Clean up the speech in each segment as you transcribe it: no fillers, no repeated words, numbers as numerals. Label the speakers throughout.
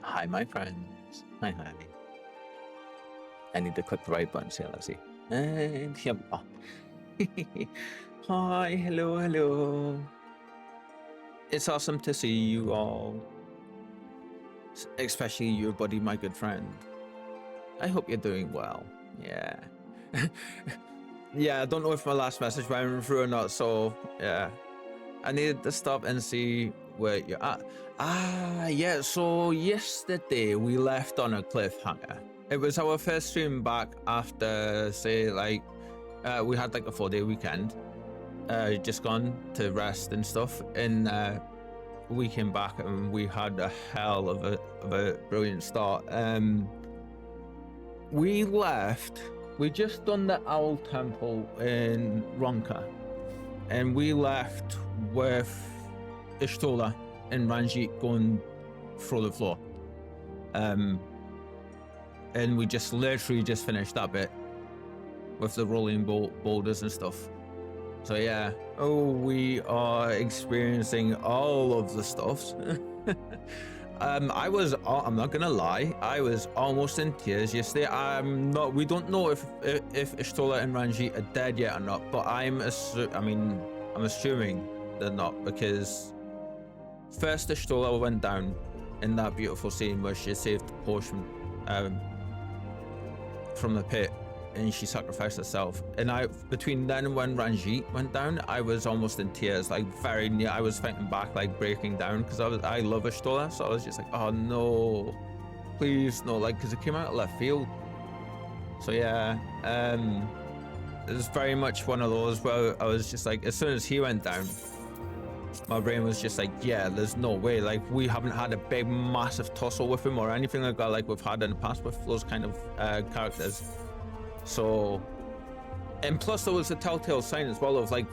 Speaker 1: Hi, my friends. Hi. I need to click the right button, so let's see. And here we are. Hi, hello. It's awesome to see you all. Especially your buddy, my good friend. I hope you're doing well. Yeah. Yeah, I don't know if my last message went through or not, so yeah. I needed to stop and see where you're at. Yeah, so yesterday we left on a cliffhanger. It was our first stream back after, say, like, we had like a 4-day weekend. Just gone to rest and stuff. And we came back and we had a hell of a brilliant start. We left, we just done the Owl Temple in Ronka. And we left with Ishtola and Ranjit going through the floor. And we just literally just finished that bit with the rolling boulders and stuff. So yeah, we are experiencing all of the stuffs. I'm not gonna lie, I was almost in tears yesterday. We don't know if Ishtola and Ranjit are dead yet or not, but I'm assuming they're not, because first Ishtola went down in that beautiful scene where she saved the potion from the pit and she sacrificed herself. And between then and when Ranjit went down, I was almost in tears, like very near. I was fighting back, like breaking down, because I love Ishtola, so I was just like, oh no, please no, like, because it came out of left field. So yeah, it was very much one of those where I was just like, as soon as he went down, my brain was just like, yeah, there's no way, like, we haven't had a big massive tussle with him or anything like that, like we've had in the past with those kind of characters. So, and plus there was a telltale sign as well of like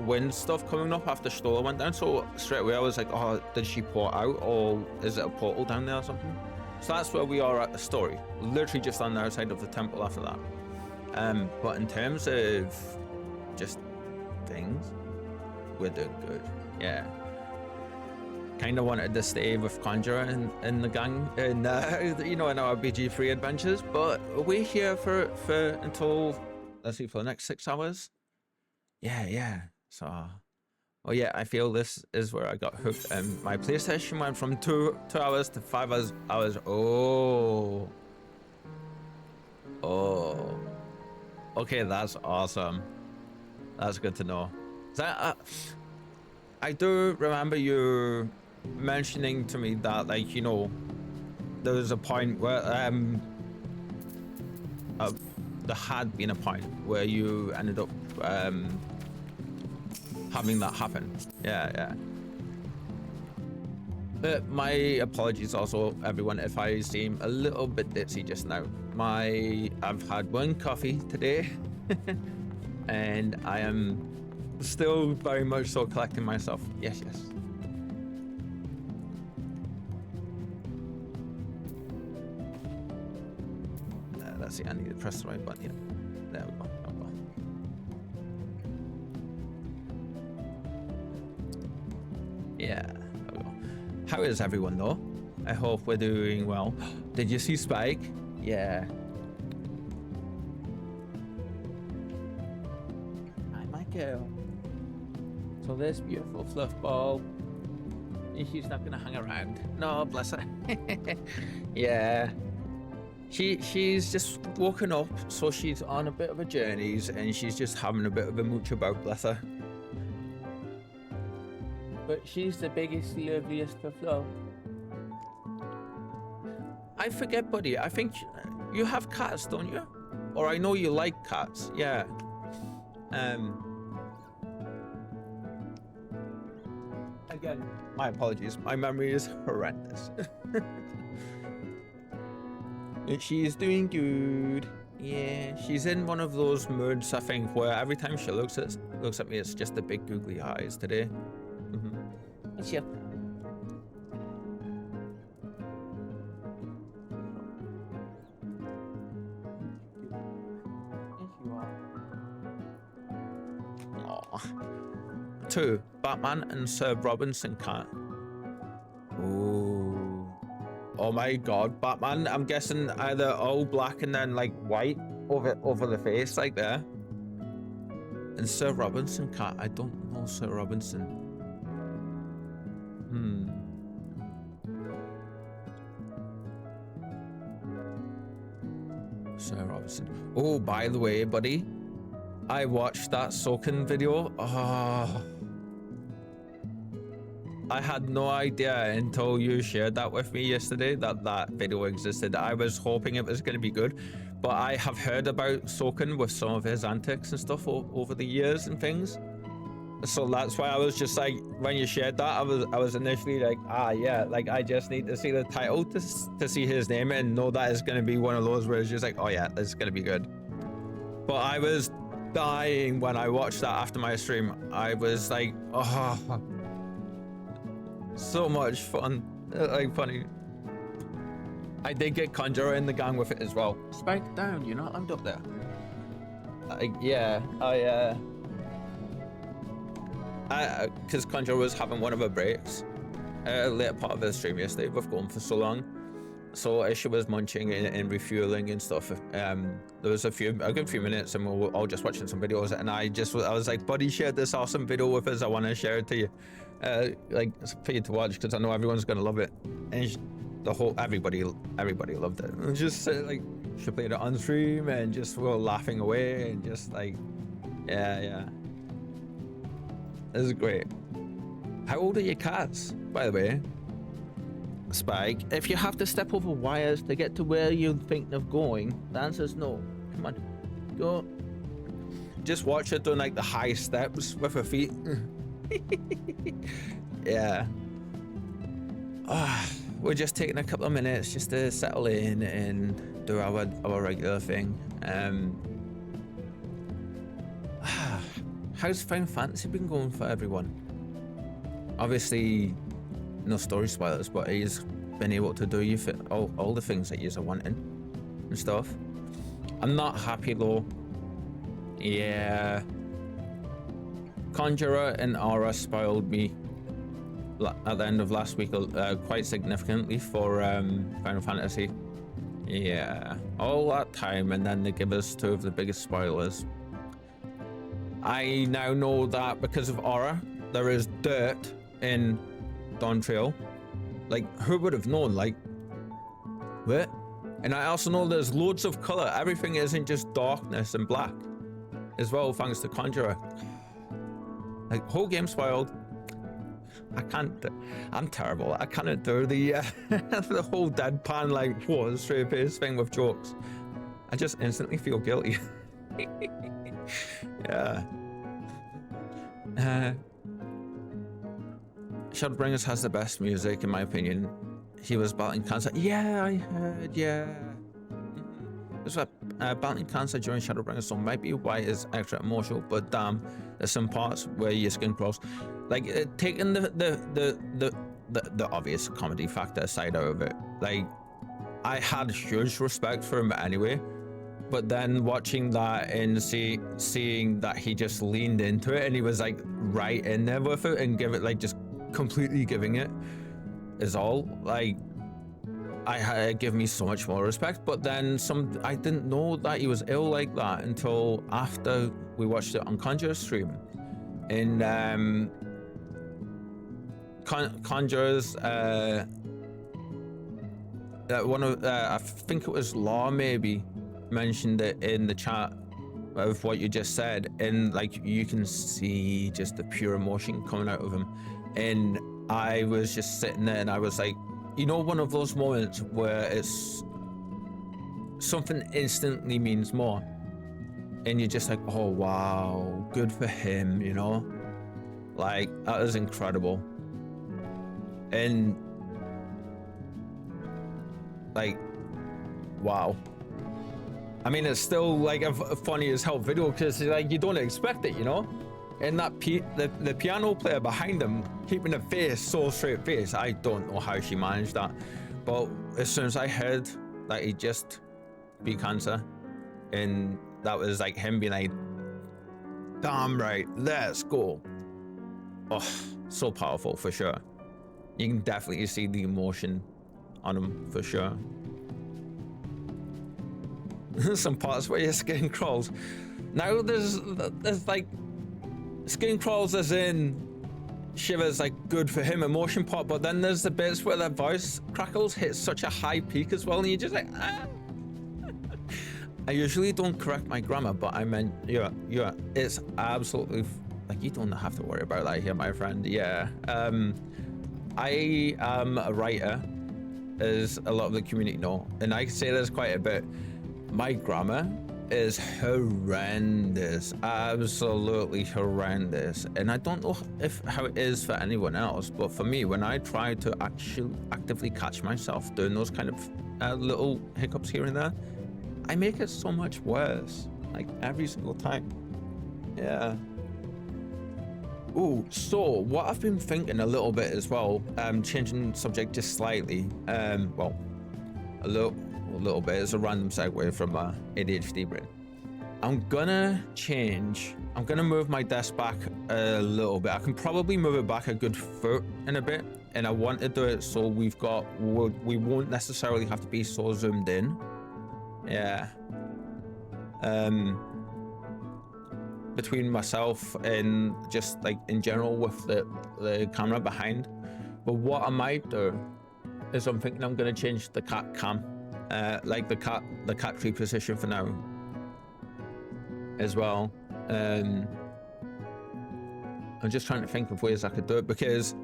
Speaker 1: wind stuff coming up after Stola went down, so straight away I was like, oh, did she port out, or is it a portal down there or something? So that's where we are at the story, literally just on the outside of the temple after that. But in terms of just things, we're doing good. Yeah, kind of wanted to stay with Conjurer in the gang, and you know, in our BG3 adventures, but we're here for until, let's see, for the next 6 hours. Yeah. So, oh yeah, I feel this is where I got hooked, and my PlayStation went from 2 hours to 5 hours. Oh, okay, that's awesome. That's good to know. I do remember you mentioning to me that, like, you know, there was a point where there had been a point where you ended up having that happen. Yeah. But my apologies also, everyone, if I seem a little bit ditzy just now. I've had 1 coffee today and I am still very much so collecting myself. Yes. Let's see, I need to press the right button here. There we go. Yeah, there we go. How is everyone though? I hope we're doing well. Did you see Spike? Yeah. Hi, my girl. So this beautiful fluff ball, she's not gonna hang around. No, bless her. Yeah. She's just woken up, so she's on a bit of a journey, and she's just having a bit of a mooch about, bless her. But she's the biggest, loveliest of love. I forget, buddy. I think you have cats, don't you? Or I know you like cats. Yeah. Again, my apologies. My memory is horrendous. She's doing good. Yeah, she's in one of those moods, I think, where every time she looks at me, it's just the big googly eyes today. It's you. Yes, you are. Aww. 2, Batman and Sir Robinson cat. Ooh. Oh my god, Batman, I'm guessing either all black and then like white over the face like there. And Sir Robinson cat, I don't know Sir Robinson. Sir Robinson. Oh, by the way, buddy, I watched that Soken video. Oh, I had no idea until you shared that with me yesterday that that video existed. I was hoping it was going to be good, but I have heard about Soken with some of his antics and stuff over the years and things. So that's why I was just like, when you shared that, I was initially like, ah, yeah, like I just need to see the title to see his name and know that it's going to be one of those where it's just like, oh yeah, this is going to be good. But I was dying when I watched that after my stream. I was like, oh, so much fun, like funny. I did get Conjurer in the gang with it as well. Spike down, you're not lined up there. Yeah, because Conjurer was having one of her breaks, later part of the stream yesterday. We've gone for so long, so as she was munching and refueling and stuff, there was a good few minutes, and we were all just watching some videos, and I was like, buddy, share this awesome video with us. I want to share it to you, like for you to watch, because I know everyone's gonna love it. And everybody loved it. And just like she played it on stream, and just we were laughing away, and just like, yeah. This is great. How old are your cats, by the way? Spike, if you have to step over wires to get to where you're thinking of going, the answer's no. Come on, go. Just watch her doing like the high steps with her feet. Yeah. We're just taking a couple of minutes just to settle in and do our regular thing. How's Final Fantasy been going for everyone? Obviously, no story spoilers, but he's been able to do all the things that you're wanting and stuff. I'm not happy though. Yeah. Conjurer and Aura spoiled me at the end of last week quite significantly for Final Fantasy. Yeah. All that time, and then they give us two of the biggest spoilers. I now know that because of Aura, there is dirt in Dawn Trail. Like, who would have known? Like, what? And I also know there's loads of color. Everything isn't just darkness and black as well, thanks to Conjurer. Like, whole game spoiled. I'm terrible. I can't do the the whole deadpan, like, whoa, straight face thing with jokes. I just instantly feel guilty. Yeah. Shadowbringers has the best music, in my opinion. He was battling cancer. Yeah, I heard, yeah. It was battling cancer during Shadowbringers, so might be why it's extra emotional, but damn, there's some parts where your skin crawls. Like, taking the obvious comedy factor aside out of it, like, I had huge respect for him anyway. But then watching that and seeing that he just leaned into it and he was like right in there with it and give it like just completely giving it is all like give me so much more respect. But then I didn't know that he was ill like that until after we watched it on Conjurer's stream. In Conjurer's one of I think it was Law maybe mentioned it in the chat of what you just said, and like you can see just the pure emotion coming out of him. And I was just sitting there and I was like, you know, one of those moments where it's something instantly means more and you're just like, oh wow, good for him, you know, like that is incredible. And like, wow. I mean, it's still like a funny as hell video because like you don't expect it, you know. And that the piano player behind him keeping the face so straight face, I don't know how she managed that. But as soon as I heard that he just beat cancer, and that was like him being like, damn right, let's go. Oh, so powerful for sure. You can definitely see the emotion on them for sure. Some parts where your skin crawls. Now there's like skin crawls as in Shiver's like good for him emotion part, but then there's the bits where their voice crackles hit such a high peak as well, and you're just like, ah. I usually don't correct my grammar, but I meant yeah, it's absolutely like you don't have to worry about that here, my friend. Yeah, I am a writer, as a lot of the community know, and I say this quite a bit. My grammar is horrendous, absolutely horrendous, and I don't know how it is for anyone else, but for me, when I try to actually actively catch myself doing those kind of little hiccups here and there, I make it so much worse, like every single time. Yeah. Ooh, so what I've been thinking a little bit as well, changing subject just slightly, well, a little bit, it's a random segue from ADHD brain. I'm gonna move my desk back a little bit. I can probably move it back a good foot in a bit, and I want to do it so we won't necessarily have to be so zoomed in. Yeah. Between myself and just like in general with the camera behind. But what I might do is I'm thinking I'm gonna change the cat cam, like the cat tree position for now as well. I'm just trying to think of ways I could do it, because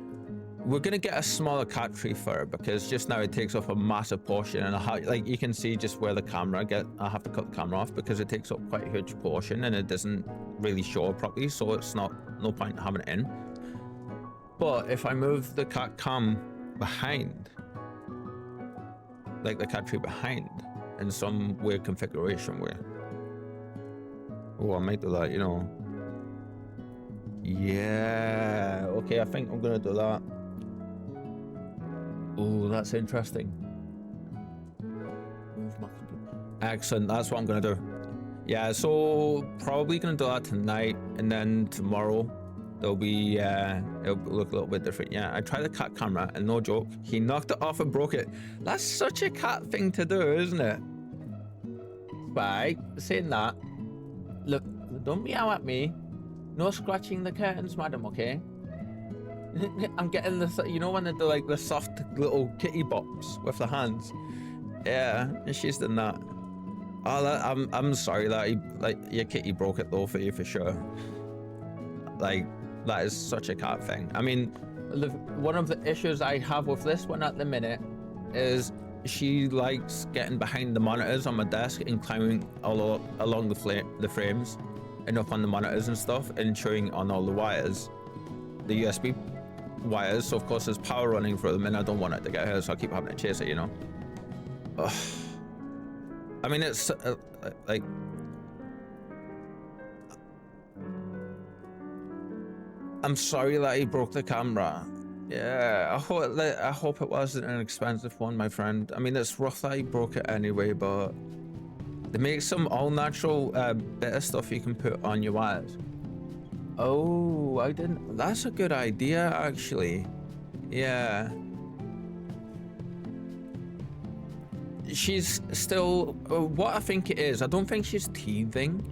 Speaker 1: we're gonna get a smaller cat tree for it, because just now it takes up a massive portion, and like you can see just where the camera I have to cut the camera off because it takes up quite a huge portion and it doesn't really show properly, so it's no point having it in. But if I move the cat cam behind, like the cat tree behind, in some weird configuration where, oh, I might do that, you know. Yeah, okay, I think I'm gonna do that. Oh, that's interesting. Excellent, that's what I'm gonna do. Yeah, so probably gonna do that tonight, and then tomorrow it'll look a little bit different. Yeah, I tried the cat camera, and no joke, he knocked it off and broke it. That's such a cat thing to do, isn't it? Right, saying that, look, don't meow at me. No scratching the curtains, madam, okay? I'm getting this, you know when they do like the soft little kitty bops with the hands? Yeah, and she's done that. Oh, I'm sorry that your kitty broke it though for you for sure. Like, that is such a cat thing. I mean, one of the issues I have with this one at the minute is she likes getting behind the monitors on my desk and climbing along the frames and up on the monitors and stuff, and chewing on all the wires, the USB wires. So of course there's power running through them, and I don't want it to get hurt, so I keep having to chase it, you know. Ugh. I mean, it's like, I'm sorry that he broke the camera. Yeah, I hope it wasn't an expensive one, my friend. I mean, it's rough that he broke it anyway, but they make some all-natural bit of stuff you can put on your wires. Oh, I didn't. That's a good idea, actually. Yeah. She's still, what I think it is, I don't think she's teething,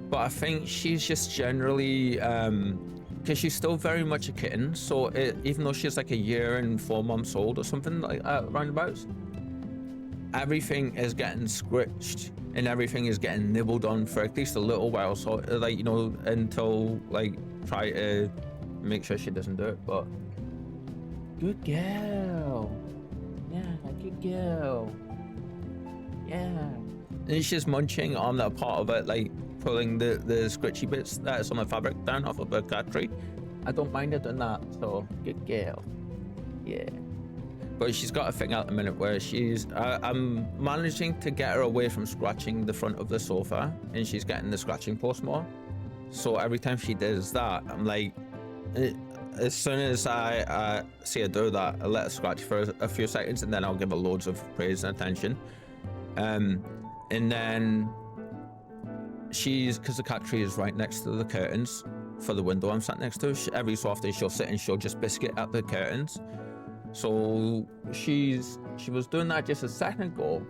Speaker 1: but I think she's just generally, because she's still very much a kitten, so even though she's like 1 year and 4 months old or something like that, roundabouts, everything is getting scratched and everything is getting nibbled on for at least a little while, so like, you know, until like try to make sure she doesn't do it. But good girl, yeah, good girl, yeah. And she's munching on that part of it, like pulling the scratchy bits that's on the fabric down off of the cat tree. I don't mind her doing that, so good girl, yeah. But she's got a thing at the minute where I'm managing to get her away from scratching the front of the sofa, and she's getting the scratching post more. So every time she does that, I'm like, as soon as I see her do that, I let her scratch for a few seconds, and then I'll give her loads of praise and attention. And then because the cat tree is right next to the curtains for the window I'm sat next to, every so often she'll sit and she'll just biscuit at the curtains. So she was doing that just a second ago,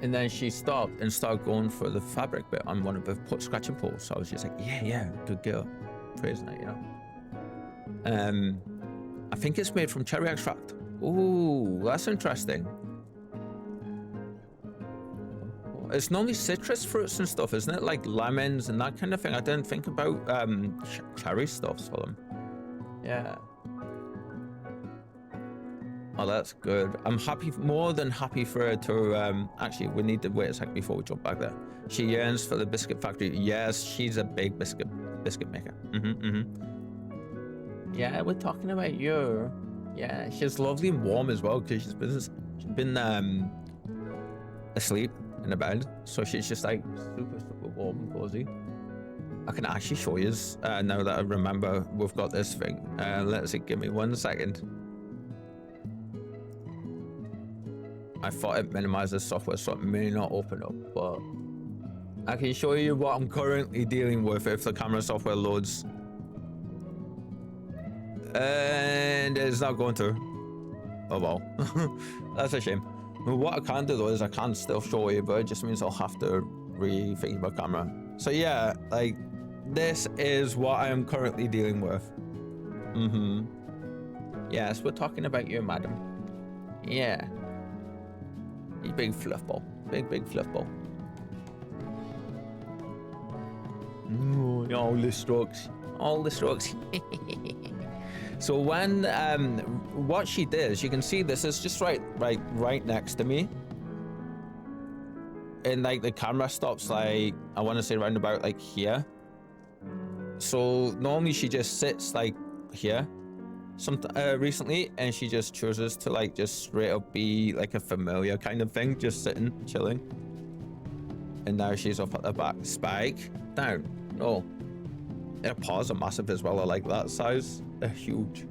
Speaker 1: and then she stopped and started going for the fabric bit on one of the scratching poles. So I was just like, yeah, good girl, praising it, you know. I think it's made from cherry extract. Ooh, that's interesting. It's normally citrus fruits and stuff, isn't it? Like lemons and that kind of thing. I didn't think about cherry stuffs for them. Yeah. Oh, that's good. I'm happy, more than happy for her to, actually, we need to wait a second before we jump back there. She yearns for the biscuit factory. Yes, she's a big biscuit maker. Yeah, we're talking about you. Yeah, she's lovely and warm as well, because she's been asleep in a bed, so she's just like super warm and cozy. I can actually show you now that I remember we've got this thing. Let's see, give me 1 second. I thought it minimized the software, so it may not open up, but I can show you what I'm currently dealing with if the camera software loads. And it's not going to. Oh well. That's a shame. What I can do though is I can still show you, but it just means I'll have to rethink my camera. So yeah, like this is what I am currently dealing with. Yes, we're talking about you, madam. Yeah. You big fluff ball. Big fluff ball. Ooh, all the strokes. All the strokes. So when what she did is, you can see this is just right next to me, and like the camera stops like, I want to say round about like here. So normally she just sits like here recently, and she just chooses to like just straight up be like a familiar kind of thing, just sitting chilling. And now she's up at the back. Spike down. Oh, her paws are massive as well. I like that size. They're huge.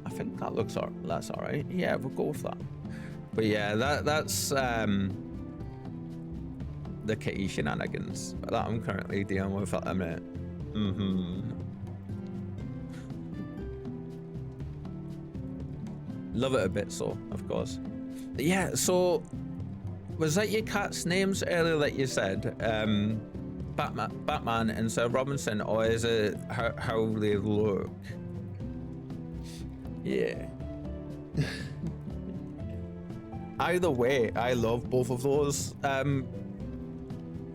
Speaker 1: I think that looks that's all right. Yeah, we'll go with that. But yeah, that's the kitty shenanigans that I'm currently dealing with at the minute. Love it a bit, so of course. Yeah. So was that your cat's names earlier that you said? Batman and Sir Robinson, or is it how they look? Yeah. Either way, I love both of those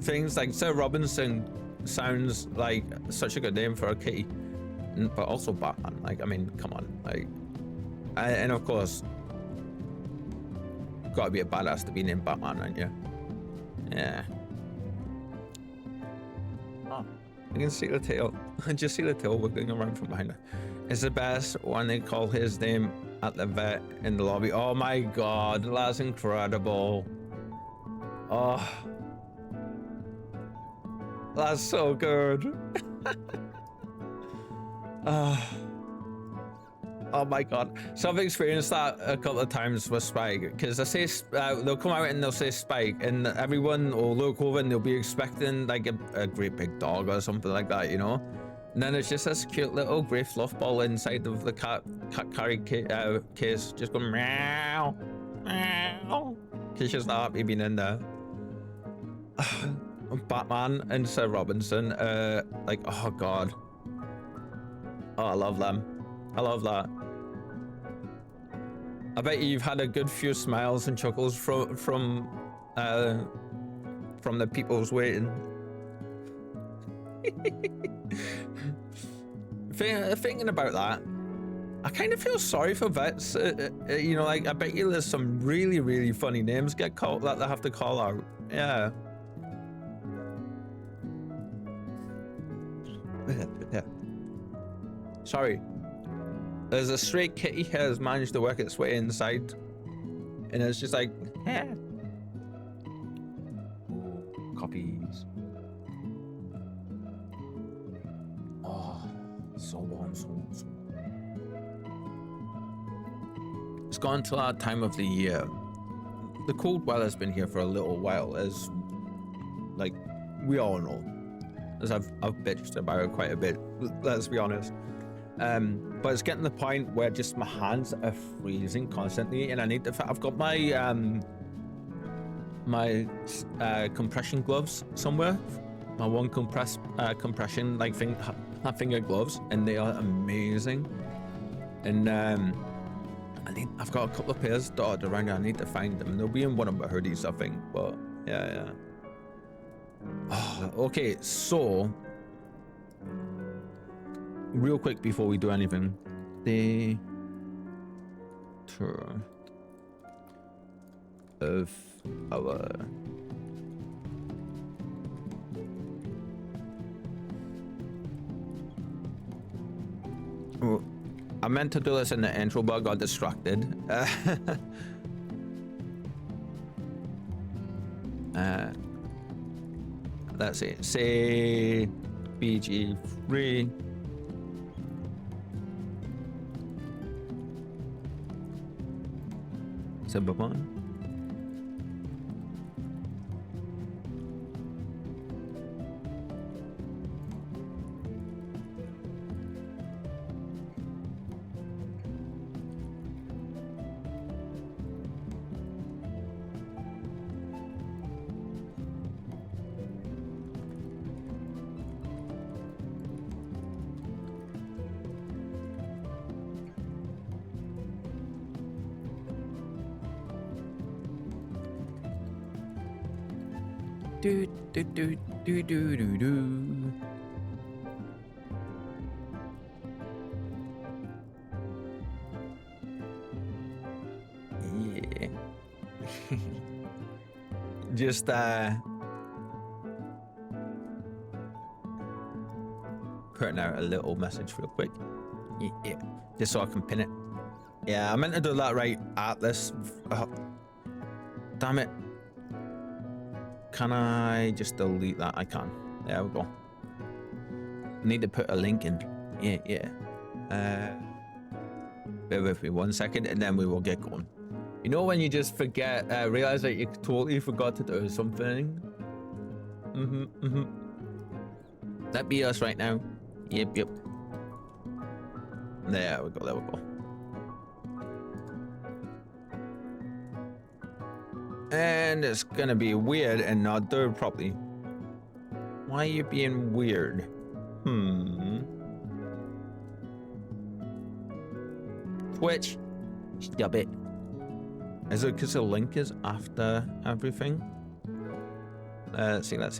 Speaker 1: things. Like Sir Robinson sounds like such a good name for a kitty, but also Batman. Like, I mean, come on, like, and of course, gotta be a badass to be named Batman, aren't you? Yeah. Oh, I can see the tail. I just see the tail wiggling around from behind her. It's the best when they call his name at the vet in the lobby. Oh my god, that's incredible. Oh, that's so good. Oh my god. So I've experienced that a couple of times with Spike, because they say they'll come out and they'll say Spike, and everyone will look over and they'll be expecting like a great big dog or something like that, you know. And then it's just this cute little grey fluff ball inside of the cat carry case, just going meow, meow, because she's not happy being in there. Batman and Sir Robinson, like, oh god. Oh, I love them. I love that. I bet you've had a good few smiles and chuckles from the people's waiting. Thinking about that, I kind of feel sorry for vets. You know, like, I bet you there's some really funny names get called that they have to call out. Yeah. Yeah. Sorry. There's a stray kitty here has managed to work its way inside, and it's just like, eh. Copies. Oh, so warm, so warm, so warm. It's gone to that time of the year. The cold weather's been here for a little while, as like we all know, as I've bitched about it quite a bit. Let's be honest. But it's getting to the point where just my hands are freezing constantly, and I need to. I've got my compression gloves somewhere. My one compression like finger gloves, and they are amazing. And I've got a couple of pairs dotted around here. I need to find them. They'll be in one of my hoodies, I think. But yeah. Oh, okay, so real quick before we do anything, the tour of our I meant to do this in the intro, but I got distracted. Let's see. Say BG3. Simple one. Do do do do do do do. Yeah. Just putting out a little message real quick. Yeah. Just so I can pin it. Yeah, I meant to do that right at this. Damn it. Can I just delete that? I can. There we go. Need to put a link in. Yeah. Bear with me 1 second and then we will get going. You know when you just forget, realize that you totally forgot to do something? That be us right now. Yep. There we go. And it's gonna be weird and not do it properly. Why are you being weird? Twitch. Stop it. Is it because the link is after everything? Let's see. Let's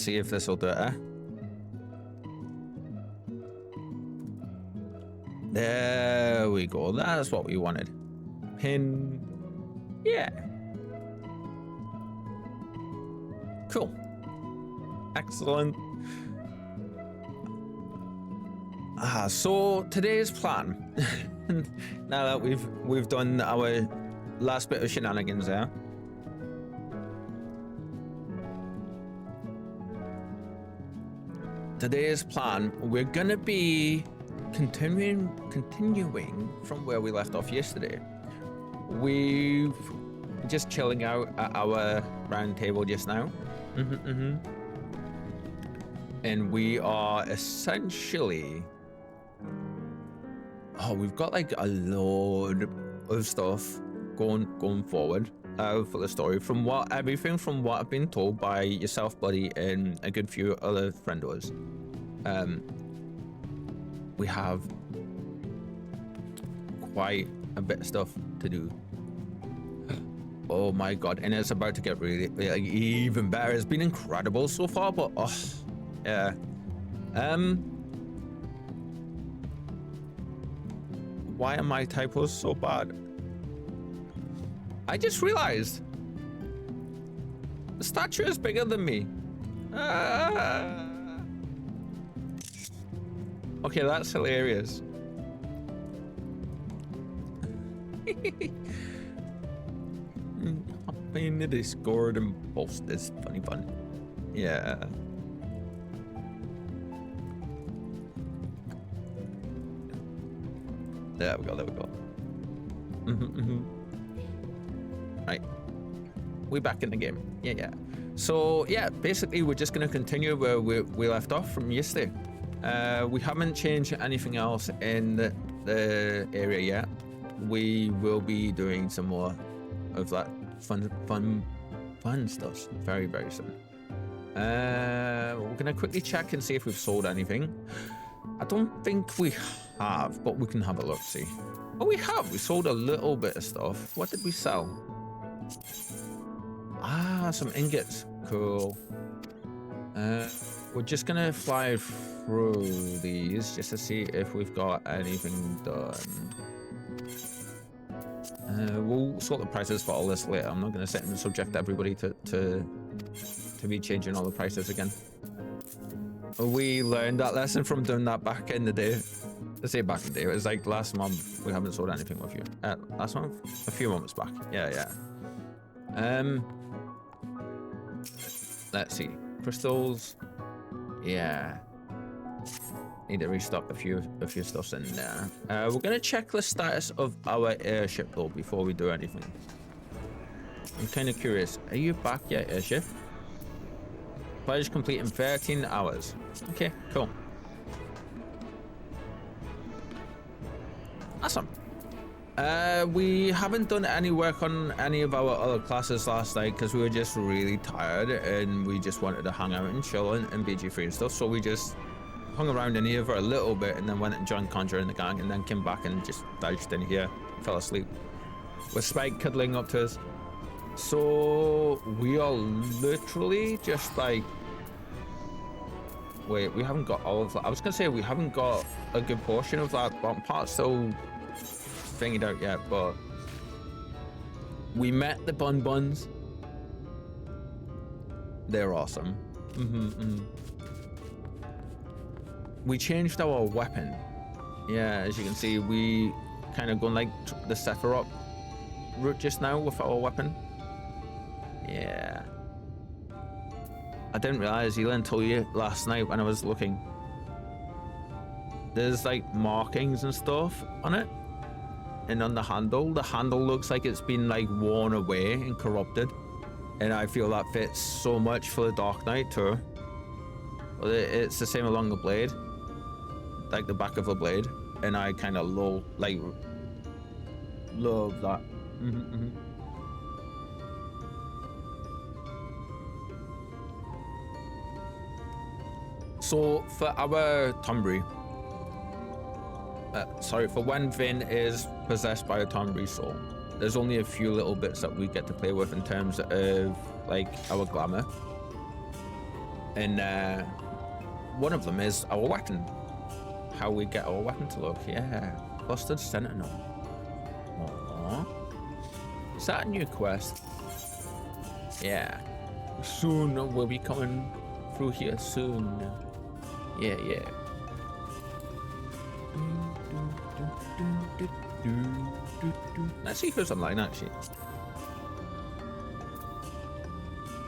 Speaker 1: see if this will do it. There we go. That's what we wanted. Pin. Yeah. Cool. Excellent. So today's plan. Now that we've done our last bit of shenanigans there. Today's plan, we're gonna be continuing from where we left off yesterday. We've just chilling out at our round table just now. And we are essentially, we've got like a load of stuff going forward for the story from everything from what I've been told by yourself, buddy, and a good few other friendos. We have quite a bit of stuff to do. Oh my god, and it's about to get really like even better. It's been incredible so far, but yeah. Why are my typos so bad? I just realized the statue is bigger than me. Okay, that's hilarious. Hop in the Discord and post this funny fun. Yeah. There we go. Right. We're back in the game. Yeah. So, yeah, basically, we're just going to continue where we left off from yesterday. We haven't changed anything else in the area yet. We will be doing some more of that fun stuff very, very soon. We're going to quickly check and see if we've sold anything. I don't think we have, but we can have a look, see. Oh, we have. We sold a little bit of stuff. What did we sell? Ah, some ingots. Cool. We're just gonna fly through these just to see if we've got anything done. We'll sort the prices for all this later. I'm not gonna sit and subject everybody to be changing all the prices again. We learned that lesson from doing that back in the day. Let's say back in the day. It was like last month. We haven't sold anything with you. Last month? A few months back. Yeah. Let's see. Crystals. Yeah. Need to restock a few stuffs in there. We're gonna check the status of our airship though before we do anything. I'm kind of curious. Are you back yet, airship? Pledge complete in 13 hours. Okay, cool. Awesome. We haven't done any work on any of our other classes last night because we were just really tired and we just wanted to hang out and chill and BG3 and stuff. So we just hung around in here for a little bit and then went and joined Conjure and the gang and then came back and just dodged in here, fell asleep with Spike cuddling up to us. So we are literally just like, wait, we haven't got all of that. I was gonna say we haven't got a good portion of that bottom part still figured out yet, but we met the buns. They're awesome. We changed our weapon. Yeah, as you can see, we kind of gone like the Sephiroth route just now with our weapon. Yeah. I didn't realize either until last night when I was looking. There's like markings and stuff on it. And on the handle looks like it's been like worn away and corrupted. And I feel that fits so much for the Dark Knight too. It's the same along the blade. Like the back of the blade. And I kind of love that. So for our Tombury, for when Vin is possessed by a Tombury soul, there's only a few little bits that we get to play with in terms of like our glamour. And one of them is our weapon. How we get our weapon to look. Yeah, clustered sentinel. Aww. Is that a new quest? Yeah. Soon we'll be coming through here soon. Yeah. Let's see who's online actually.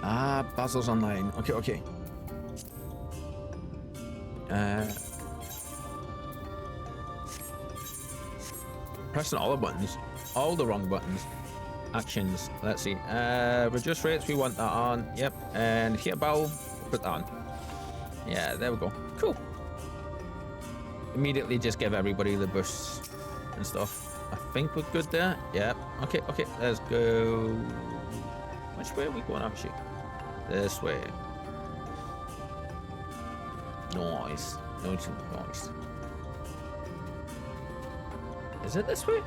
Speaker 1: Ah, Basil's online. Okay. Pressing all the buttons. All the wrong buttons. Actions. Let's see. Reduce rates, we want that on. Yep. And hit bow, put that on. Yeah, there we go. Cool. Immediately just give everybody the boosts and stuff. I think we're good there. Yep. Okay, let's go. Which way are we going actually? This way. Nice. Nice. Is it this way?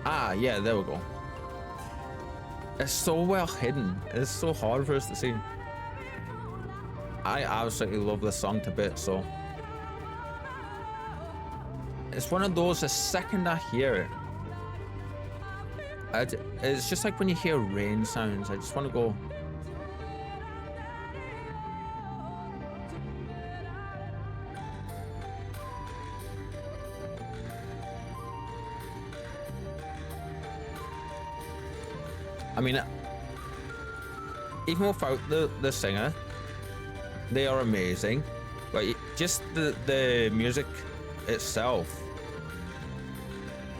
Speaker 1: Ah, yeah, there we go. It's so well hidden. It's so hard for us to see. I absolutely love this song to bits, so. It's one of those, the second I hear it, it's just like when you hear rain sounds, I just want to go. I mean, even without the singer, they are amazing. But just the music itself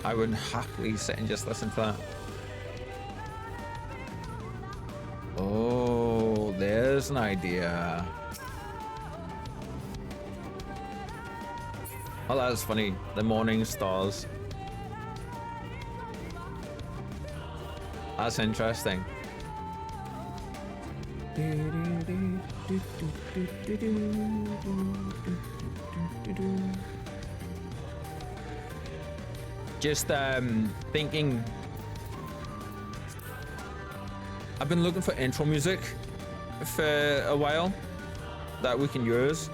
Speaker 1: I would happily sit and just listen to that. Oh, there's an idea. Oh, that's funny. The morning stars. That's interesting. Just thinking. I've been looking for intro music for a while that we can use,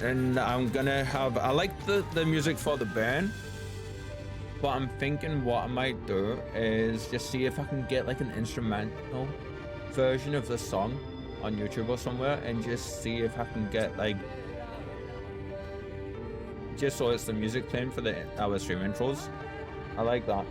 Speaker 1: and I'm gonna have. I like the music for the band, but I'm thinking what I might do is just see if I can get like an instrumental version of the song on YouTube or somewhere, and just see if I can get like, just so it's the music playing for our stream intros. I like that.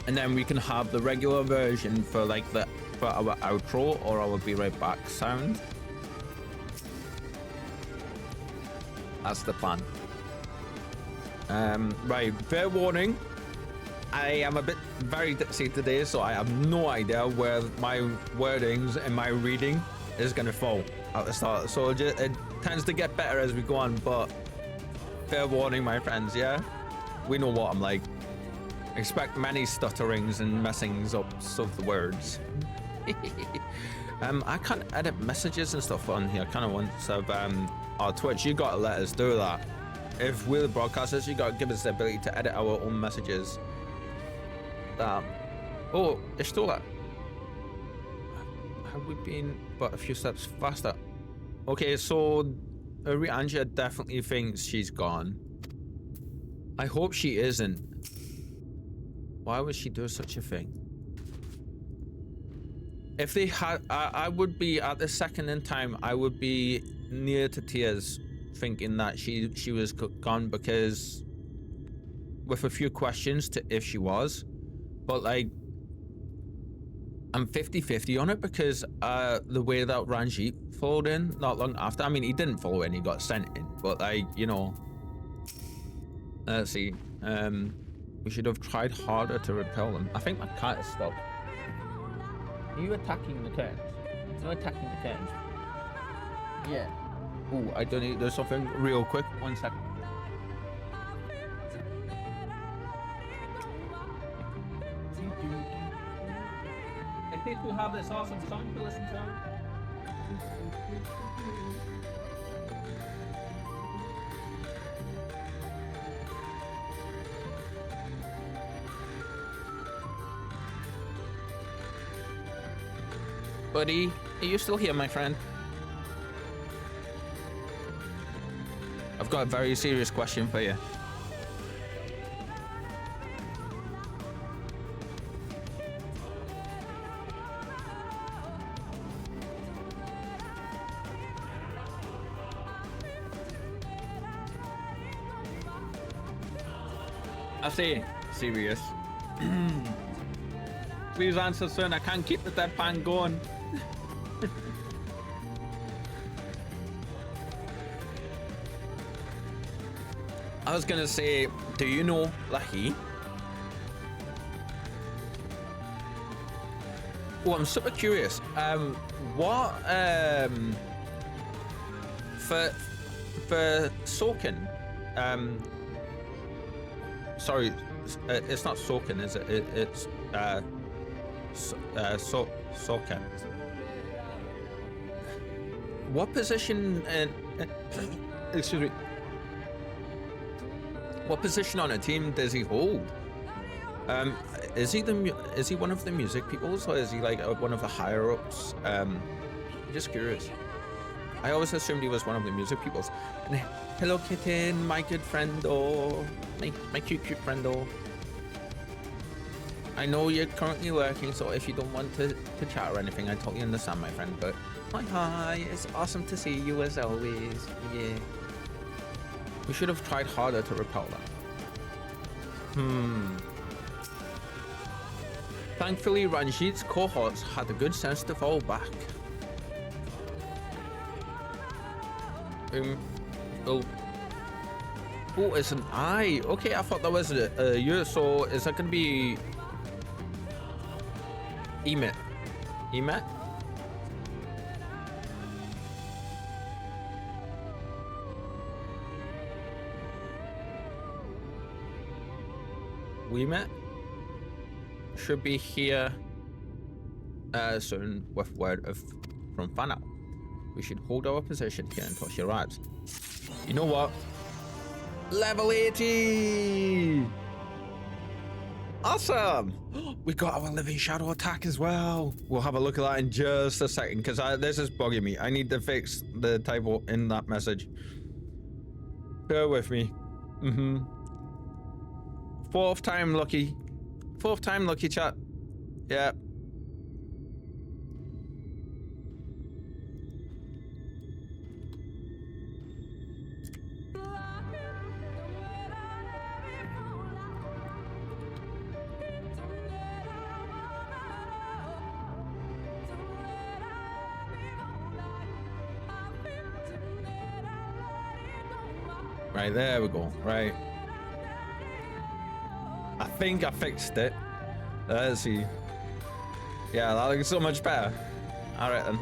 Speaker 1: And then we can have the regular version for like for our outro or our be right back sound. That's the plan. Right, fair warning. I am a bit very ditzy today, so I have no idea where my wordings and my reading is gonna fall at the start. So it tends to get better as we go on, but fair warning, my friends. Yeah, we know what I'm like. Expect many stutterings and messings ups of the words. I can't edit messages and stuff on here. Kind of once of Twitch, you gotta let us do that. If we're the broadcasters, you gotta give us the ability to edit our own messages. Oh, it's still that. Have we been but a few steps faster? Okay, so Angela definitely thinks she's gone. I hope she isn't. Why would she do such a thing? If they had, I would be at the second in time. I would be near to tears, thinking that she was gone, because with a few questions to if she was, but like I'm 50-50 on it, because the way that Ranjit followed in not long after. I mean, he didn't follow in; he got sent in. But like, you know, let's see. We should have tried harder to repel them. I think my cat is stuck. Are you attacking the curtains? You're attacking the curtains. Yeah. Ooh, I don't need. There's something real quick. 1 second. I think we have this awesome song to listen to. Buddy, are you still here, my friend? I've got a very serious question for you. I say serious. Please answer soon. I can't keep the deadpan going. I was gonna say, do you know Lahi? Oh, I'm super curious. What for Soken? Sorry, it's not Soken, is it? It's Soken. What position? Excuse me. What position on a team does he hold? Is he one of the music peoples, or is he like one of the higher ups? I'm just curious. I always assumed he was one of the music peoples. And hello, kitten, my good friend, or my cute friend, or. I know you're currently working, so if you don't want to chat or anything, I totally understand, my friend. But hi, it's awesome to see you as always. Yeah. We should have tried harder to repel them. Thankfully, Ranjit's cohorts had the good sense to fall back. Oh, it's an I. Okay, I thought that was a U. So is that gonna be Emit? Emit? We met? Should be here soon with word from Fana. We should hold our position here until she arrives. You know what? Level 80! Awesome! We got our living shadow attack as well. We'll have a look at that in just a second because this is bugging me. I need to fix the typo in that message. Bear with me. Fourth time lucky. Fourth time lucky, chat. Yeah. Right, there we go. Right. I think I fixed it. Let's see. Yeah, that looks so much better. All right then.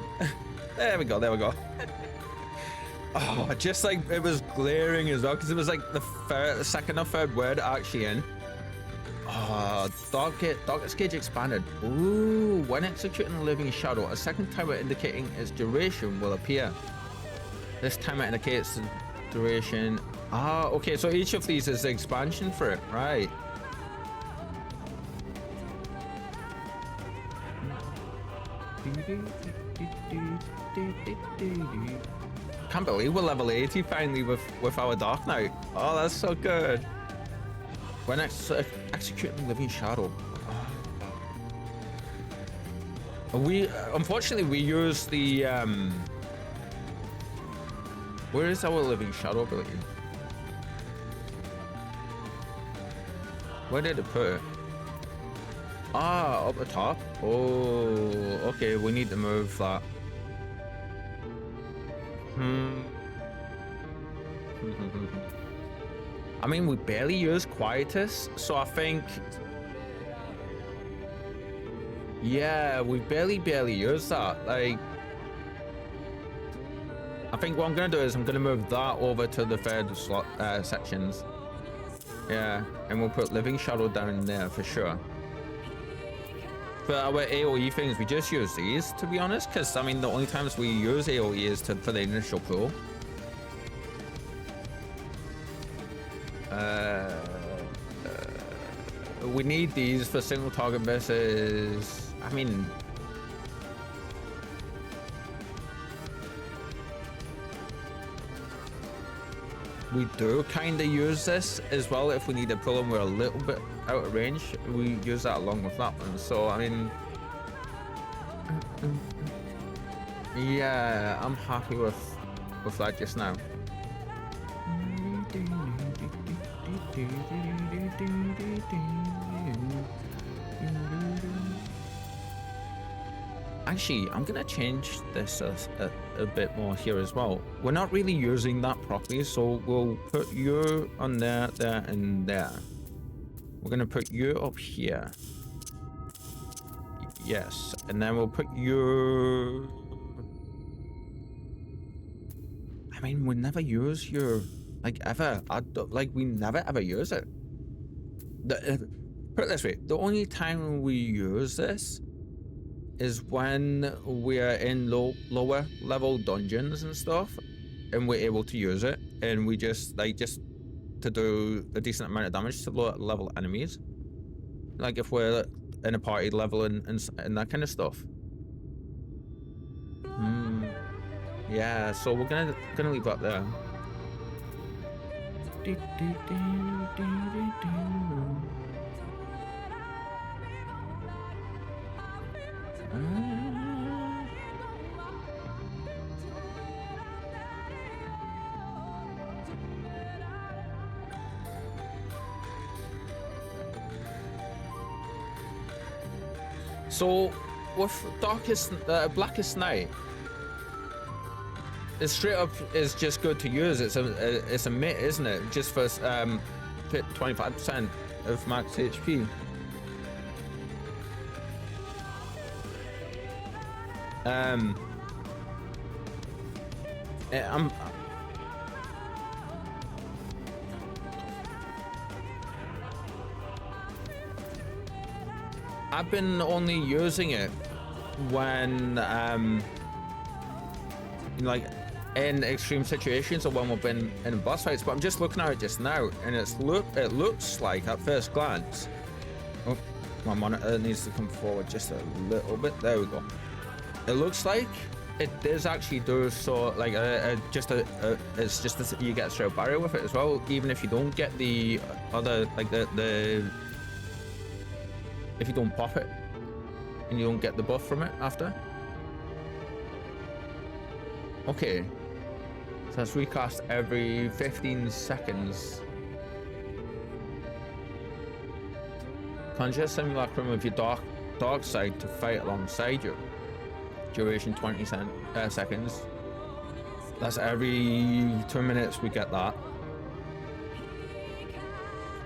Speaker 1: There we go. There we go. Oh, just like it was glaring as well because it was like the second or third word actually in. Oh, Darkest Cage expanded. Ooh, when executing the living shadow, a second timer indicating its duration will appear. This timer indicates the duration. Ah, okay, so each of these is the expansion for it, right? Can't believe we're level 80 finally with our Dark Knight. Oh, that's so good. When executing Living Shadow. We unfortunately we use the where is our Living Shadow ability? Where did it put it? Ah, up the top. Oh, okay, we need to move that. I mean, we barely use Quietus, so I think... Yeah, we barely use that. Like, I think what I'm gonna do is I'm gonna move that over to the third slot sections. Yeah, and we'll put Living Shadow down there for sure. For our AoE things, we just use these, to be honest, because I mean the only times we use AoE is for the initial pull. We need these for single target versus. I mean, we do kind of use this as well if we need to pull and we're a little bit out of range. We use that along with that one. So I mean, yeah, I'm happy with that just now. Actually, I'm gonna change this a bit more here as well. We're not really using that properly, so we'll put you on there, there, and there. We're gonna put you up here. Yes, and then we'll put you... I mean, we never use your... Like, ever. We never ever use it. Put it this way, the only time we use this is when we're in lower level dungeons and stuff, and we're able to use it, and we just to do a decent amount of damage to lower level enemies. Like if we're in a party level and that kind of stuff. Yeah, so we're gonna leave that there. So with Blackest Night, it straight up is just good to use. It's a mitt, isn't it? Just for 25% of max HP. I've been only using it when like in extreme situations or when we've been in boss fights, but I'm just looking at it just now and it looks like at first glance, oh, my monitor needs to come forward just a little bit, there we go. It looks like it does actually do so, like it's just you get a straight barrier with it as well, even if you don't get the other, like the if you don't pop it and you don't get the buff from it after. Okay, so that's recast every 15 seconds. Conjure simulacrum of your dark side to fight alongside you. Duration 20 seconds. That's every 2 minutes we get that.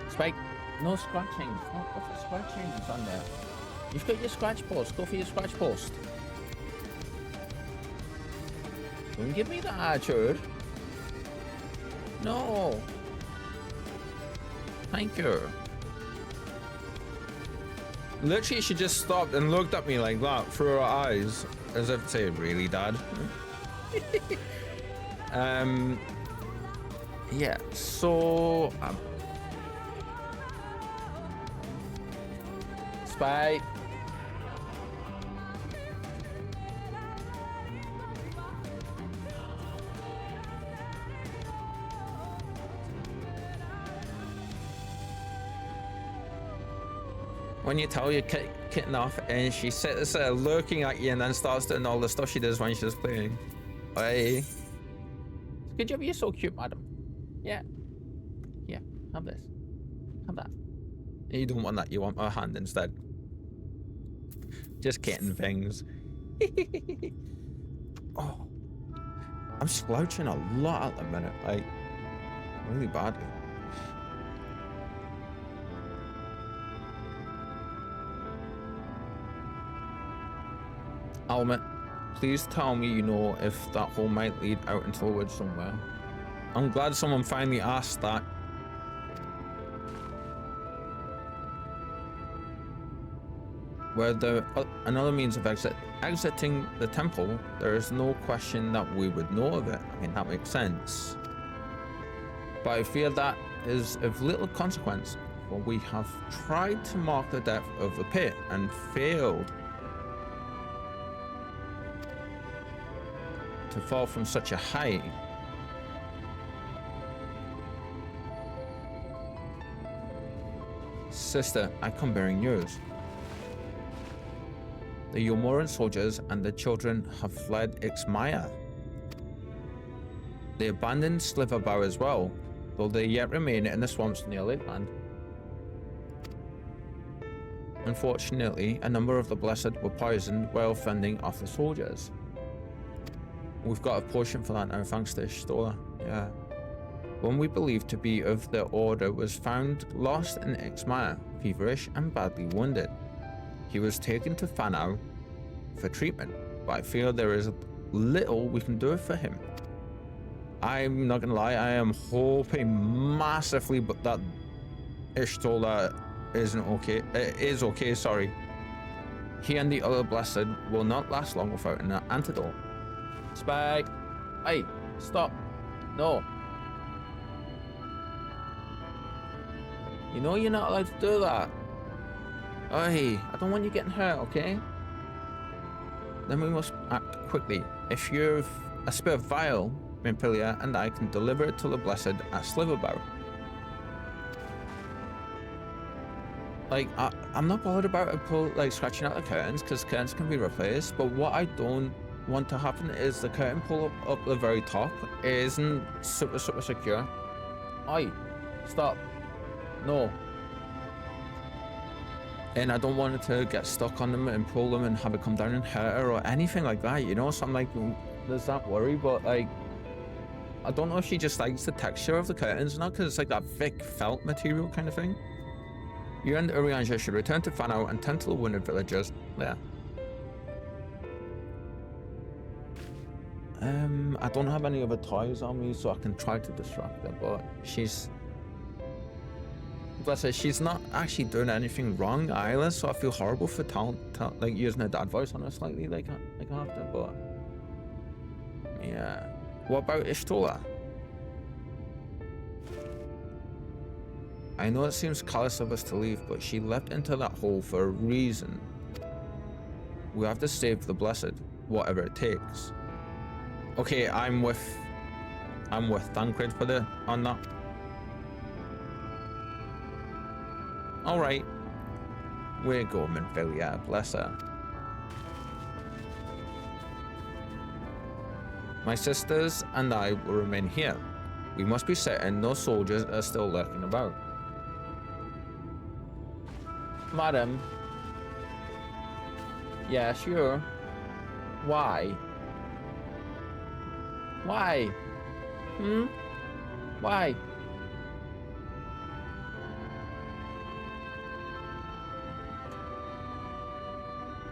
Speaker 1: Spike, no scratching. No, go for scratching on there. You've got your scratch post. Go for your scratch post. Don't give me that attitude. No. Thank you. Literally, she just stopped and looked at me like that through her eyes, as if to say, "Really, Dad?" Yeah. So, Spy. When you tell your kitten off and she sits there looking at you and then starts doing all the stuff she does when she's playing. Hey. Good job, you're so cute, madam. Yeah. Yeah, have this. Have that. You don't want that, you want my hand instead. Just kitten things. Oh. I'm slouching a lot at the minute, like, really badly. Almet, please tell me you know if that hole might lead out into the woods somewhere. I'm glad someone finally asked that. Where the another means of exiting the temple, there is no question that we would know of it. I mean, that makes sense. But I fear that is of little consequence, for we have tried to mark the depth of the pit and failed. To fall from such a height. Sister, I come bearing news. The Yomoran soldiers and the children have fled Ixmaya. They abandoned Sliverbow as well, though they yet remain in the swamps near Lakeland. Unfortunately, a number of the Blessed were poisoned while fending off the soldiers. We've got a potion for that now, thanks to Stola. Yeah. One we believe to be of the order was found lost in Ixmaya, feverish and badly wounded. He was taken to Fanau for treatment, but I feel there is little we can do for him. I'm not gonna lie, I am hoping massively but that Ishtola is okay, sorry. He and the other Blessed will not last long without an antidote. Spike! Hey, stop! No! You know you're not allowed to do that. Hey, I don't want you getting hurt, okay? Then we must act quickly. If you've a spare vial, Mimpilia and I can deliver it to the Blessed at Sliverbow. Like, I'm not bothered about like scratching out the curtains, because curtains can be replaced, but what I don't want to happen is the curtain pull up the very top isn't super secure. Oi, stop. No. And I don't want it to get stuck on them and pull them and have it come down and hurt her or anything like that, you know? So I'm like, there's that worry, but like, I don't know if she just likes the texture of the curtains or not, because it's like that thick felt material kind of thing. You and Urianja should return to Fano and tend to the wounded villagers. Yeah. I don't have any other toys on me, so I can try to distract her, but she's... Bless her, she's not actually doing anything wrong either, so I feel horrible for like using her dad voice on her slightly, like after, but... Yeah. What about Ishtola? I know it seems callous of us to leave, but she leapt into that hole for a reason. We have to save the blessed, whatever it takes. Okay, I'm with Thancred for on that. Alright. We're going, Minfilia, bless her. My sisters and I will remain here. We must be certain no soldiers are still lurking about. Madam. Yeah, sure. Why? Why? Hmm? Why?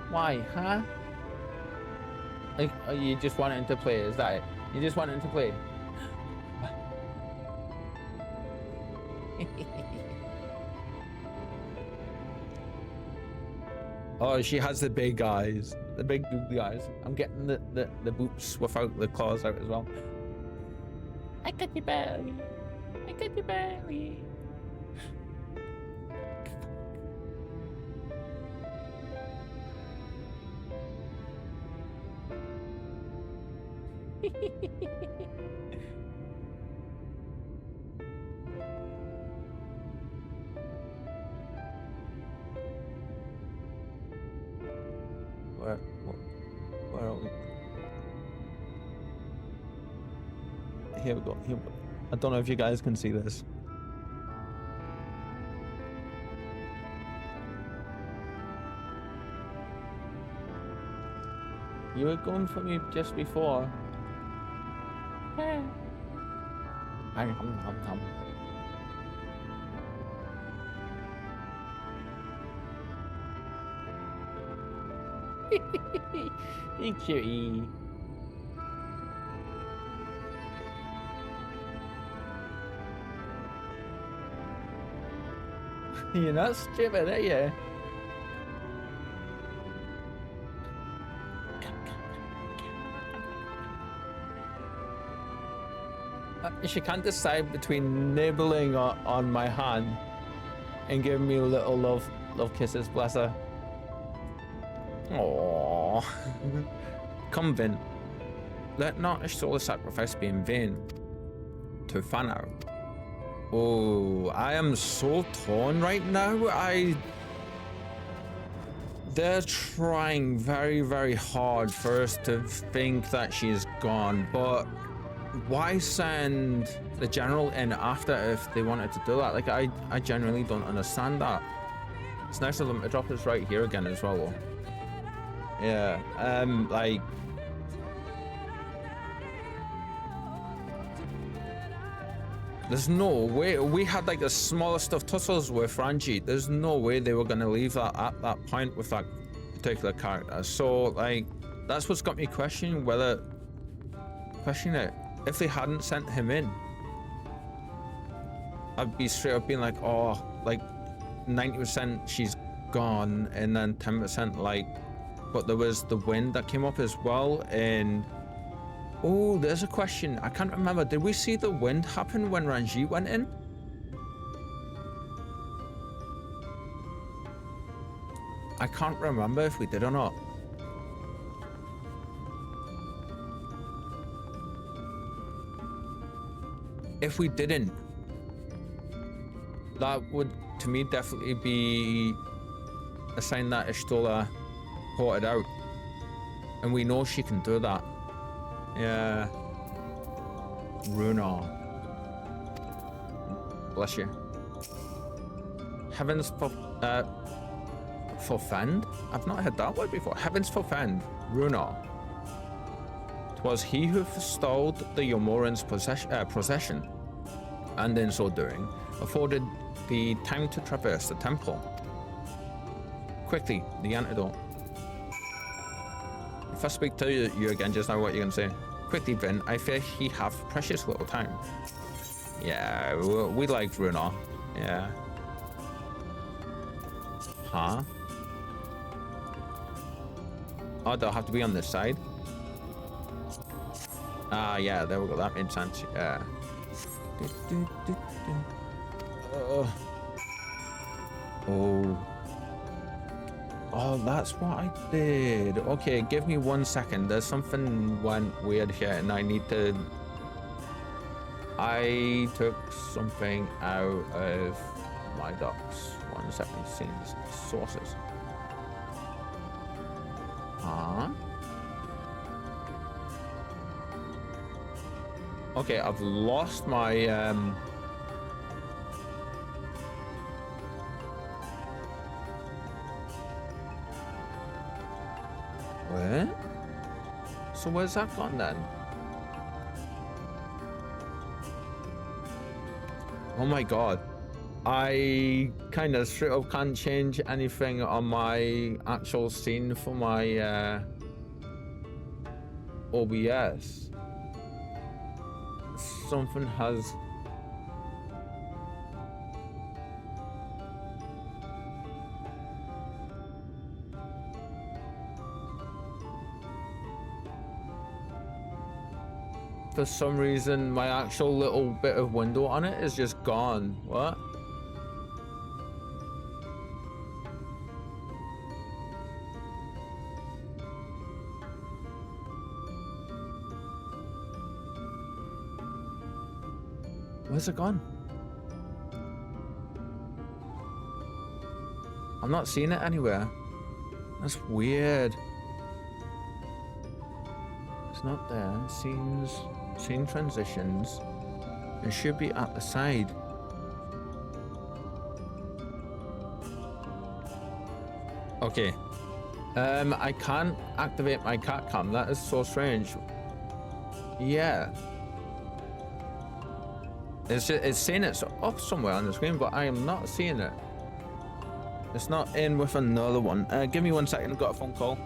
Speaker 1: Why, huh? Like, you just wanting to play, is that it? You just wanting to play? Oh, she has the big eyes. The big googly eyes. I'm getting the boots without the claws out as well. I got your belly. I got your belly. Where are we? Here we go. Here we go. I don't know if you guys can see this. You were going for me just before. Cutie. You're not stupid, are you? She can't decide between nibbling on my hand and giving me little love kisses, bless her. Aww. Come, Vin. Let not a soul sacrifice be in vain. To Fano. Oh, I am so torn right now. They're trying very, very hard for us to think that she's gone, but why send the general in after if they wanted to do that? Like, I genuinely don't understand that. It's nice of them to drop us right here again as well. Yeah, like... There's no way. We had like the smallest of tussles with Ranji. There's no way they were going to leave that at that point with that particular character. So, like, that's what's got me questioning it. If they hadn't sent him in, I'd be straight up being like, oh, like 90% she's gone, and then 10% like, but there was the wind that came up as well, and oh, there's a question. I can't remember. Did we see the wind happen when Ranji went in? I can't remember if we did or not. If we didn't, that would, to me, definitely be a sign that Ishtola ported out. And we know she can do that. Yeah. Runar. Bless you. Forfend? I've not heard that word before. Heavens forfend. Runar. 'Twas he who forestalled the Yomoran's procession, and in so doing, afforded the time to traverse the temple. Quickly, the antidote. If I speak to you again just now, what are you going to say? Quickly, Vin, I fear he hath precious little time. Yeah, we like Runar. Yeah. Huh? Oh, they'll have to be on this side? Ah, yeah, there we go. That made sense. Yeah. Oh. Oh, that's what I did. Okay, give me 1 second. There's something went weird here, and I need to... I took something out of my docs. 1 second. Scenes. Sources. Huh? Okay, I've lost my Where? So where's that gone then? Oh my god. I kind of straight up can't change anything on my actual scene for my OBS. Something has... For some reason, my actual little bit of window on it is just gone. What? Where's it gone? I'm not seeing it anywhere. That's weird. It's not there. Scene transitions. It should be at the side. Okay. I can't activate my cat cam. That is so strange. Yeah. It's saying it's up somewhere on the screen, but I am not seeing it. It's not in with another one. Give me 1 second. I've got a phone call.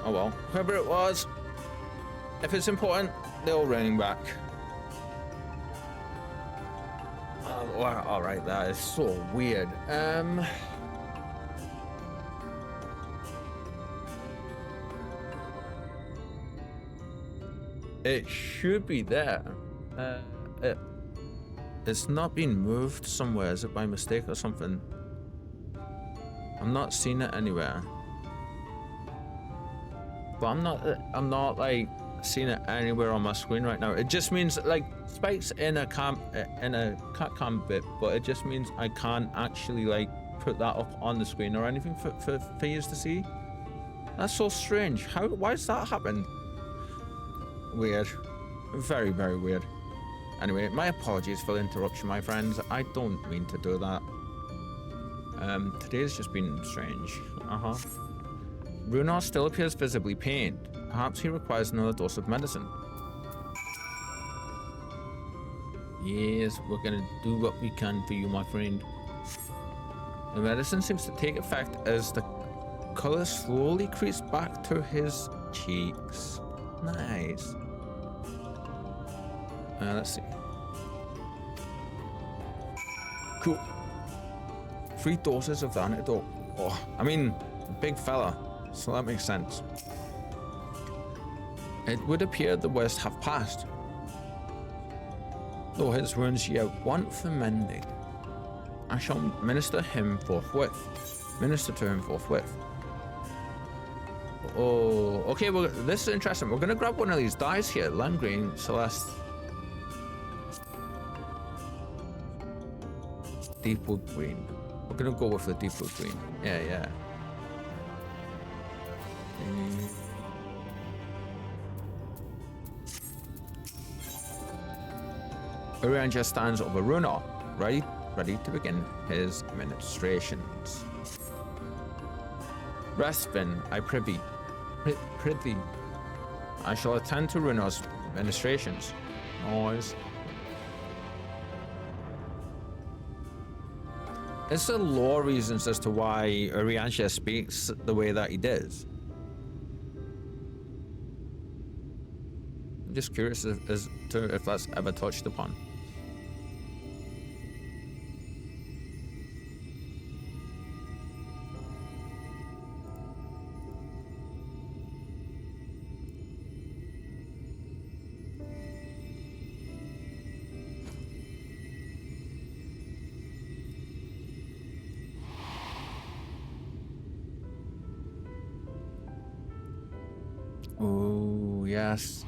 Speaker 1: Oh well, whoever it was, if it's important, they'll ring back. Oh, wow, all right, that is so weird. It should be there. It's not being moved somewhere. Is it by mistake or something? I'm not seeing it anywhere. But I'm not like seeing it anywhere on my screen right now. It just means like Spike's in a cat cam bit, but it just means I can't actually like put that up on the screen or anything for you to see. That's so strange. Why does that happen? Weird. Very, very weird. Anyway, my apologies for the interruption, my friends. I don't mean to do that. Today's just been strange. Runar still appears visibly pained. Perhaps he requires another dose of medicine. Yes, we're gonna do what we can for you, my friend. The medicine seems to take effect as the color slowly creeps back to his cheeks. Nice. Let's see. Cool. 3 doses of the antidote. Oh, I mean, big fella, so that makes sense. It would appear the worst have passed, though his wounds yet want for mending. I shall minister him forthwith. Minister to him forthwith. Oh, okay, well, this is interesting. We're going to grab one of these dyes here. Lime green, Celeste. Deep wood green. We're going to go with the deep wood green. Yeah. Urianger stands over Runar, ready to begin his ministrations. Restvin, I prithee. I shall attend to Runar's ministrations. Noise. Is there lore reasons as to why Urianger speaks the way that he does? I'm just curious as to if that's ever touched upon. Oh, yes.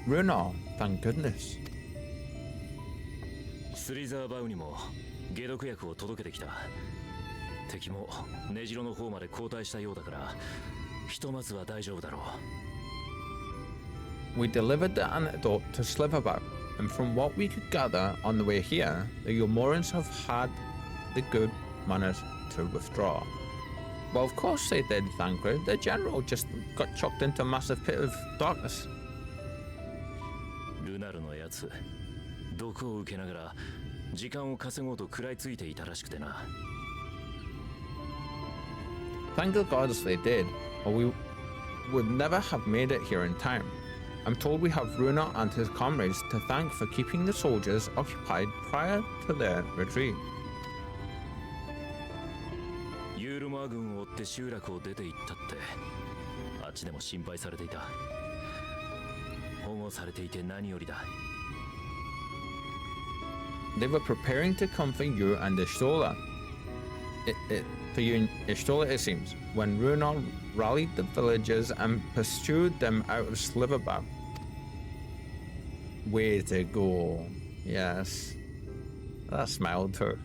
Speaker 1: Runar, thank goodness.
Speaker 2: スリザーバウにも解毒薬を届けてきた。敵も根城の方まで後退したようだから、ひとまずは大丈夫だろう。
Speaker 1: We delivered the antidote to Sliverbow, and from what we could gather on the way here, the Yomorans have had the good manners to withdraw. Well, of course they did, Thancred. The general just got chucked into a massive pit of darkness.
Speaker 2: ルナルのやつ、毒を受けながら時間を稼ごうと食らいついていたらしくてな。
Speaker 1: Thank the gods they did, or we would never have made it here in time. I'm told we have Runar and his comrades to thank for keeping the soldiers occupied prior to their retreat.
Speaker 2: ユールマー軍を追って集落を出て行ったって、あっちでも心配されていた。保護されていて何よりだ。
Speaker 1: They were preparing to come for you and Ishtola. For you and Ishtola, it seems, when Runar rallied the villagers and pursued them out of Sliverbow. Way to go. Yes. That smiled too.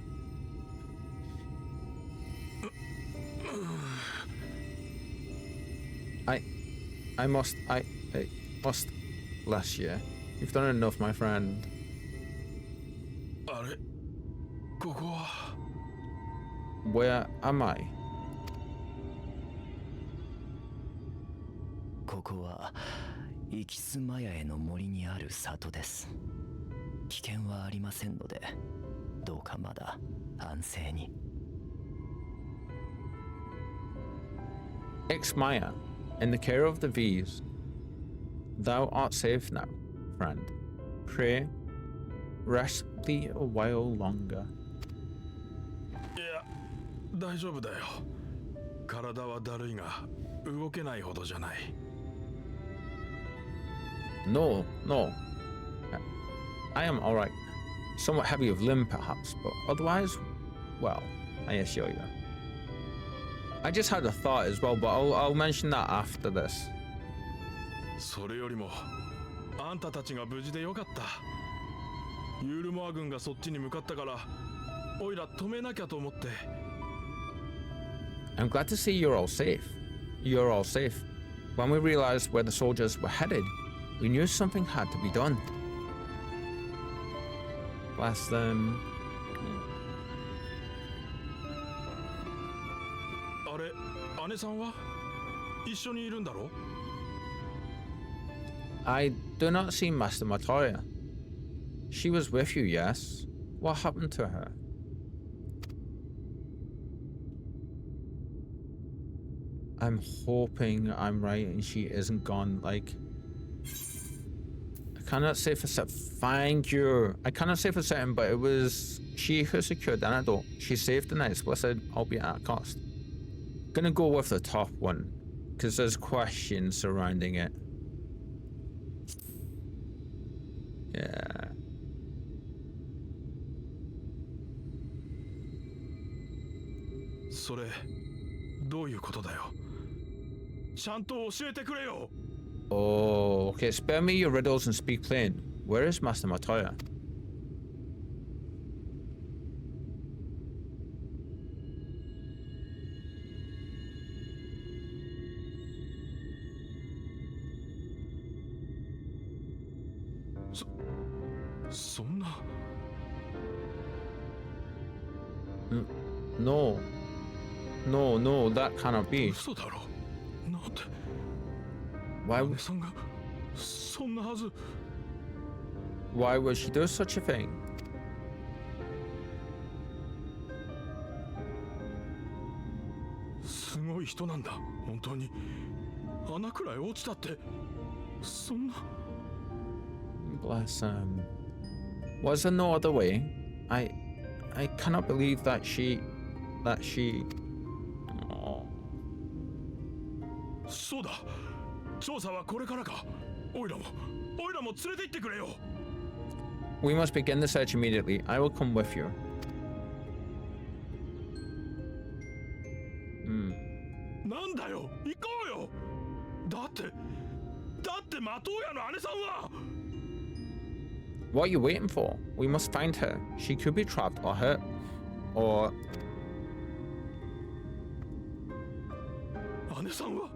Speaker 1: I must last year. You've done enough, my friend. Where am I?
Speaker 2: ここはイキスマヤへの森にある里です。危険はありませんので、どうかまだ安静に。
Speaker 1: Ixmaya, in the care of the V's. Thou art safe now, friend. Pray, rest thee a while longer.
Speaker 3: いや、大丈夫だよ。体はだるいが、動けないほどじゃない。
Speaker 1: No. I am alright. Somewhat heavy of limb, perhaps, but otherwise, well, I assure you. I just had a thought as well, but I'll mention that after this.
Speaker 3: それよりも、あんたたちが無事でよかった。ユールモア軍がそっちに向かったから、おいら止めなきゃと思って。
Speaker 1: I'm glad to see you're all safe. You're all safe. When we realized where the soldiers were headed, we knew something had to be done. Bless them.
Speaker 3: あれ、姉さんは一緒にいるんだろ？
Speaker 1: I do not see Master Matoya. She was with you, yes. What happened to her? I'm hoping I'm right and she isn't gone. Like, I cannot say for certain. Thank you. I cannot say for certain, but it was she who secured the antidote. She saved the night explicit, albeit at a cost. Gonna go with the top one, because there's questions surrounding it. Yeah.
Speaker 3: So どういうことだよ。ちゃんと教えてくれよ。
Speaker 1: Oh, okay. Spare me your riddles and speak plain. Where is Master Matoya? No. No, no, that cannot be.
Speaker 3: 嘘だろ。なんて。
Speaker 1: Why,
Speaker 3: 姉さんがそんなはず。
Speaker 1: why would she do such a thing?
Speaker 3: すごい人なんだ。本当に。穴くらい落ちたって。そんな。
Speaker 1: Bless him. Was there no other way? I cannot believe that she... Oh.
Speaker 3: そうだ。調査はこれからか。オイラも連れて行ってくれよ。
Speaker 1: We must begin the search immediately. I will come with you.
Speaker 3: なんだよ、行こうよ。だってマトウヤの姉さんは。
Speaker 1: What are you waiting for? We must find her. She could be trapped or hurt. Or...
Speaker 3: 姉さんは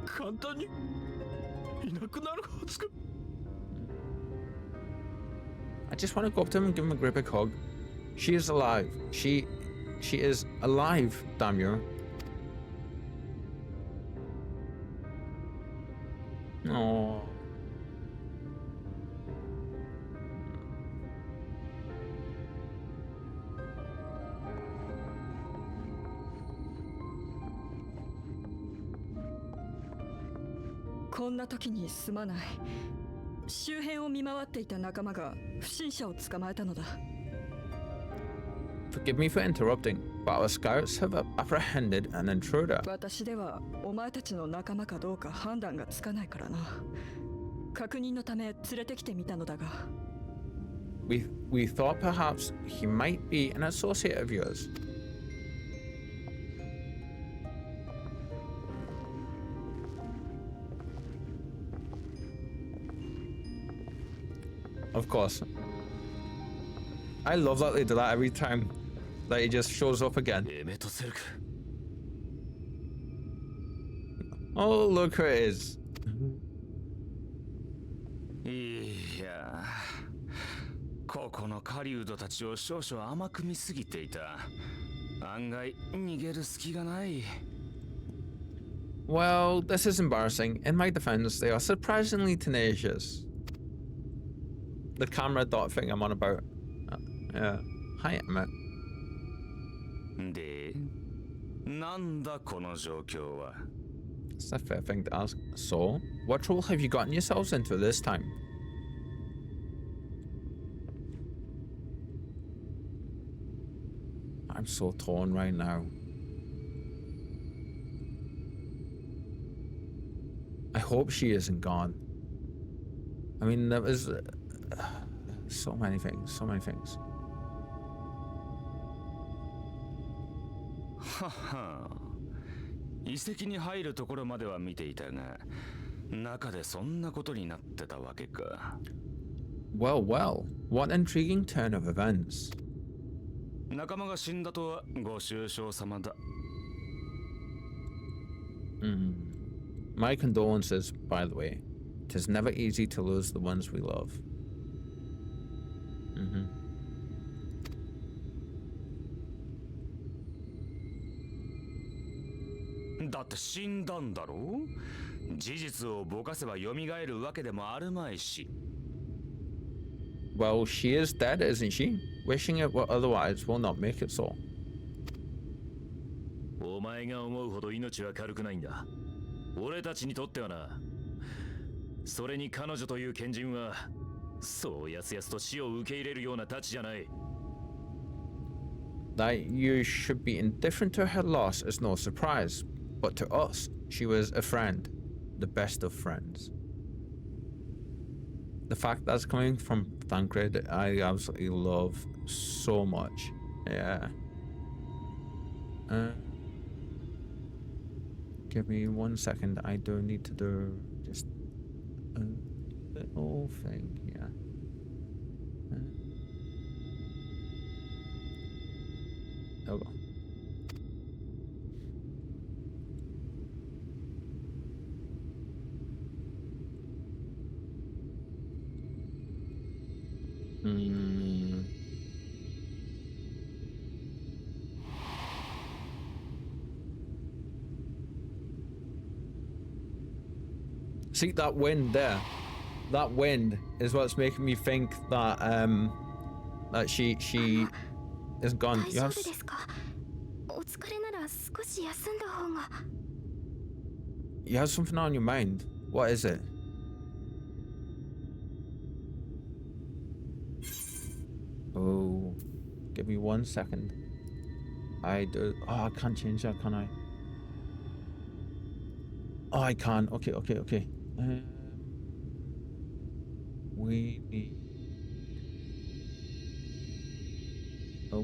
Speaker 3: 簡単にいなくなるはずか。
Speaker 1: I just want to go up to him and give him a great big hug. She is alive. She is alive, damn you. Oh.
Speaker 4: こんな時にすまない。周辺を見回っていた仲間が不審者を捕まえたのだ。
Speaker 1: Forgive me for interrupting, but our scouts have apprehended an intruder.
Speaker 4: 私ではお前たちの仲間かどうか判断がつかないからな。確認のため連れてきてみたのだが。
Speaker 1: We thought perhaps he might be an associate of yours. Of course. I love that they do that every time. That he just shows up again. Oh, look who it is.
Speaker 2: いや、ここの狩人たちを少々甘く見すぎていた。案外逃げる隙がない。
Speaker 1: Well, this is embarrassing. In my defense, they are surprisingly tenacious. The camera dot thing I'm on about. Yeah. Hi, Emmett.
Speaker 2: で、なんだこの状況は。
Speaker 1: It's a fair thing to ask. So, what trouble have you gotten yourselves into this time? I'm so torn right now. I hope she isn't gone. I mean, there was so many things, so many things.
Speaker 2: はは。遺跡に入るところまでは見ていたが、中でそんなことになってたわけか。
Speaker 1: Well, well, what an intriguing turn of events.
Speaker 2: 仲間が死んだとはご愁傷様だ。
Speaker 1: My condolences, by the way. It is never easy to lose the ones we love. Mm-hmm.
Speaker 2: だって死んだんだろう。事実をぼかせば蘇るわけでもあるまいし。
Speaker 1: Well, she is dead, isn't she? Wishing it were otherwise will not make it so.
Speaker 2: お前が思うほど命は軽くないんだ。俺たちにとってはな。それに彼女という賢人はそうやすやすと死を受け入れるようなたちじゃない。
Speaker 1: That you should be indifferent to her loss is no surprise, but to us, she was a friend, the best of friends. The fact that's coming from Thancred, I absolutely love so much. Yeah. Give me 1 second. I do need to do just a little thing here. There we go. See that wind there? That wind is what's making me think that that she is gone. You have something on your mind. What is it? Oh, give me 1 second. I can't change that, can I? Oh, I can. Okay. We need. Oh,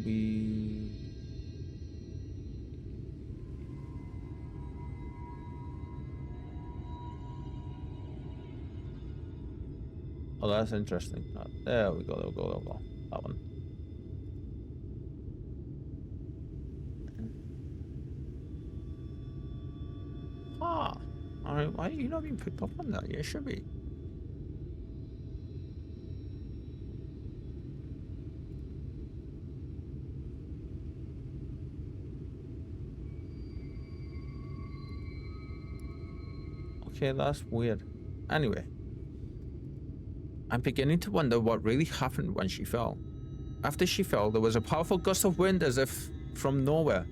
Speaker 1: that's interesting. There we go. That one. Alright, why are you not being picked up on that? You should be. Okay, that's weird. Anyway. I'm beginning to wonder what really happened when she fell. After she fell, there was a powerful gust of wind as if from nowhere.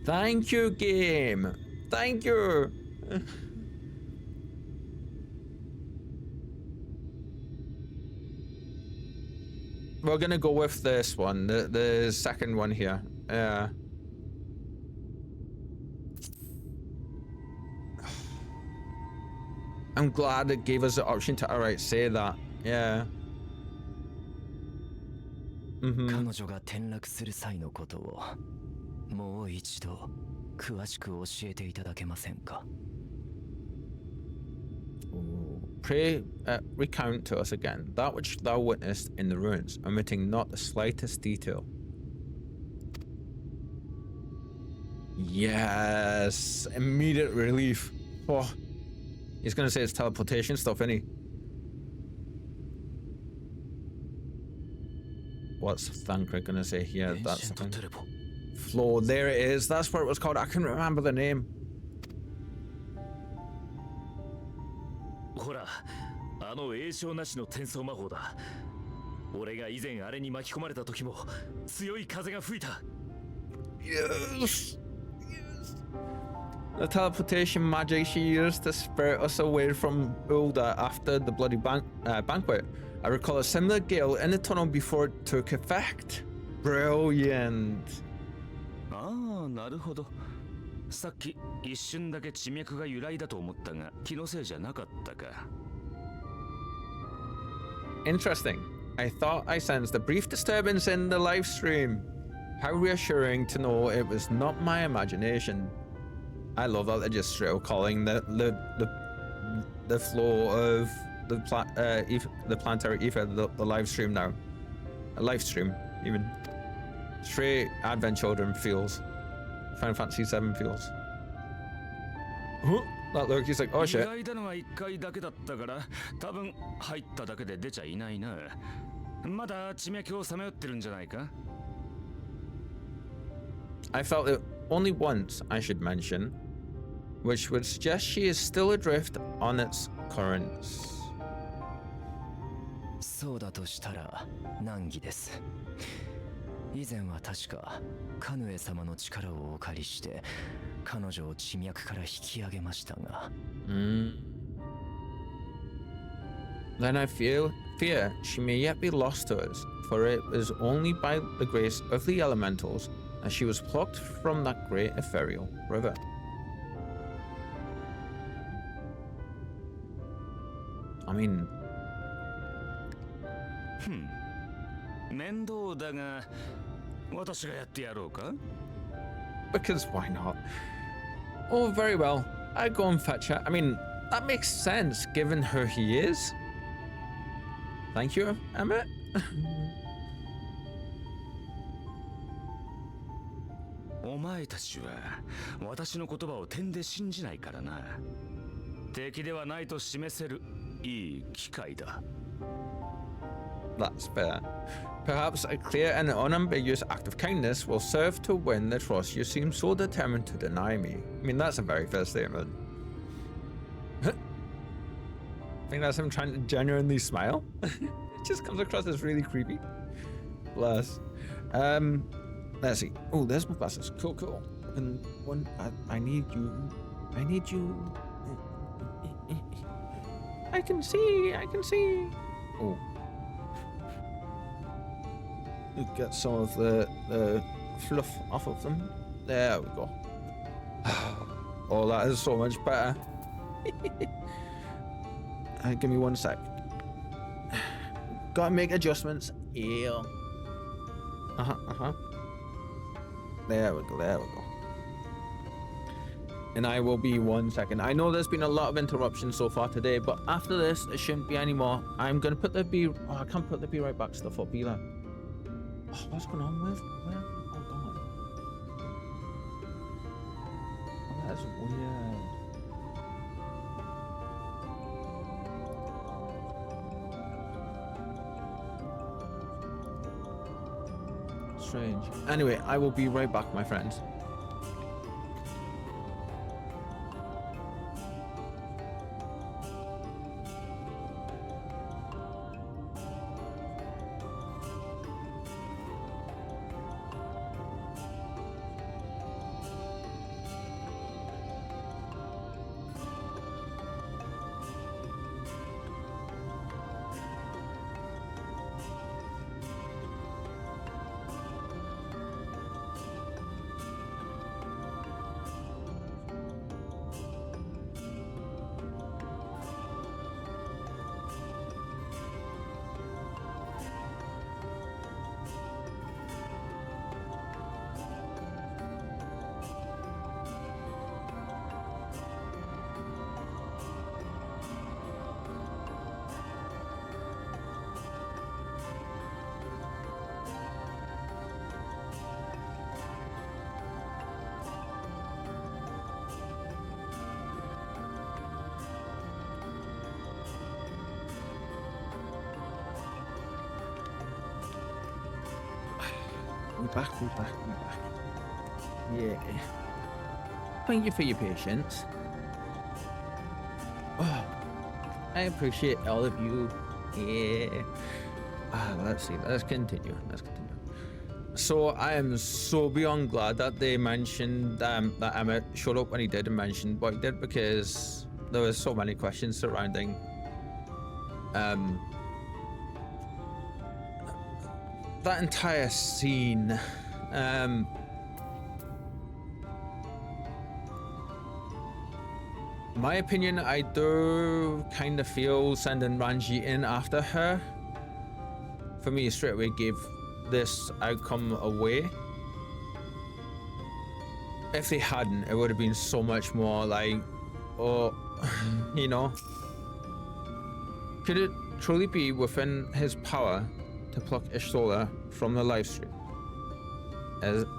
Speaker 1: Thank you, game! Thank you! We're gonna go with this one, the second one here. I'm glad it gave us the option to alright say that. Yeah.
Speaker 2: 彼女が転落する際のことをもう一度詳しく教えていただけませんか?
Speaker 1: Pray, recount to us again that which thou witnessed in the ruins, omitting not the slightest detail. Yes, immediate relief. Oh, he's gonna say it's teleportation stuff, isn't he? What's Thancred gonna say here? That's the thing. Floor, there it is. That's what it was called. I couldn't remember the name.
Speaker 2: ほら、あの栄唱なしの転送魔法だ。俺が以前あれに巻き込まれた時も強い風が吹いた。
Speaker 1: Yes. The teleportation magic she used to spirit us away from Ulda after the bloody banquet. I recall a similar gale in the tunnel before it took effect. Brilliant.
Speaker 2: ああ、なるほど。さっき一瞬だけ地脈が由来だと思ったが、気のせいじゃなかったか。
Speaker 1: Interesting. I thought I sensed a brief disturbance in the live stream. How reassuring to know it was not my imagination. I love that they're just straight up calling the flow of the planetary ether the live stream now. A live stream, even. Straight Advent Children feels. Final Fantasy VII feels. That look, he's like, oh shit.
Speaker 2: I
Speaker 1: felt it only once, I should mention, which would suggest she is still adrift on its currents.
Speaker 5: そうだとしたら難儀です。以前は確かカヌエ様の力をお借りして彼女を地脈から引き上げましたが。
Speaker 1: Then I fear she may yet be lost to us, for it was only by the grace of the elementals that she was plucked from that great ethereal river. I mean...
Speaker 2: 面倒だが私がやってやろうか?
Speaker 1: Because why not? Oh, very well. I go and fetch her. I mean, that makes sense given who he is. Thank you, Emmett.
Speaker 2: お前たちは私の言葉を点で信じないからな。敵ではないと示せるいい機会だ。
Speaker 1: That's fair. Perhaps a clear and unambiguous act of kindness will serve to win the trust you seem so determined to deny me. I mean, that's a very fair statement. I think that's him trying to genuinely smile. It just comes across as really creepy. Bless. Let's see. Oh, there's my glasses. Cool, cool. And one, I need you. I need you. I can see. I can see. Oh. Get some of the fluff off of them. There we go. Oh, that is so much better. Give me 1 sec. Gotta make adjustments. Yeah. There we go, there we go. And I will be 1 second. I know there's been a lot of interruptions so far today, but after this, there shouldn't be any more. I'm gonna put the B... Oh, I can't put the Be Right Back stuff up either. Oh, what's going on with... Where? Oh, God. Oh, that's weird. Strange. Anyway, I will be right back, my friends. We're back. Yeah. Thank you for your patience. Oh, I appreciate all of you. Yeah. Let's see. Let's continue. So I am so beyond glad that they mentioned that Emmett showed up when he did and mentioned what he did, because there were so many questions surrounding that entire scene. My opinion, I do kind of feel sending Ranji in after her, for me, straight away gave this outcome away. If they hadn't, it would have been so much more like, oh, you know. Could it truly be within his power to pluck Ishtola from the livestream?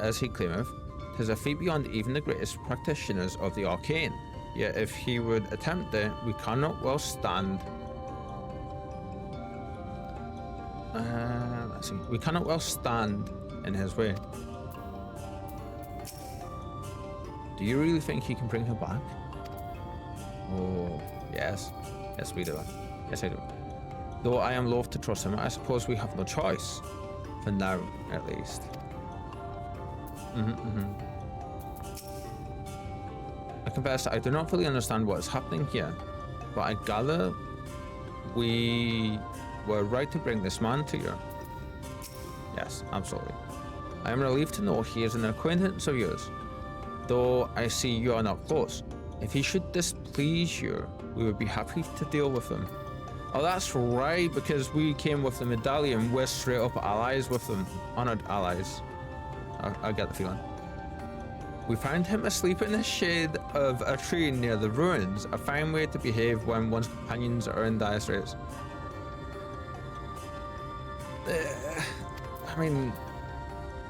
Speaker 1: As he claimeth, 'tis a feat beyond even the greatest practitioners of the arcane. Yet if he would attempt it, we cannot well stand. Let's see. We cannot well stand in his way. Do you really think he can bring her back? Oh, yes. Yes, we do. Yes, I do. Though I am loath to trust him, I suppose we have no choice. For now, at least. I confess I do not fully understand what is happening here, but I gather we were right to bring this man to you. Yes, absolutely. I am relieved to know he is an acquaintance of yours, though I see you are not close. If he should displease you, we would be happy to deal with him. Oh, that's right, because we came with the medallion. We're straight up allies with them. Honored allies. I get the feeling. We found him asleep in the shade of a tree near the ruins. A fine way to behave when one's companions are in dire straits. I mean,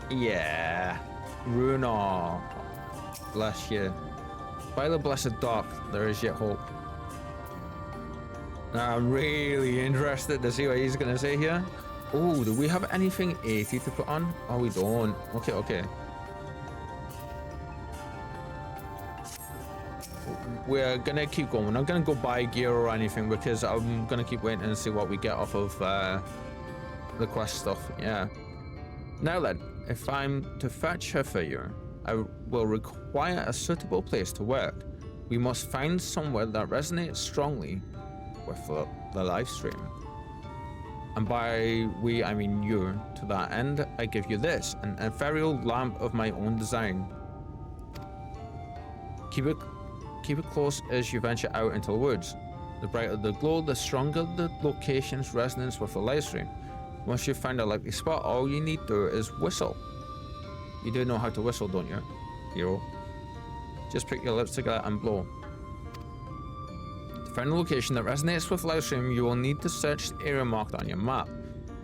Speaker 1: yeah. Runar. Bless you. By the blessed dark, there is yet hope. Now, I'm really interested to see what he's going to say here. Oh, do we have anything 80 to put on? Oh, we don't. Okay, okay. We're going to keep going. We're not going to go buy gear or anything because I'm going to keep waiting and see what we get off of the quest stuff. Yeah. Now then, if I'm to fetch her for you, I will require a suitable place to work. We must find somewhere that resonates strongly with the live stream. And by we, I mean you. To that end, I give you this, an ethereal lamp of my own design. Keep it close as you venture out into the woods. The brighter the glow, the stronger the location's resonance with the live stream. Once you've found a likely spot, all you need to do is whistle. You do know how to whistle, don't you, hero? Just prick your lips together and blow. To find a location that resonates with live stream, you will need to search the area marked on your map.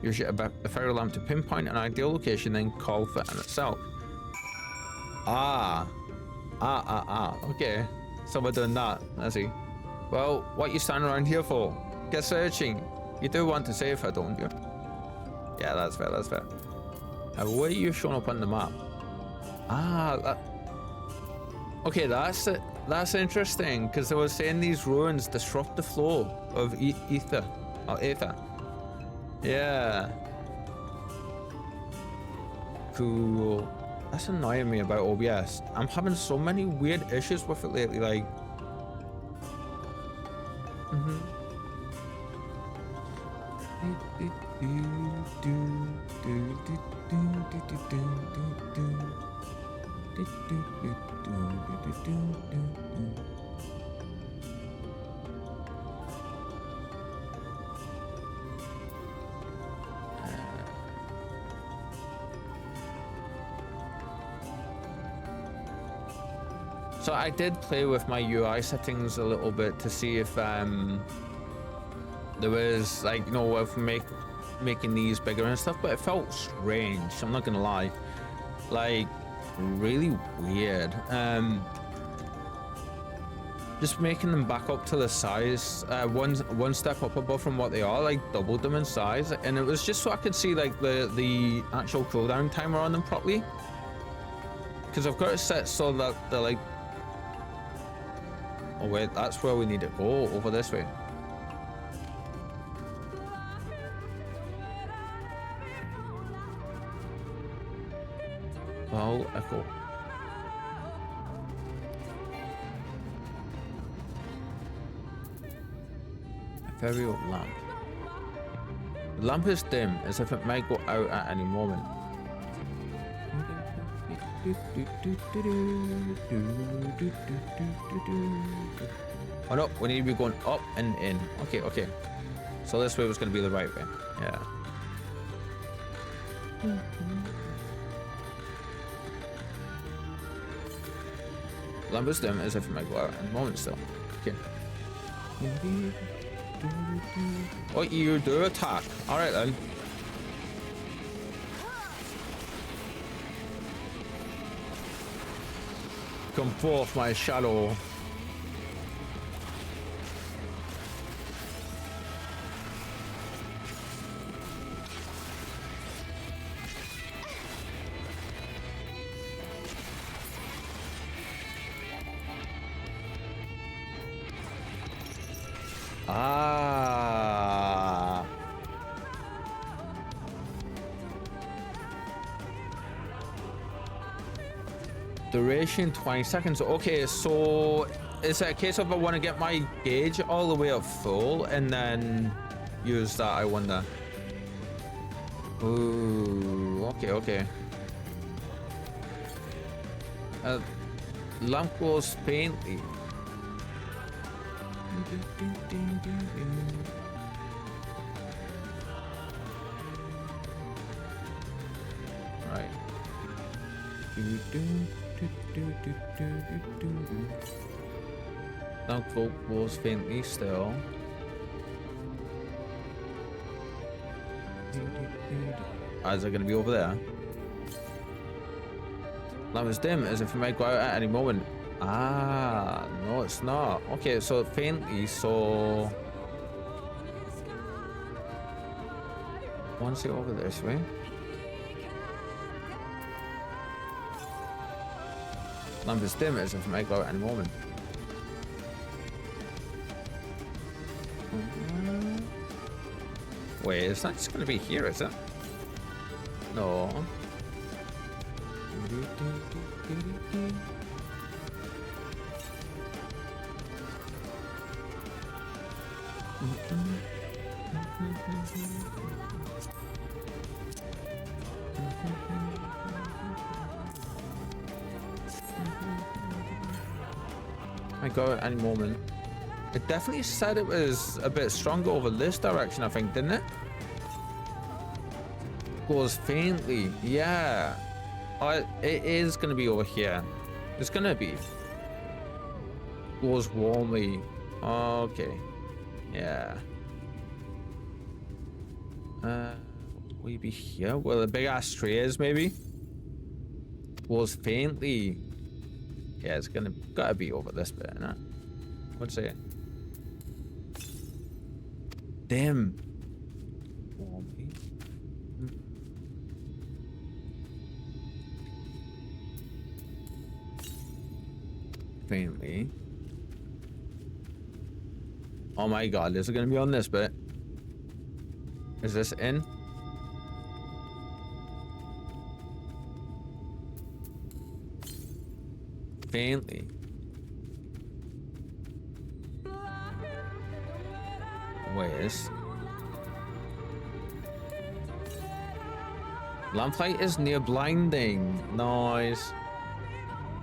Speaker 1: Use your ethereal lamp to pinpoint an ideal location, then call for it itself. Okay. So we're doing that. I see. Well, what you standing around here for? Get searching. You do want to save her, don't you? Yeah, that's fair, that's fair. Where are you showing up on the map? Okay, that's interesting, because they were saying these ruins disrupt the flow of ether. Yeah. Cool. That's annoying me about OBS. I'm having so many weird issues with it lately, like... So I did play with my UI settings a little bit to see if there was, like, you know, if making these bigger and stuff, but it felt strange, I'm not gonna lie. Like, really weird. Just making them back up to the size, one step up above from what they are, like doubled them in size, and it was just so I could see like the actual cooldown timer on them properly. Because I've got it set so that they're like... Oh wait, that's where we need to go, over this way. Well, echo. Ethereal lamp. The lamp is dim, as if it might go out at any moment. Oh no, we need to be going up and in. Okay, okay. So this way was going to be the right way. Yeah. Lamp is dim, as if it might go out at any moment still. Okay. Oh, you do attack. Alright then. Come forth, my shadow. Ah. Duration 20 seconds. Okay, so is it a case of I want to get my gauge all the way up full and then use that, I wonder? Ooh, okay. Lamp glows faintly. Right. Lamp glows faintly still. Is it gonna be over there? Lamp is dim, as if it might go out at any moment. Ah, no, it's not. Okay, so faintly, so once it over this way. Lamp is dim, as if it might go out at any moment. Wait, it's not just gonna be here, is it? No. I go at any moment. It definitely said it was a bit stronger over this direction, I think, didn't it? Goes faintly, yeah. It is gonna be over here. It's gonna be. Goes warmly. Okay. Yeah. Will you be here? Well, the big ass tree is maybe. Goes faintly. Yeah, it's gotta be over this bit, innit? What's it? Damn. Warmly. Faintly. Oh my god, is it gonna be on this bit? Is this in? Faintly. Where's lamplight is near blinding. Nice.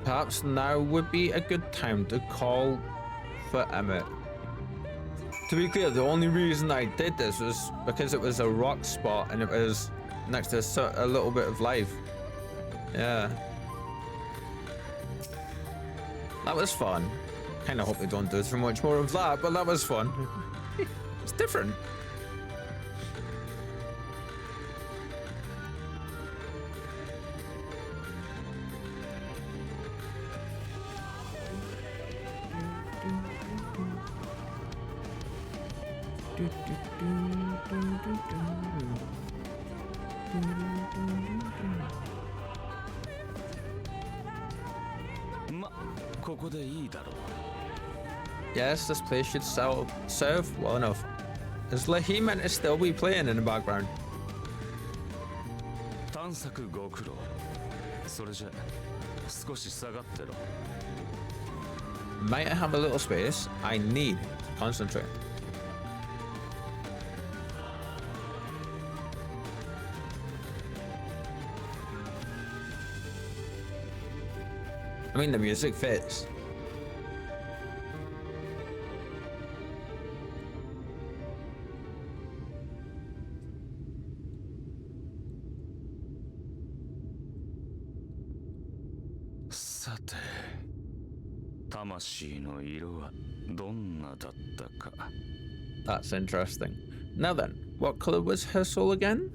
Speaker 1: Perhaps now would be a good time to call for Emmett. To be clear, the only reason I did this was because it was a rock spot and it was next to a little bit of life. Yeah. That was fun. Kind of hope they don't do too much more of that, but that was fun. It's different. Yes, this place should serve well enough. Is Lahi meant to still be playing in the background? Might I have a little space? I need to concentrate. I mean, the music fits. That's interesting. Now then, what color was her soul again?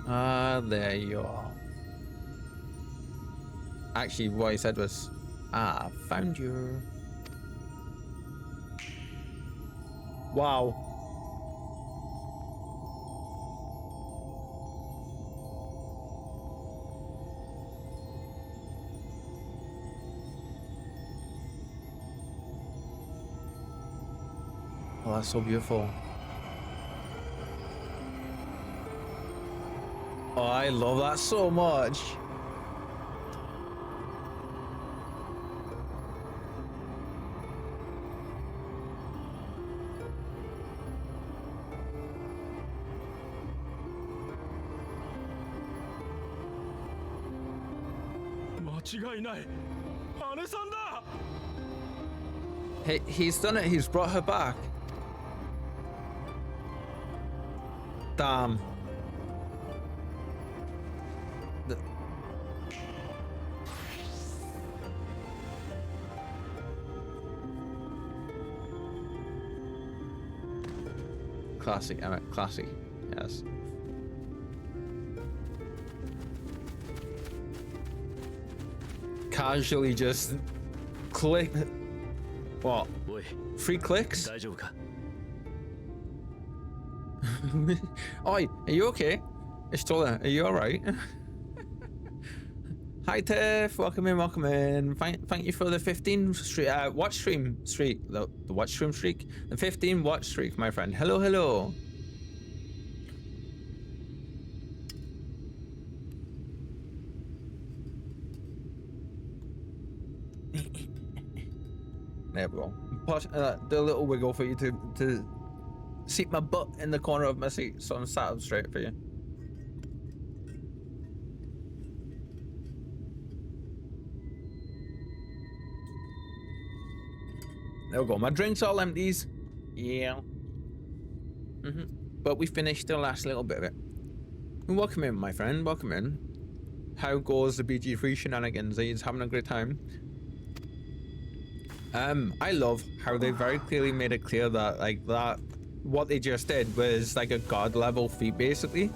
Speaker 1: Ah, there you are. Actually, what he said was, found you. Wow. Oh, that's so beautiful. Oh, I love that so much. He's done it. He's brought her back. Damn. Classic, Emmett. Classic. Yes. Casually just click. What?
Speaker 2: おい
Speaker 1: Free clicks?
Speaker 2: 大丈夫か
Speaker 1: Oi, are you okay? Ishtola, are you alright? Hi Tiff, welcome in, welcome in. Thank you for the 15 watch stream streak. The watch stream streak? The 15 watch streak, my friend. Hello, hello. There we go. Do a little wiggle for you to seat my butt in the corner of my seat so I'm sat up straight for you. There we go. My drink's all empties. Yeah. But we finished the last little bit of it. Welcome in, my friend. Welcome in. How goes the BG3 shenanigans? Are you having a great time? I love how they very clearly made it clear that what they just did was like a god level feat basically,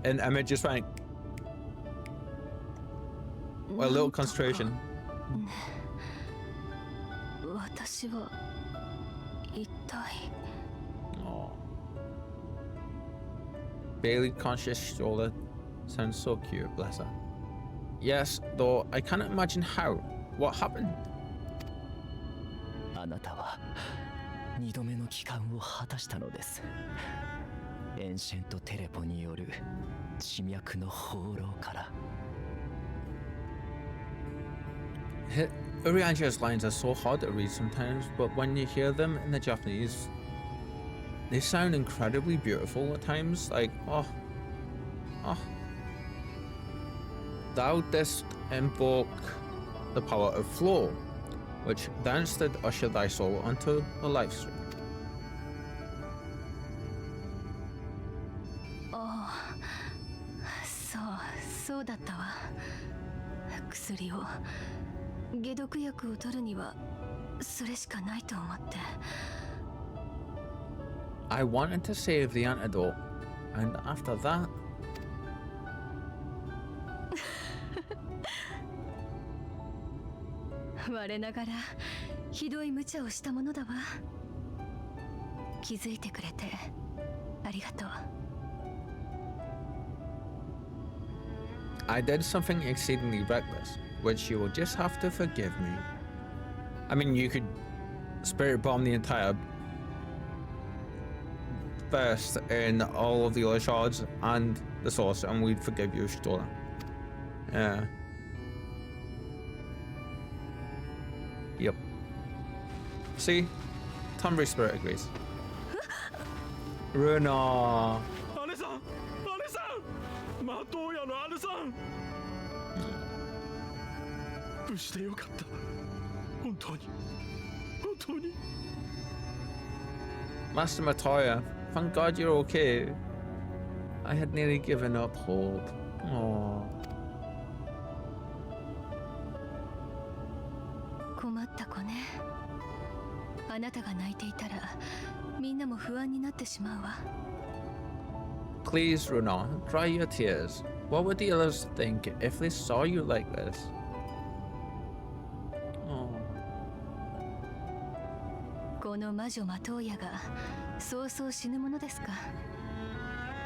Speaker 1: and Emmett just went a little concentration. Oh. Barely conscious shoulder sounds so cute, bless her. Yes, though I cannot imagine how. What happened?
Speaker 5: あなたは2度目の帰還を果たしたのです。エンシェントテレポによる地脈の放浪から。
Speaker 1: Urianja's lines are so hard to read sometimes, but when you hear them in the Japanese, they sound incredibly beautiful at times. Like, oh. Thou didst invoke the power of flow, which thence did usher thy soul onto the life stream.
Speaker 6: そうだったわ。薬を解毒薬を取るにはそれしかないと思って。
Speaker 1: I wanted to save the antidote, and after that.
Speaker 6: 我ながらひどい無茶をしたものだわ。気づいてくれてありがとう。
Speaker 1: I did something exceedingly reckless, which you will just have to forgive me. I mean, you could spirit bomb the entire burst in all of the other shards and the source, and we'd forgive you, Stola. Yeah. Yep. See? Tombury Spirit agrees. Runa.
Speaker 3: 無事でよかった。本当に。
Speaker 1: Master Matoya, thank God you're okay. I had nearly given up hope. Aww.
Speaker 6: 困った子ね。あなたが泣いていたらみんなも不安になってしまうわ。
Speaker 1: Please, Runa, dry your tears. What would the others think if they saw you like this? Oh.
Speaker 6: この魔女マトーヤがそうそう死ぬものですか。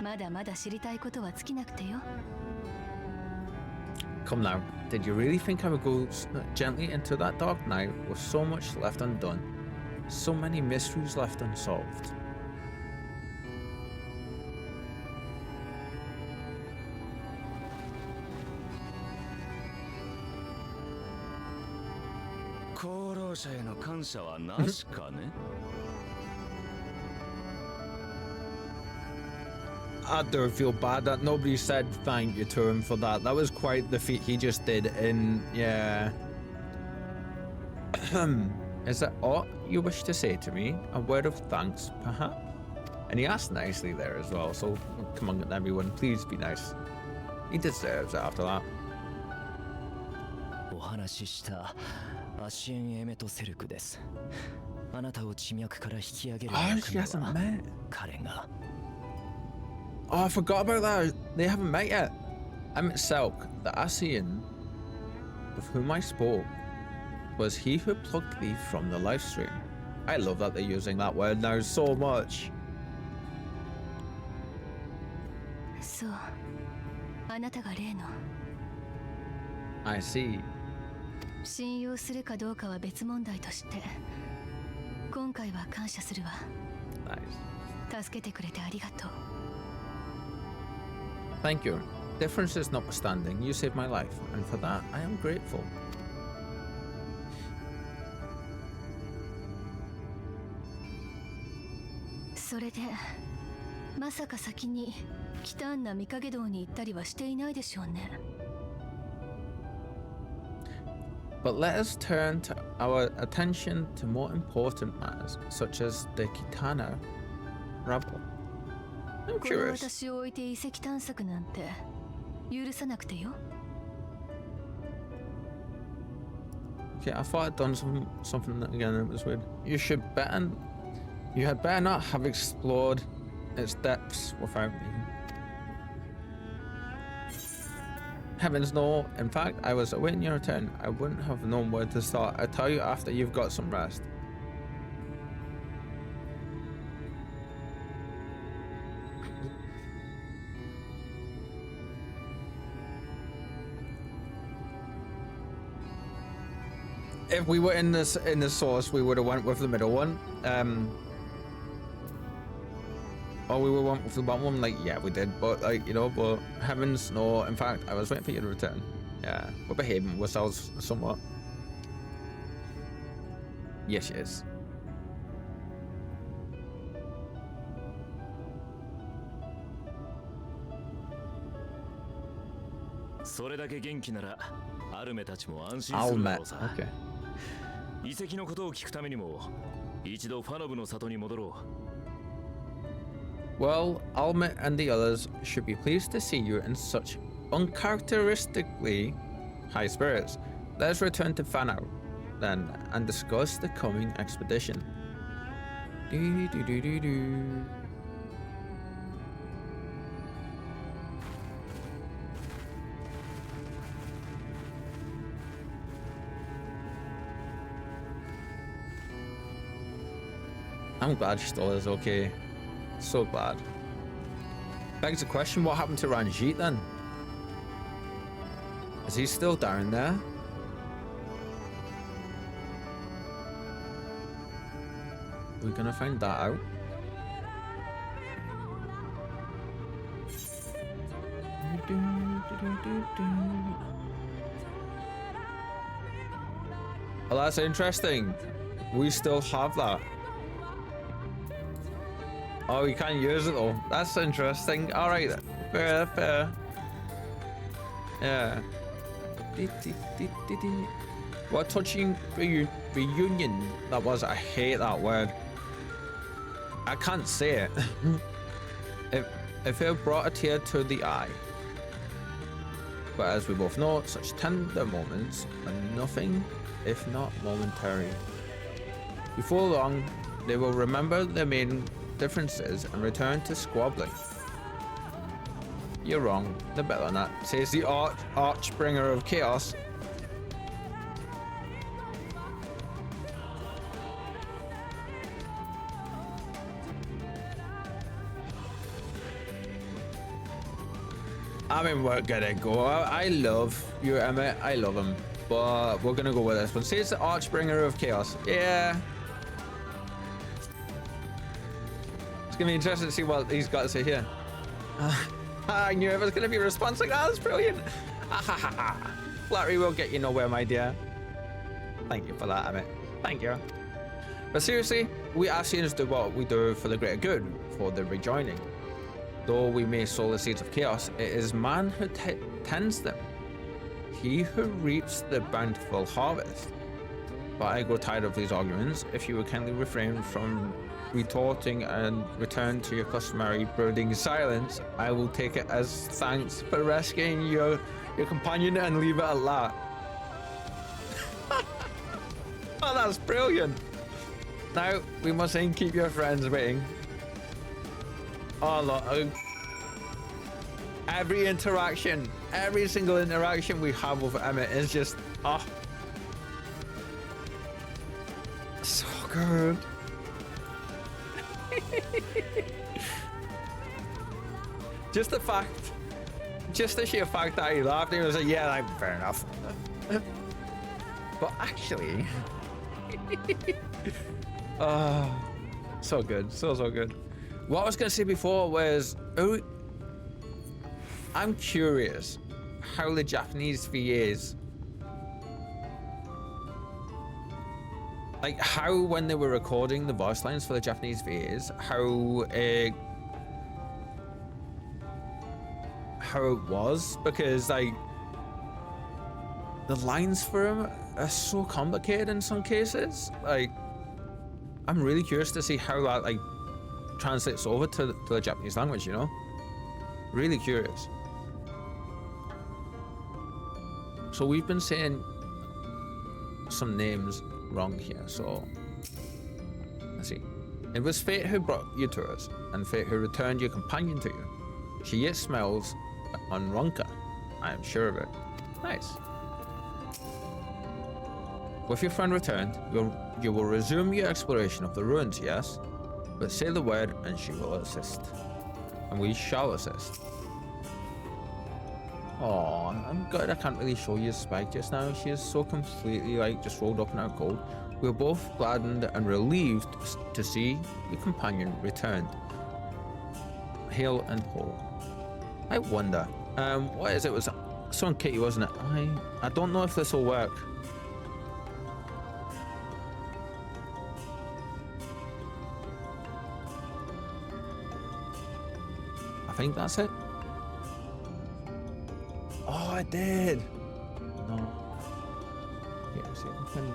Speaker 6: まだまだ知りたいことは尽きなくてよ。
Speaker 1: Come now, did you really think I would go gently into that dark night with so much left undone? So many mysteries left unsolved. I do feel bad that nobody said thank you to him for that. That was quite the feat he just did, and yeah. Is that all you wish to say to me? A word of thanks, perhaps? And he asked nicely there as well, so come on everyone, please be nice. He deserves it after that.
Speaker 5: お話ししたアシエンエメトセルクです。あなたを地脈から引き上げる役目は彼が。
Speaker 1: Oh, I forgot about that. They haven't met yet. I met Selk, the Asian, with whom I spoke. Was he who plucked thee from the live stream? I love that they're using that word now so much.
Speaker 6: そう、あなたが例の。
Speaker 1: I see.
Speaker 6: 信用するかどうかは別問題として、今回は感謝するわ。
Speaker 1: Nice.
Speaker 6: 助けてくれてありがとう。
Speaker 1: Thank you. Differences notwithstanding, you saved my life, and for that I am grateful.
Speaker 6: それでまさか先に北アンナ御影堂に行ったりはしていないでしょうね。
Speaker 1: But let us turn to our attention to more important matters, such as the Kitana rabble. I'm
Speaker 6: この
Speaker 1: curious.
Speaker 6: 私を置いて遺跡探索なんて許さなくてよ。
Speaker 1: Okay, I thought I'd done something again. It was weird. You had better not have explored its depths without me. Heavens no. In fact, I was awaiting your return. I wouldn't have known where to start. I'll tell you after you've got some rest. If we were in the source, we would have went with the middle one. Or we went with the bottom one. Like, yeah, we did. But like, you know, but heavens no. In fact, I was waiting for you to return. Yeah, we're behaving ourselves somewhat. Yes, she is.
Speaker 2: それだけ元気ならアルメたちも安心する
Speaker 1: I'll
Speaker 2: だ
Speaker 1: met.
Speaker 2: ろうさ。
Speaker 1: Okay.
Speaker 2: 遺跡のことを聞くためにも一度ファノブの里に戻ろう。
Speaker 1: Well, Almet and the others should be pleased to see you in such uncharacteristically high spirits. Let's return to Fanow, then, and discuss the coming expedition. Do do do do do. I'm glad she still is okay. So glad. Begs the question, what happened to Ranjit then? Is he still down there? We're gonna find that out. Well, that's interesting. We still have that. Oh, you can't use it though. That's interesting. All right, fair, fair. Yeah. What touching reunion that was. I hate that word. I can't say it. If it brought a tear to the eye. But as we both know, such tender moments are nothing if not momentary. Before long, they will remember their main differences and return to squabbling. You're wrong. They're better than that, says the Archbringer of Chaos. I mean, we're gonna go. I love you, Emmett. I love him. But we're gonna go with this one. Says the Archbringer of Chaos. Yeah. It's gonna be interesting to see what he's got to say here. I knew it was gonna be a response like that. That's brilliant. Flattery will get you nowhere, my dear. Thank you for that, Emmett. Thank you. But seriously, we are seen as do what we do for the greater good, for the rejoining. Though we may sow the seeds of chaos, it is man who tends them. He who reaps the bountiful harvest. But I grow tired of these arguments. If you would kindly refrain from retorting and return to your customary brooding silence, I will take it as thanks for rescuing your companion and leave it at that. Oh, that's brilliant. Now, we mustn't keep your friends waiting. Oh, look. Every interaction, every single interaction we have with Emmett is just, oh. So good. Just the sheer fact that he laughed, he was like, yeah, like, fair enough. But actually, so good, so good. What I was gonna say before was, I'm curious how the Japanese VAs, like how when they were recording the voice lines for the Japanese VAs, how it was, because like the lines for him are so complicated in some cases. Like, I'm really curious to see how that like translates over to the Japanese language, you know? Really curious. So we've been saying some names wrong here, so let's see. It was fate who brought you to us, and fate who returned your companion to you. She yet smells on Ronka, I am sure of it. Nice. With your friend returned, you will resume your exploration of the ruins, yes? But say the word and she will assist. And we shall assist. Oh, I'm good. I can't really show you Spike just now. She is so completely like just rolled up in our cold. We were both gladdened and relieved to see your companion returned, hale and whole. I wonder, what is it? Was Son Kitty, wasn't it? I don't know if this will work. I think that's it. Oh, I did. No. Yeah, see if we can.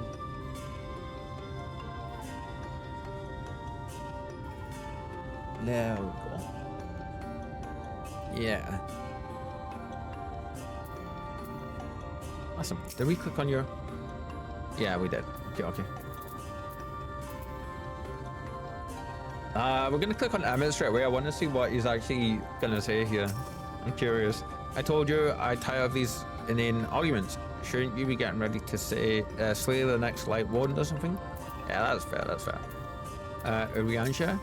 Speaker 1: There we go. Yeah. Awesome. Did we click on your? Yeah, we did. Okay. We're gonna click on Emmett straight away. I want to see what he's actually gonna say here. I'm curious. I told you I tire of these inane arguments. Shouldn't you be getting ready to say slay the next light warden or something? Yeah, that's fair. That's fair. Uriansha.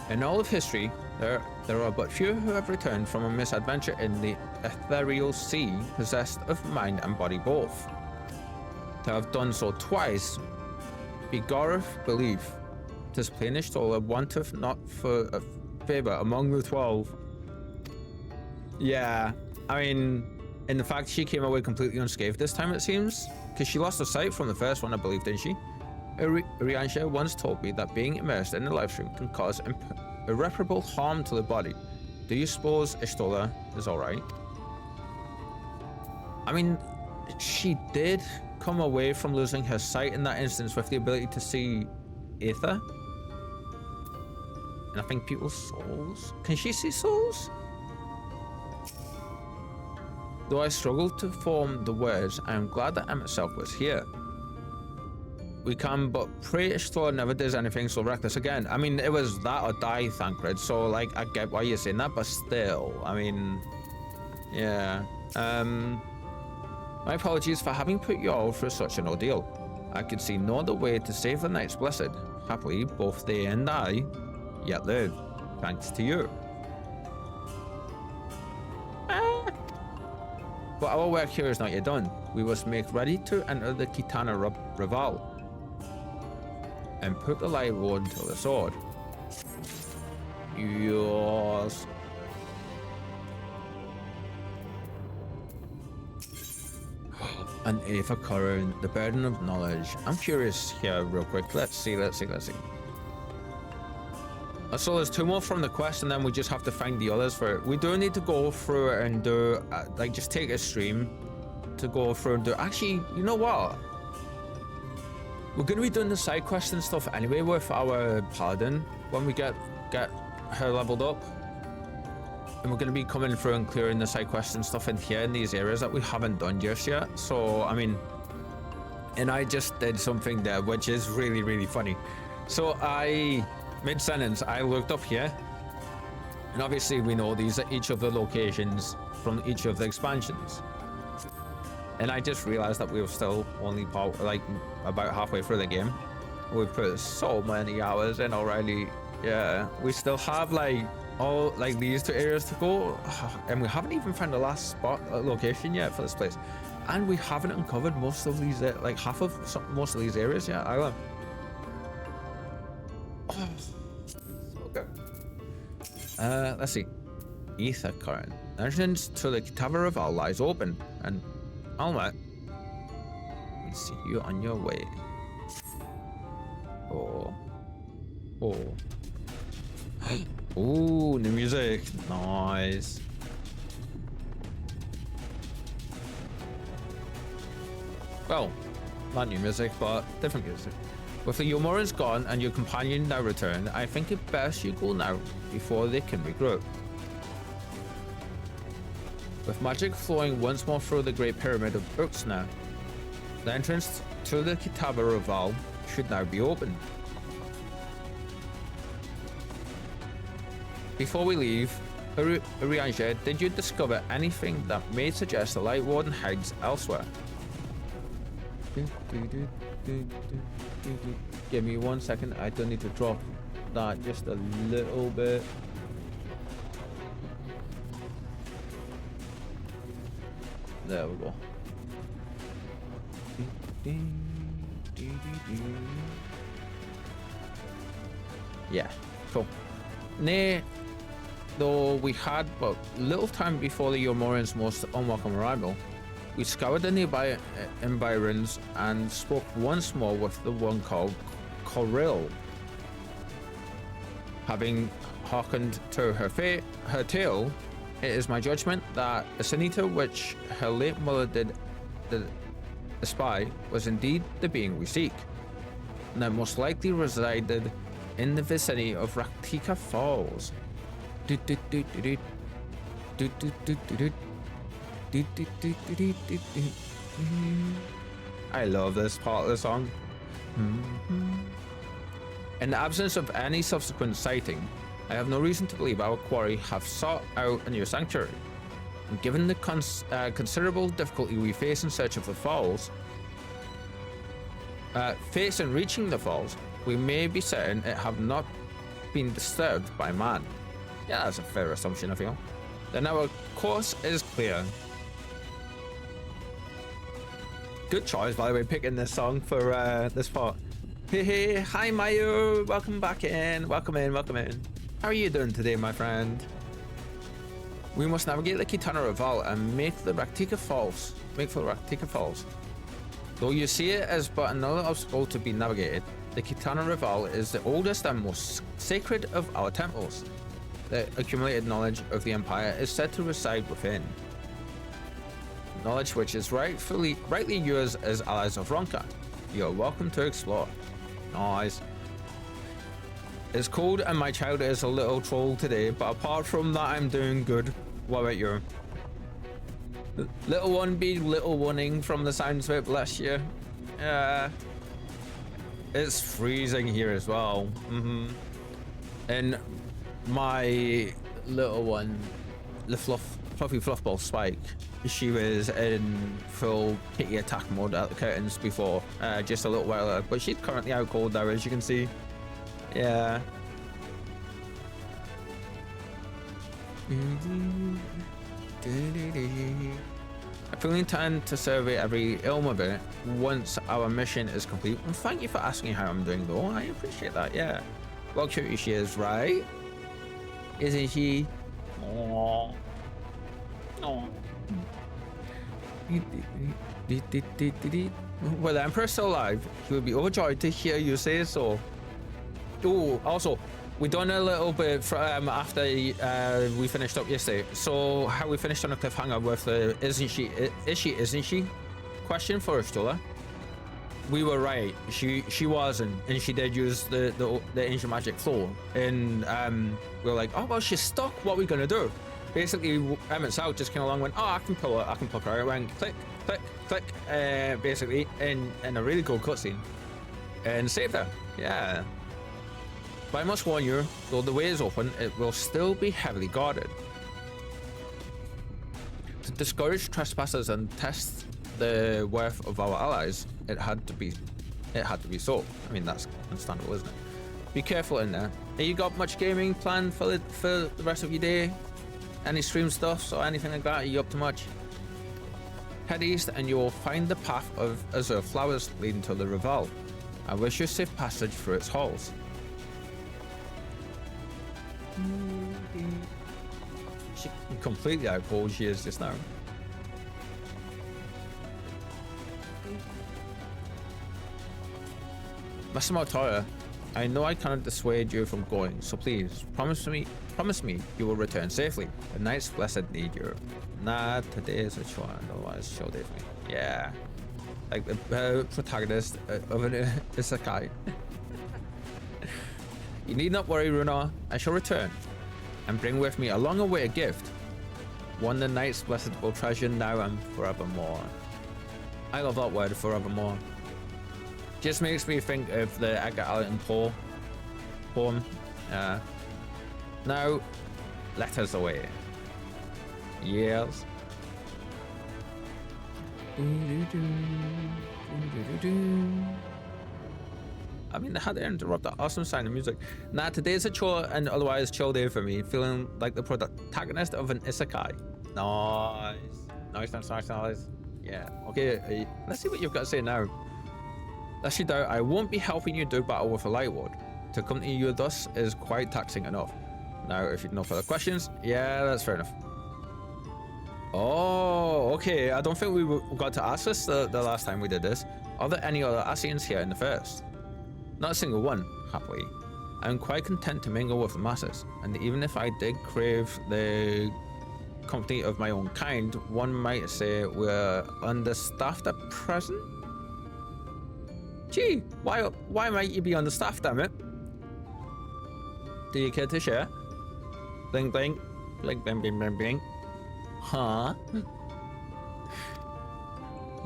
Speaker 1: In all of history, there are but few who have returned from a misadventure in the ethereal sea, possessed of mind and body both. To have done so twice, begorreth belief. 'Tis plainish all wanteth not for a favour among the 12. Yeah, I mean, in the fact she came away completely unscathed this time, it seems, because she lost her sight from the first one, I believe, didn't she? Uriansha once told me that being immersed in the live stream can cause irreparable harm to the body. Do you suppose Ishtola is alright? I mean, she did come away from losing her sight in that instance with the ability to see Aether. And I think people's souls. Can she see souls? Though I struggled to form the words, I am glad that Emmett Self was here. We can but pray Ishtola never does anything so reckless again. I mean, it was that or die, Thancred, so like, I get why you're saying that, but still, I mean, yeah. My apologies for having put you all through such an ordeal. I could see no other way to save the Knights Blessed. Happily, both they and I yet live, thanks to you. But our work here is not yet done. We must make ready to enter the Kitana Raval and put the light warden to the sword. Yes. An Aether current, the burden of knowledge. I'm curious here real quick. Let's see. So there's 2 more from the quest, and then we just have to find the others for it. We do need to go through it and do, like, just take a stream to go through and do. Actually, you know what? We're going to be doing the side quests and stuff anyway with our paladin when we get her leveled up. And we're going to be coming through and clearing the side quests and stuff in here in these areas that we haven't done just yet. So, I mean, and I just did something there which is really, really funny. So mid-sentence, I looked up here, and obviously we know these are each of the locations from each of the expansions. And I just realized that we were still only about halfway through the game. We've put so many hours in already. Yeah, we still have all these 2 areas to go, and we haven't even found the last location yet for this place. And we haven't uncovered most of these, half of most of these areas yet either. Oh, so good. Let's see. Aether current. The entrance to the Tower of Al lies open, and Alma, we see you on your way. Oh. Ooh, new music. Nice. Well, not new music, but different music. With the Yomorans gone and your companion now returned, I think it best you go now before they can regroup. With magic flowing once more through the Great Pyramid of Books now, the entrance to the Tower of Val should now be open. Before we leave, Urianger, did you discover anything that may suggest the Light Warden hides elsewhere? Give me 1 second, I do need to drop that just a little bit. There we go. Yeah, cool. Nay, though we had but little time before the Yomorans' most unwelcome arrival, we scoured the nearby environs and spoke once more with the one called Coril. Having hearkened to her tale, it is my judgment that the Sanita which her late mother did espy was indeed the being we seek, and that most likely resided in the vicinity of Raktika Falls. I love this part of the song. In the absence of any subsequent sighting, I have no reason to believe our quarry have sought out a new sanctuary. And given the considerable difficulty we face in search of the falls, in reaching the falls, we may be certain it have not been disturbed by man. Yeah, that's a fair assumption, I feel. Then our course is clear. Good choice, by the way, picking this song for this part. Hey, hi Mayu, welcome back in. Welcome in. How are you doing today, my friend? We must navigate the Kitana Rival and make for the Raktika Falls. Though you see it as but another obstacle to be navigated, the Kitana Rival is the oldest and most sacred of our temples. The accumulated knowledge of the Empire is said to reside within. Knowledge which is rightly yours as allies of Ronka. You are welcome to explore. Nice. It's cold and my child is a little troll today, but apart from that, I'm doing good. What about you? Little one be little oneing from the sounds of it, bless you. It's freezing here as well. And my little one, the fluffy fluffball Spike, she was in full kitty attack mode at the curtains before, just a little while ago, but she's currently out cold now, as you can see. Yeah. I fully intend to survey every Ilmavir once our mission is complete. And thank you for asking how I'm doing, though. I appreciate that, yeah. Well, cute she is, right? Isn't she? Aww. Aww. Well, the Emperor's still alive. He would be overjoyed to hear you say so. Oh, also, we done a little bit after we finished up yesterday. So how we finished on a cliffhanger with the isn't she question for Ustola. We were right. She wasn't, and she did use the ancient magic floor. And we were like, oh well, she's stuck. What are we gonna do? Basically, Emmett's out just came along, went, oh, I can pull her, I can pluck her out. It went click, click, click, basically in a really cool cutscene, and saved her. Yeah. But I must warn you, though the way is open, it will still be heavily guarded. To discourage trespassers and test the worth of our allies, it had to be so. I mean, that's understandable, isn't it? Be careful in there. Have you got much gaming planned for the rest of your day? Any stream stuff or anything like that? Are you up to much? Head east and you will find the path of azure flowers leading to the Revel. I wish you safe passage through its halls. She completely out of all she is just now. Mr. Montoya, I know I cannot dissuade you from going, so please promise me you will return safely. The Knights Blessed need you. Nah, today is a chore, otherwise she'll leave me. Yeah, like the protagonist of an isekai. You need not worry, Runar. I shall return and bring with me a long-awaited gift, one the Knights Blessed will treasure now and forevermore. I love that word, forevermore. Just makes me think of the Edgar Allan Poe poem. Now, let us away. Yes. I mean, they had to interrupt that awesome sound of music. Nah, today's a chore and otherwise chill day for me, feeling like the protagonist of an isekai. Nice. Yeah, okay, let's see what you've got to say now. Lest you doubt, I won't be helping you do battle with a light ward. To accompany you thus is quite taxing enough. Now, if you've no further questions, yeah, that's fair enough. Oh, okay, I don't think we got to ask this the last time we did this. Are there any other Asians here in the first? Not a single one, happily. I'm quite content to mingle with the masses, and even if I did crave the company of my own kind, one might say we're understaffed at present? Gee, why might you be understaffed, damn it? Do you care to share? Bling bling, bling bling bling bling bling. Huh?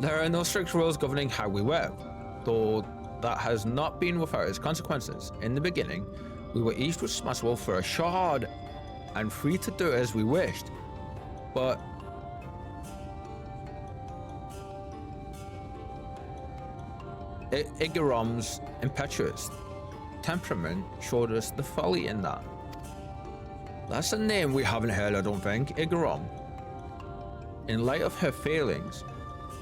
Speaker 1: There are no strict rules governing how we work, though that has not been without its consequences. In the beginning, we were each responsible for a shard and free to do as we wished. But Igorom's impetuous temperament showed us the folly in that. That's a name we haven't heard, I don't think. Igorom. In light of her failings,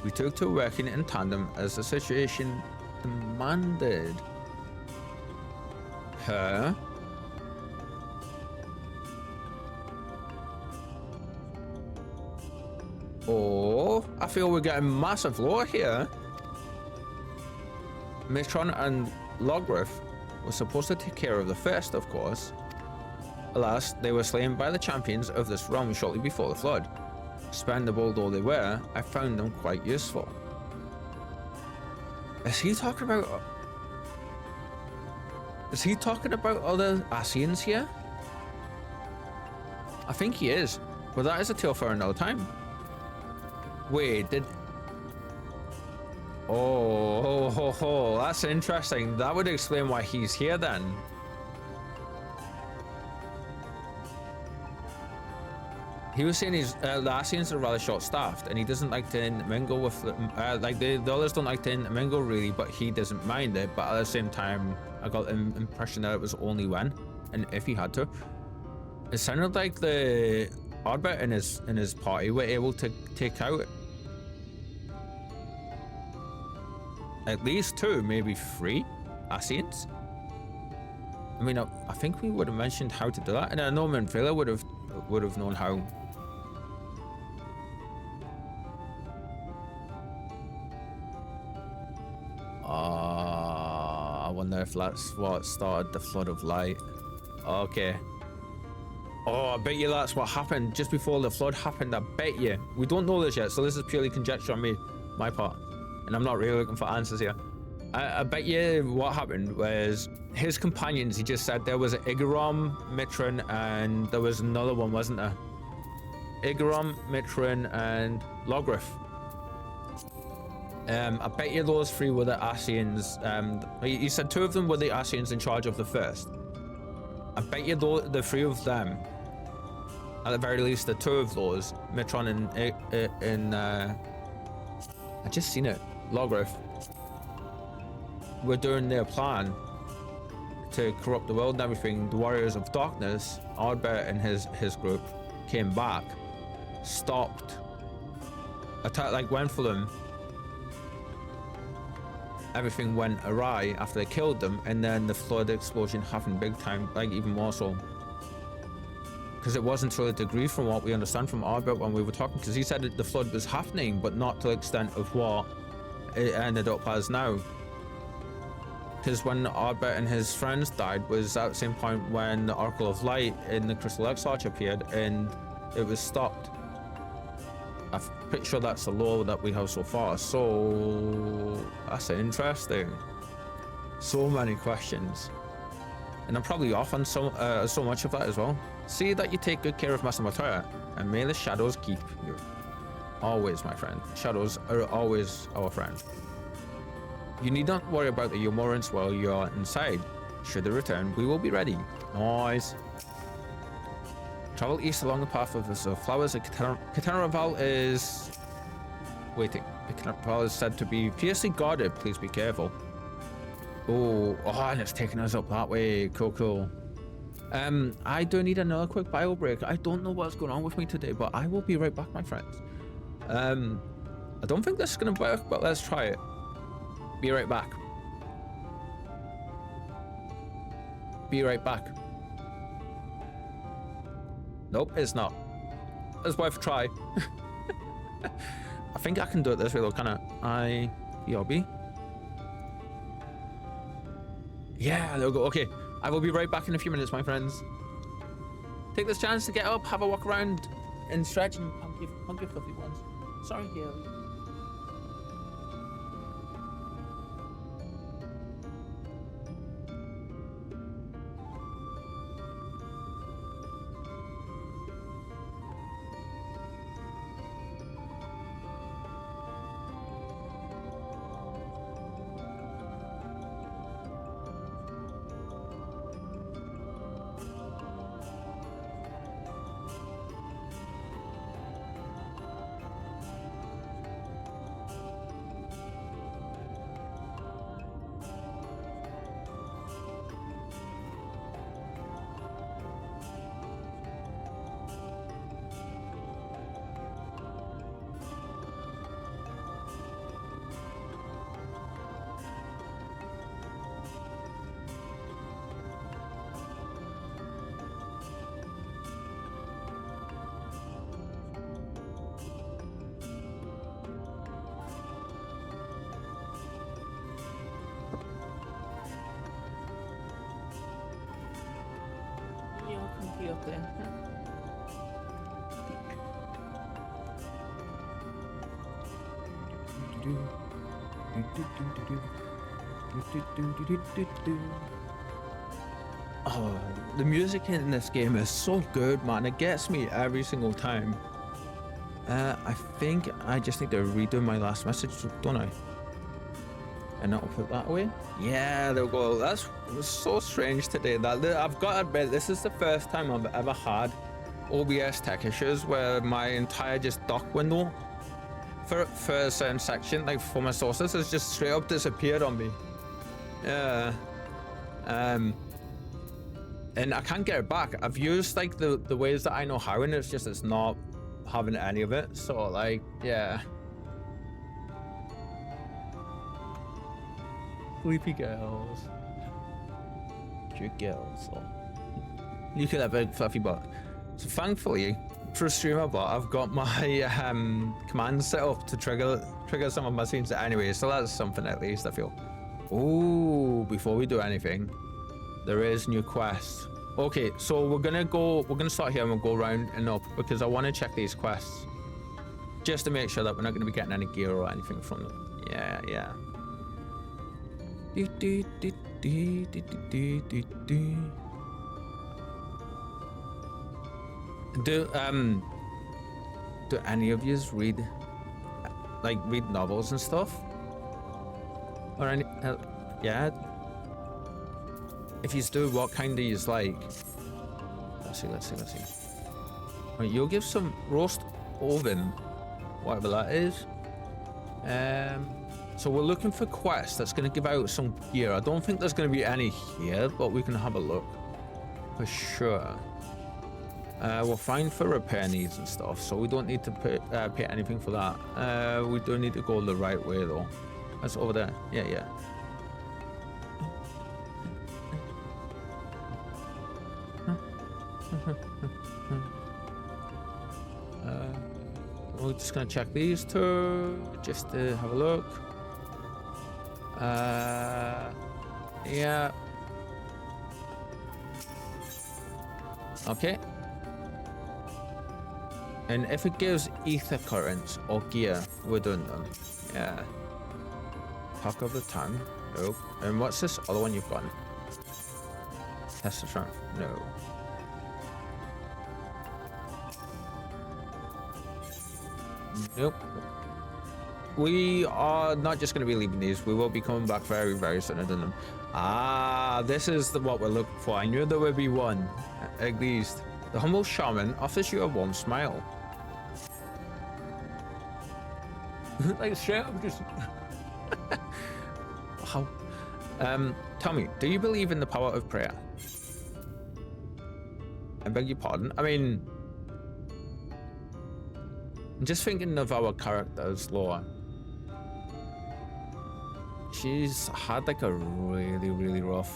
Speaker 1: we took to working in tandem as the situation demanded. Her? Oh, I feel we're getting massive lore here. Matron and Logrith were supposed to take care of the first, of course. Alas, they were slain by the champions of this realm shortly before the flood. Expendable though they were, I found them quite useful. Is he talking about other Asians here? I think he is, but that is a tale for another time. Wait, Oh, that's interesting. That would explain why he's here then. He was saying the Asians are rather short-staffed, and he doesn't like to mingle with like the others don't like to mingle really, but he doesn't mind it. But at the same time, I got the impression that it was only when and if he had to. It sounded like the Oddbit in his party were able to take out at least 2, maybe 3 Asians. I mean, I think we would have mentioned how to do that, and I know Manvilla would have known how. I wonder if that's what started the flood of light. Okay. Oh, I bet you that's what happened just before the flood happened. I bet you. We don't know this yet, so this is purely conjecture on my part, and I'm not really looking for answers here. I bet you what happened was his companions. He just said there was an Igaram, Mitran, and there was another one, wasn't there? Igaram, Mitran, and Logrif. I bet you those three were the Asians. He said two of them were the Asians in charge of the first. I bet you the three of them, at the very least, the two of those, Mitran and I just seen it, Logrif, were doing their plan to corrupt the world and everything. The Warriors of Darkness, Ardbert and his group, came back, stopped, attacked, like went for them. Everything went awry after they killed them, and then the flood explosion happened big time, like even more so. Because it wasn't to a degree from what we understand from Ardbert when we were talking, because he said that the flood was happening, but not to the extent of what it ended up as now. Because when Ardbert and his friends died was at the same point when the Oracle of Light in the Crystal X-Arch appeared and it was stopped. I'm pretty sure that's the lore that we have so far. So that's interesting. So many questions. And I'm probably off on so much of that as well. See that you take good care of Master Matoya, and may the shadows keep you. Always, my friend. Shadows are always our friend. You need not worry about the Yomorans while you are inside. Should they return, we will be ready. Nice. Travel east along the path of the flowers. Katanraval is waiting. Katanraval is said to be fiercely guarded. Please be careful. Oh, and it's taking us up that way. Cool. I do need another quick bio break. I don't know what's going on with me today, but I will be right back, my friends. I don't think this is gonna work, but let's try it. Be right back. Be right back. Nope, it's not. It's worth a try. I think I can do it this way though, can I? BRB? Yeah, there we go. Okay, I will be right back in a few minutes, my friends. Take this chance to get up, have a walk around, and stretch and hug your fluffy ones. Sorry, girl. Oh, the music in this game is so good, man. It gets me every single time. I think I just need to redo my last message, don't I? And I'll put that away. Yeah, there we go. That's so strange today. That I've got to admit, this is the first time I've ever had OBS tech issues where my entire just dock window for a certain section, like for my sources, has just straight up disappeared on me. Yeah. And I can't get it back. I've used like the ways that I know how, and it's not having any of it. So like, yeah. Sleepy girls. cute girls. So. Look at that big fluffy butt. So thankfully, for streamer bot, I've got my commands set up to trigger some of my scenes anyway. So that's something at least I feel. Ooh, before we do anything, there is new quests. Okay, so we're gonna start here and we'll go around and up because I want to check these quests just to make sure that we're not going to be getting any gear or anything from them. Yeah. Do any of yous read novels and stuff? Or any yeah? If you do, what kind do you like? Let's see. Right, you'll give some roast oven, whatever that is. So we're looking for quests that's going to give out some gear. I don't think there's going to be any here, but we can have a look for sure. We're fine for repair needs and stuff, so we don't need to pay anything for that. We do need to go the right way though. That's over there. Yeah. We're just gonna check these two just to have a look. Yeah. Okay. And if it gives ether currents or gear, we're doing them. Yeah. Talk of the tongue. Nope. And what's this other one you've got? Test the strength. No. Nope. We are not just going to be leaving these. We will be coming back very, very soon and doing them. Ah, this is what we're looking for. I knew there would be one, at least. The humble shaman offers you a warm smile. Like straight up just... Wow. Tell me, do you believe in the power of prayer? I beg your pardon. I mean, I'm just thinking of our character's lore. She's had like a really, really rough...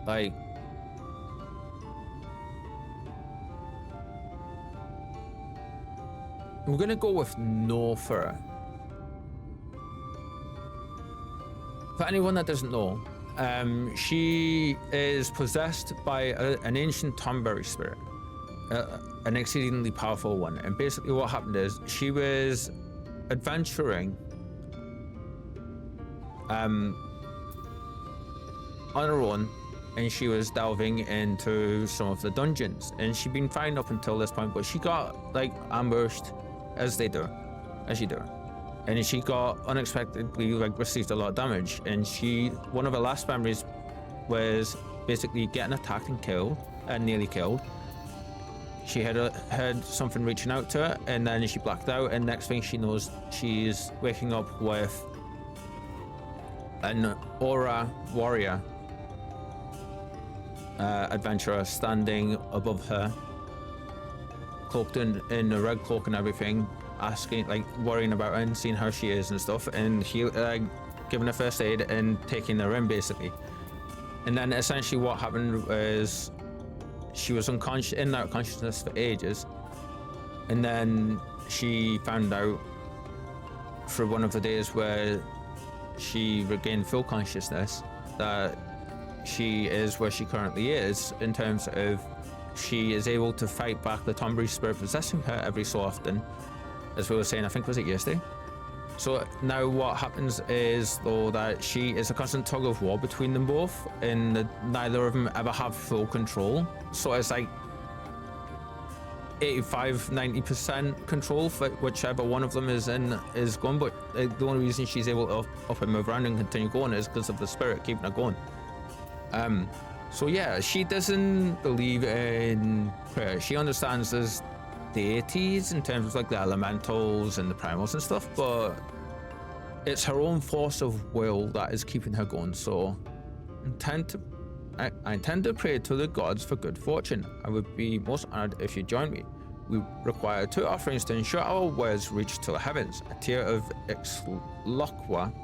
Speaker 1: Like... We're gonna go with no for her. For anyone that doesn't know, she is possessed by an ancient Tomberry spirit, an exceedingly powerful one. And basically what happened is she was adventuring on her own, and she was delving into some of the dungeons, and she'd been fine up until this point, but she got like ambushed, as you do. And she got unexpectedly received a lot of damage, and one of her last memories was basically getting attacked and killed, and nearly killed. She had heard something reaching out to her, and then she blacked out, and next thing she knows, she's waking up with an aura warrior adventurer standing above her, cloaked in a red cloak and everything, asking, worrying about her and seeing how she is and stuff, and giving her first aid and taking her in basically. And then essentially what happened was she was unconscious, in and out of consciousness for ages, and then she found out through one of the days where she regained full consciousness that she is where she currently is, in terms of she is able to fight back the Tomberry spirit possessing her every so often, as we were saying, I think was it yesterday. So now what happens is though that she is a constant tug of war between them both, and neither of them ever have full control. So it's like 85-90% control for whichever one of them is going, but the only reason she's able to up and move around and continue going is because of the spirit keeping her going. So yeah, she doesn't believe in prayer. She understands there's deities in terms of like the elementals and the primals and stuff, but it's her own force of will that is keeping her going. So I intend to pray to the gods for good fortune. I would be most honored if you join me. We require 2 offerings to ensure our words reach to the heavens: a tear of Exlokwa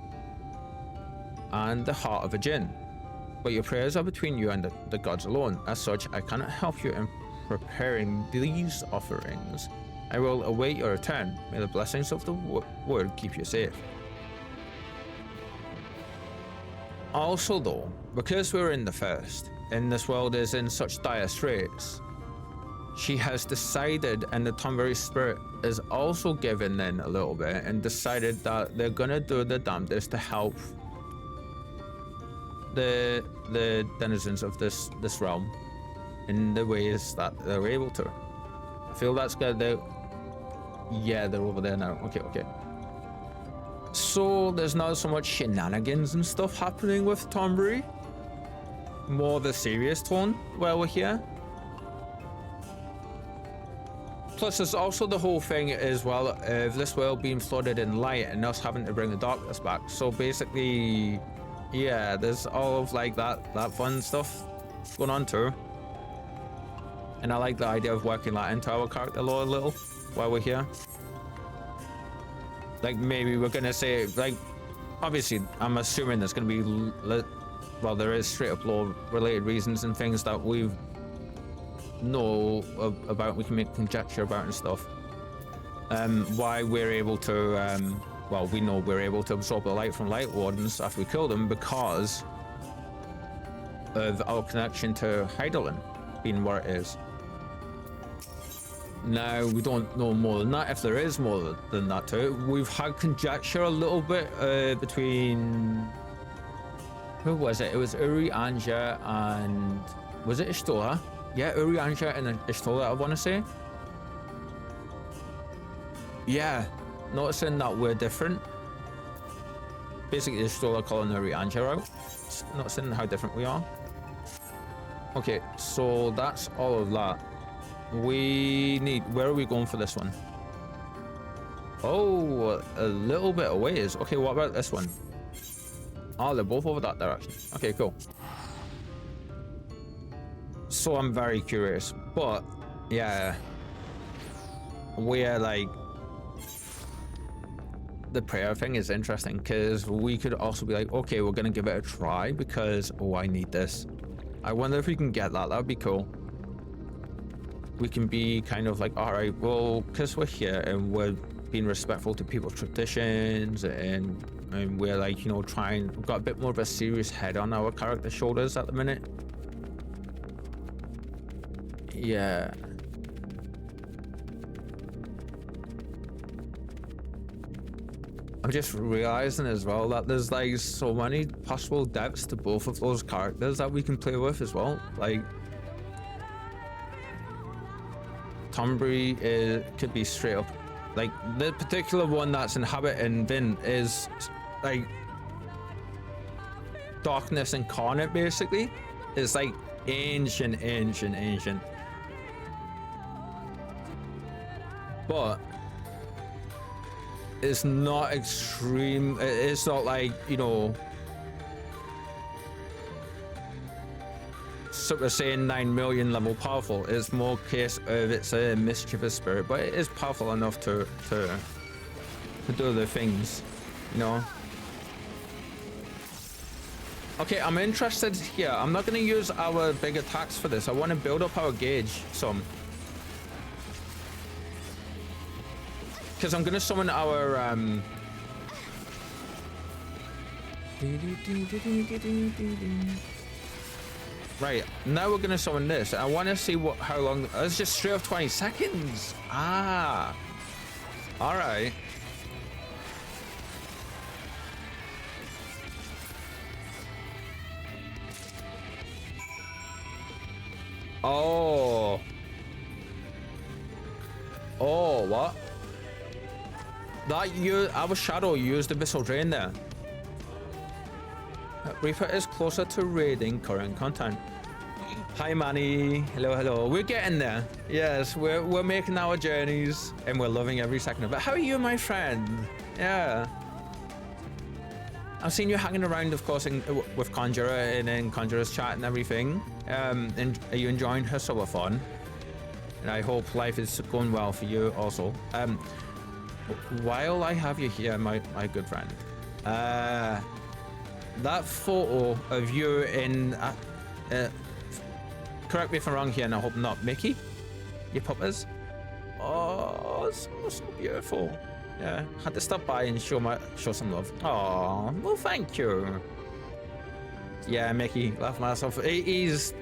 Speaker 1: and the heart of a djinn. But your prayers are between you and the gods alone. As such, I cannot help you in preparing these offerings. I will await your return. May the blessings of the word keep you safe. Also though, because we're in the first, and this world is in such dire straits, she has decided, and the Tonberry spirit is also given in a little bit, and decided that they're gonna do the damnedest to help the denizens of this realm in the ways that they're able to. I feel that's good. Yeah, they're over there now. Okay. So there's not so much shenanigans and stuff happening with Tonberry. More the serious tone while we're here. Plus, there's also the whole thing as well of this world being flooded in light and us having to bring the darkness back. So basically, yeah, there's all of like that fun stuff going on too. And I like the idea of working that into our character lore a little while we're here. Like maybe we're gonna say, like, obviously I'm assuming there's gonna be, well, there is straight up lore related reasons and things that we know about, we can make conjecture about and stuff. Why we're able to, well, we know we're able to absorb the light from light wardens after we kill them because of our connection to Heidelin being where it is. Now, we don't know more than that, if there is more than that to it. We've had conjecture a little bit between... Who was it? It was Uri Anja and... Was it Ishtola? Yeah, Uri Anja and Ishtola, I want to say. Yeah, noticing that we're different. Basically, Ishtola calling Uri Anja out. Noticing how different we are. Okay, so that's all of that. We need... Where are we going for this one? Oh, a little bit of ways. Okay, what about this one? Oh, they're both over that direction. Okay, cool. So I'm very curious. But, yeah. We're like... The prayer thing is interesting because we could also be like, okay, we're going to give it a try because, oh, I need this. I wonder if we can get that. That would be cool. We can be kind of like, all right, well, because we're here and we're being respectful to people's traditions and we're like, you know, we've got a bit more of a serious head on our character shoulders at the minute. Yeah. I'm just realizing as well that there's like so many possible depths to both of those characters that we can play with as well. Like, Tonberry could be straight up, like the particular one that's inhabiting Vin is like darkness incarnate, basically. It's like ancient. But it's not extreme. It's not like, you know, sort of saying 9 million level powerful. It's more case of it's a mischievous spirit, but it is powerful enough to do the things, you know. Okay, I'm interested here. I'm not going to use our big attacks for this. I want to build up our gauge some. Because I'm going to summon our... Right, now we're going to summon this. I want to see how long... It's just straight off 20 seconds. Ah. All right. Oh. Oh, what? Our shadow used Abyssal Drain there. Reeper is closer to raiding current content. Hi Manny, hello. We're getting there. Yes, we're making our journeys and we're loving every second of it. How are you, my friend? Yeah. I've seen you hanging around, of course, with Conjurer and in Conjurer's chat and everything. And are you enjoying her subathon? And I hope life is going well for you also. While I have you here, my good friend, that photo of you in correct me if I'm wrong here, and I hope not, Mickey, your puppers. Oh, so beautiful. Yeah, had to stop by and show some love. Oh, well, thank you. Yeah, Mickey, laugh myself. He's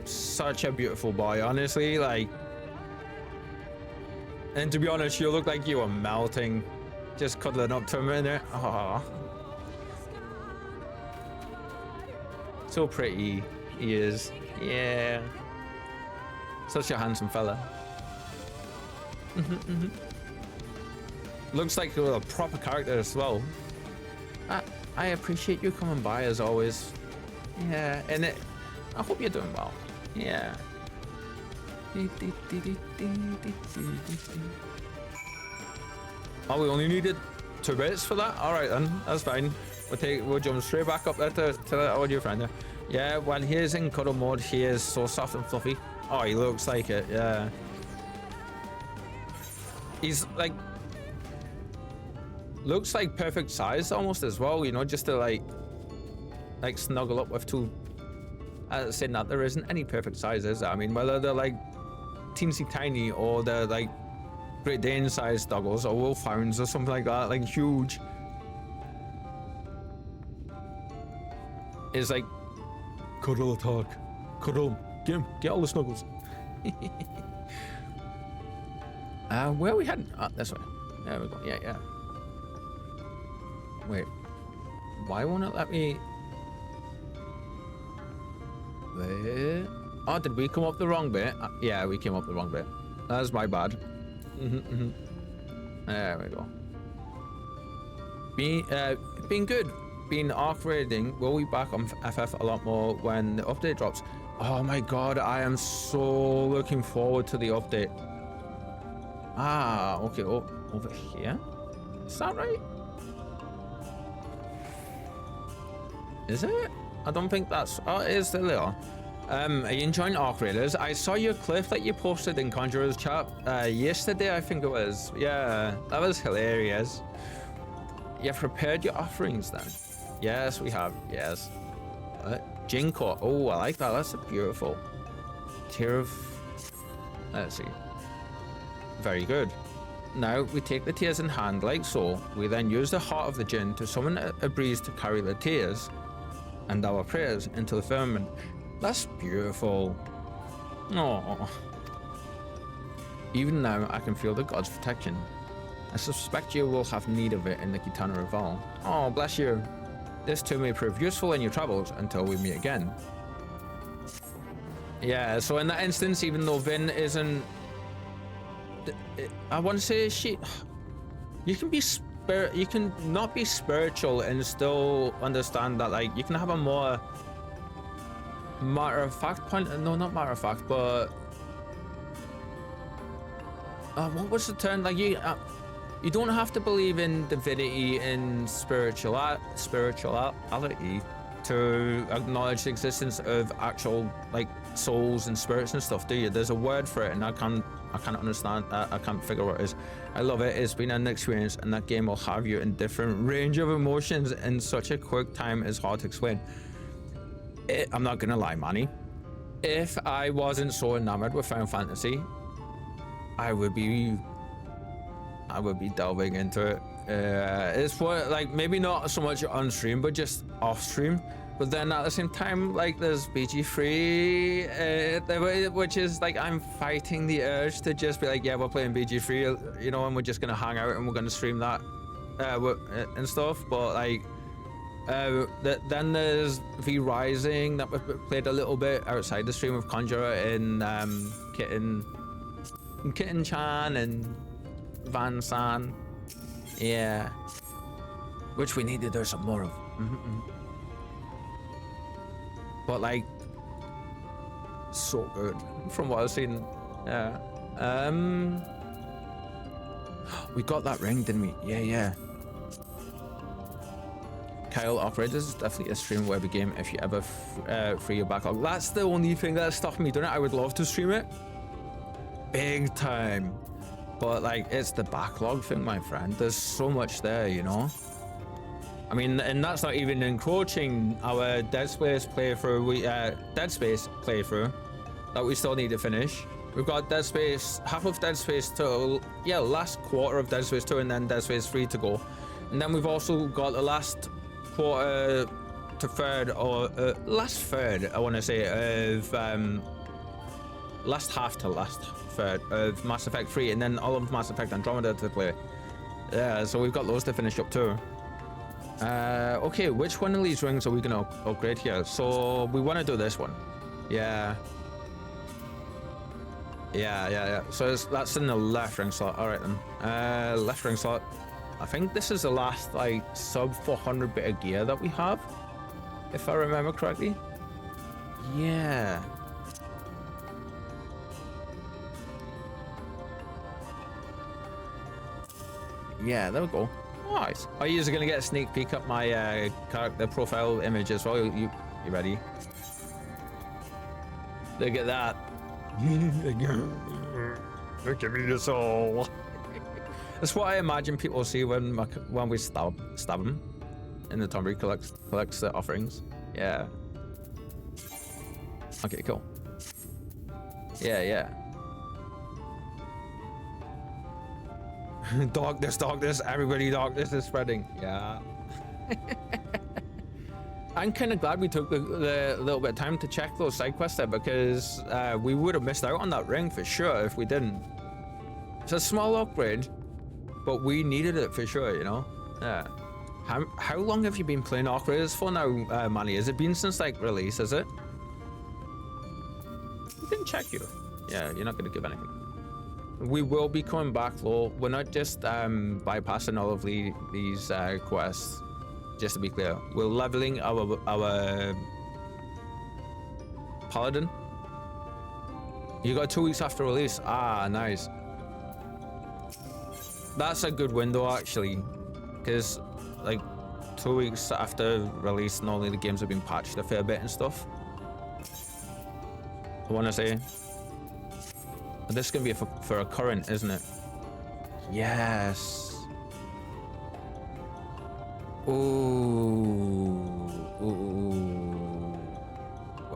Speaker 1: such a beautiful boy, honestly. Like, and to be honest, you look like you were melting, just cuddling up to him in there. Oh, so pretty he is. Yeah, such a handsome fella. Looks like you're a proper character as well. I appreciate you coming by as always. Yeah, and I hope you're doing well. Yeah. Oh, we only needed 2 bits for that? Alright then, that's fine. We'll jump straight back up there to the audio friend there. Yeah, when he is in cuddle mode, he is so soft and fluffy. Oh, he looks like it, yeah. He's like, looks like perfect size almost as well, you know, just to like snuggle up with 2. Saying that there isn't any perfect sizes. I mean, whether they're like teensy tiny or they're like Great Dane sized doggles or wolfhounds or something like that, like huge. It's like cuddle attack, cuddle, get all the snuggles. Where are we heading? This way. There we go. Yeah. Wait. Why won't it let me? Wait. Oh, did we come up the wrong bit? Yeah, we came up the wrong bit. That's my bad. There we go. Been good. Been arc raiding. We'll be back on FF a lot more when the update drops. Oh my god, I am so looking forward to the update. Okay, over here? Is that right? Is it? I don't think that's... Oh, it is, there they are. Are you enjoying Arc Raiders? I saw your clip that you posted in Conjurer's chat yesterday, I think it was. Yeah, that was hilarious. You've prepared your offerings then? Yes, we have, yes. Jinko, oh, I like that, that's a beautiful. Tear of... Let's see. Very good. Now we take the tears in hand like so. We then use the heart of the djinn to summon a breeze to carry the tears and our prayers into the firmament. That's beautiful. Oh. Even now I can feel the god's protection. I suspect you will have need of it in the Kitana Reval. Oh, bless you. This too may prove useful in your travels until we meet again. Yeah, so in that instance, even though Vin isn't... I want to say you can be you can not be spiritual and still understand that, like, you can have a more matter-of-fact point. No, not matter-of-fact, but what was the term? Like, you don't have to believe in divinity and spirituality to acknowledge the existence of actual, like, souls and spirits and stuff, do you? There's a word for it, and I can't understand. I can't figure what it is. I love it. It's been an experience, and that game will have you in different range of emotions in such a quick time. It's hard to explain. I'm not gonna lie, Manny. If I wasn't so enamored with Final Fantasy, I would be delving into it. It's what, like, maybe not so much on stream, but just off stream. But then at the same time, like, there's BG3, which is like, I'm fighting the urge to just be like, yeah, we're playing BG3, you know, and we're just gonna hang out and we're gonna stream that and stuff. But like, then there's V Rising that we played a little bit outside the stream of Conjurer in Kitten Chan and Van San, yeah, which we needed there some more of. But like, so good from what I've seen. Yeah. We got that ring, didn't we? Yeah. Kyle, Operators is definitely a stream webby game if you ever free your backlog. That's the only thing that's stopping me doing it. I would love to stream it, big time, but like, it's the backlog thing, my friend. There's so much there, you know. I mean, and that's not even encroaching our Dead Space playthrough. Dead Space playthrough that we still need to finish. We've got Dead Space, half of Dead Space 2, yeah, last quarter of Dead Space 2, and then Dead Space 3 to go. And then we've also got the last quarter to third, or last third, I want to say, of last half to last third of Mass Effect 3, and then all of Mass Effect Andromeda to play. Yeah, so we've got those to finish up too. Okay, which one of these rings are we gonna upgrade here? So we want to do this one. Yeah. So that's in the left ring slot. All right then. Left ring slot. I think this is the last like sub 400 bit of gear that we have, if I remember correctly. Yeah. Yeah, there we go. Nice. Oh, you're gonna get a sneak peek at my character profile image as well. You ready? Look at that. Look at me, the soul. That's what I imagine people see when we stab them in the Tomb Raider collects the offerings. Yeah. Okay, cool. Yeah. Darkness, everybody, darkness is spreading. Yeah. I'm kind of glad we took the little bit of time to check those side quests there, because we would have missed out on that ring for sure if we didn't. It's a small upgrade, but we needed it for sure, you know? Yeah. How long have you been playing Arc Raiders for now, Manny? Has it been since like release, is it? We didn't check you. Yeah, you're not gonna give anything. We will be coming back though. We're not just bypassing all of these quests. Just to be clear, we're leveling our paladin. You got 2 weeks after release. Ah, nice. That's a good window actually, because like 2 weeks after release, normally the games have been patched a fair bit and stuff. I want to say. But this is gonna be for a current, isn't it? Yes. Ooh.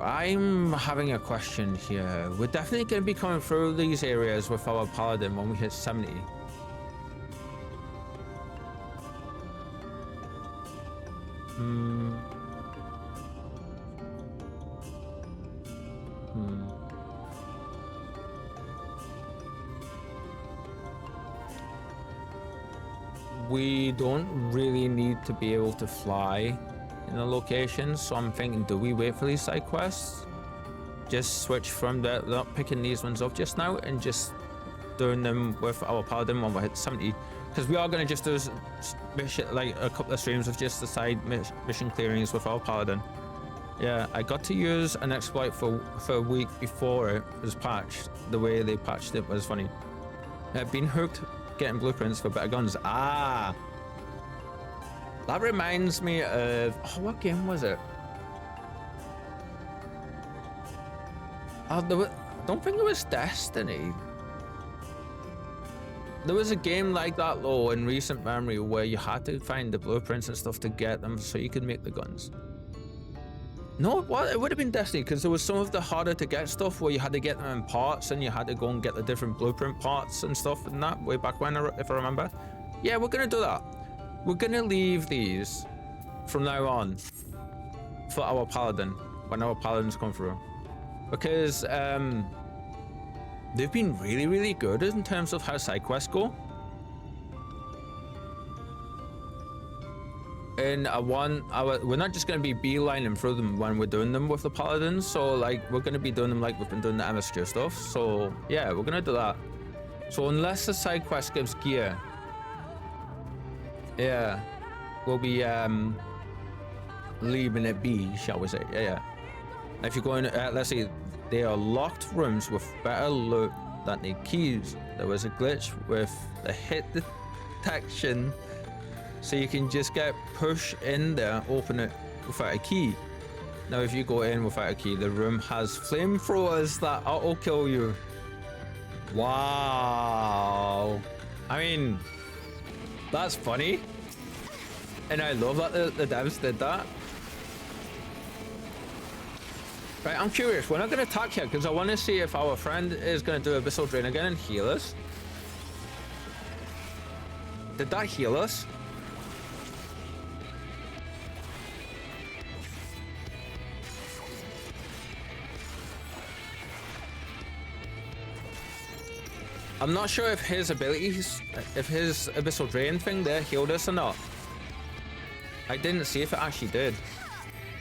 Speaker 1: I'm having a question here. We're definitely going to be coming through these areas with our paladin when we hit 70. We don't really need to be able to fly in the location, so I'm thinking, do we wait for these side quests? Just switch from not picking these ones up just now and just doing them with our paladin when we hit 70, because we are going to just do mission, like a couple of streams of just the side mission clearings with our paladin. Yeah, I got to use an exploit for a week before it was patched. The way they patched it was funny. Been hooked getting blueprints for better guns. Ah, that reminds me of what game was it? I don't think it was Destiny. There was a game like that though in recent memory where you had to find the blueprints and stuff to get them so you could make the guns. No, it would have been Destiny, because there was some of the harder to get stuff where you had to get them in parts and you had to go and get the different blueprint parts and stuff and that way back when, if I remember. Yeah, we're gonna do that. We're gonna leave these from now on for our paladin when our paladins come through, because they've been really, really good in terms of how side quests go. In we're not just going to be beelining through them when we're doing them with the paladins, so like we're going to be doing them like we've been doing the MSQ stuff. So yeah, we're going to do that. So unless the side quest gives gear, yeah, we'll be leaving it be, shall we say. Yeah. If you're going, let's see, they are locked rooms with better loot that need keys. There was a glitch with the hit detection, so you can just get push in there, open it without a key. Now if you go in without a key, the room has flamethrowers that auto kill you. Wow. I mean, that's funny. And I love that the devs did that. Right, I'm curious. We're not going to attack here because I want to see if our friend is going to do Abyssal Drain again and heal us. Did that heal us? I'm not sure if his abilities, if his Abyssal Drain thing there healed us or not. I didn't see if it actually did.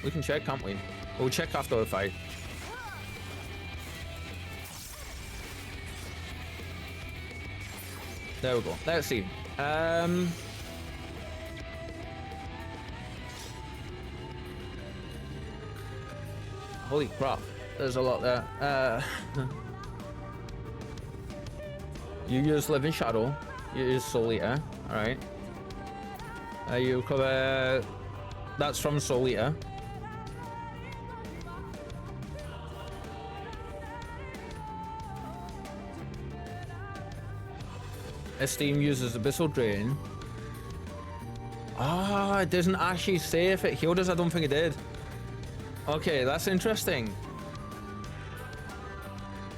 Speaker 1: We can check, can't we? We'll check after the fight. There we go. Let's see. Holy crap. There's a lot there. You use Living Shadow. You use Soul Eater. Alright. You cover... That's from Soul Eater. Esteem uses Abyssal Drain. Ah, it doesn't actually say if it healed us. I don't think it did. Okay, that's interesting.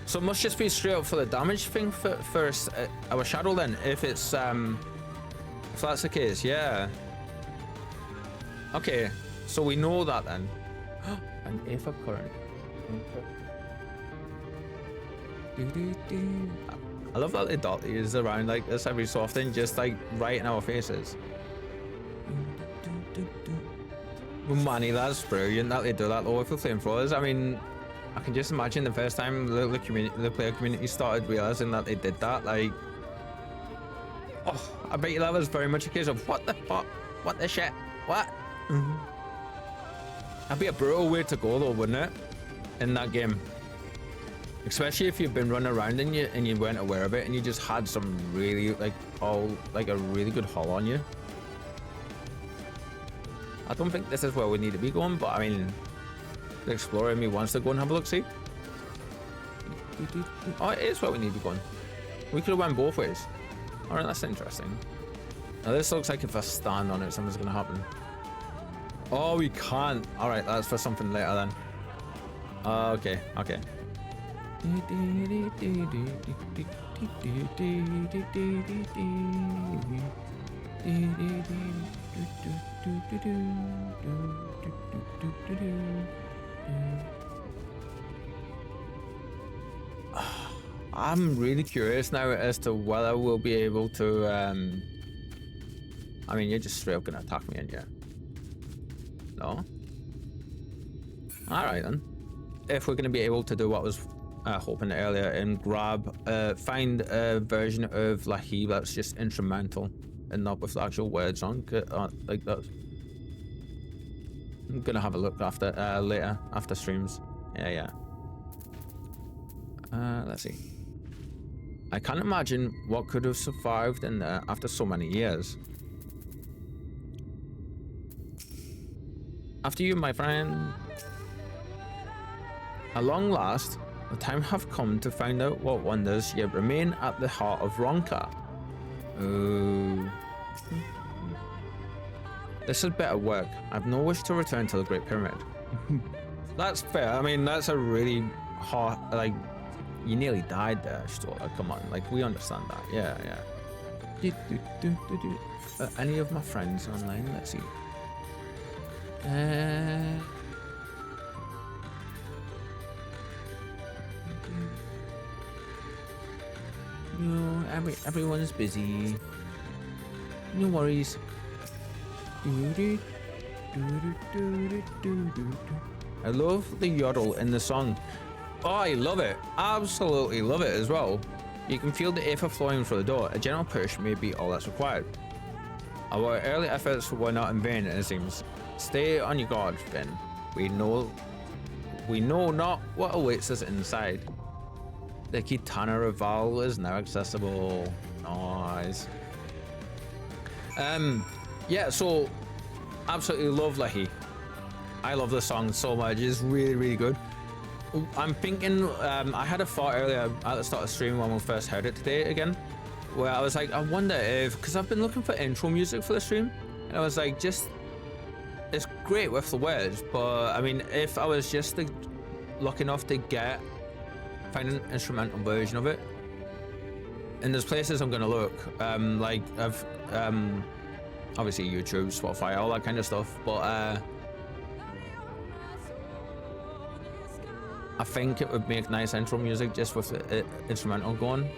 Speaker 1: So it must just be straight up for the damage thing for our Shadow then, if it's if that's the case, yeah. Okay, so we know that then. An Aether Current. I love that the dot is around like this every so often, just like right in our faces. Money, that's brilliant that they do that though with the flamethrowers. I mean, I can just imagine the first time the player community started realizing that they did that. Like, oh, I bet you that was very much a case of what the fuck, what the shit, what? That'd be a brutal way to go though, wouldn't it? In that game, especially if you've been running around and you weren't aware of it and you just had some really like a really good haul on you. I don't think this is where we need to be going, but I mean, the explorer me wants to go and have a look, see? Oh, it is where we need to be going. We could have went both ways. Alright, that's interesting. Now this looks like if I stand on it, something's gonna happen. Oh, we can't. Alright, that's for something later then. Okay, okay. I'm really curious now as to whether we'll be able to I mean, you're just straight up gonna attack me, aren't you? No? Alright then. If we're gonna be able to do what I was hoping earlier and find a version of Lahi that's just instrumental and not with the actual words on, like that. I'm gonna have a look after later after streams. Yeah. Let's see. I can't imagine what could have survived in there after so many years. After you, my friend. At long last, the time have come to find out what wonders yet remain at the heart of Ronka. Ooh. This had better work. I've no wish to return to the Great Pyramid. That's fair. I mean, that's a really hard, like, you nearly died there, Stola. Come on, like, we understand that. Yeah. Any of my friends online? Let's see. No, everyone's busy. No worries. I love the yodel in the song. Oh, I love it. Absolutely love it as well. You can feel the aether flowing through the door. A gentle push may be all that's required. Our early efforts were not in vain, it seems. Stay on your guard, then. We know not what awaits us inside. The Kitana Rival is now accessible. Nice. Yeah, so absolutely love Lahi. I love the song so much. It's really, really good. I'm thinking, I had a thought earlier at the start of the stream when we first heard it today again, where I was like, I wonder if, because I've been looking for intro music for the stream, and And I was like, just, it's great with the words, but I mean, if I was just lucky enough to find an instrumental version of it, and there's places I'm gonna look, like I've obviously YouTube, Spotify, all that kind of stuff, but I think it would make nice intro music just with the instrumental going.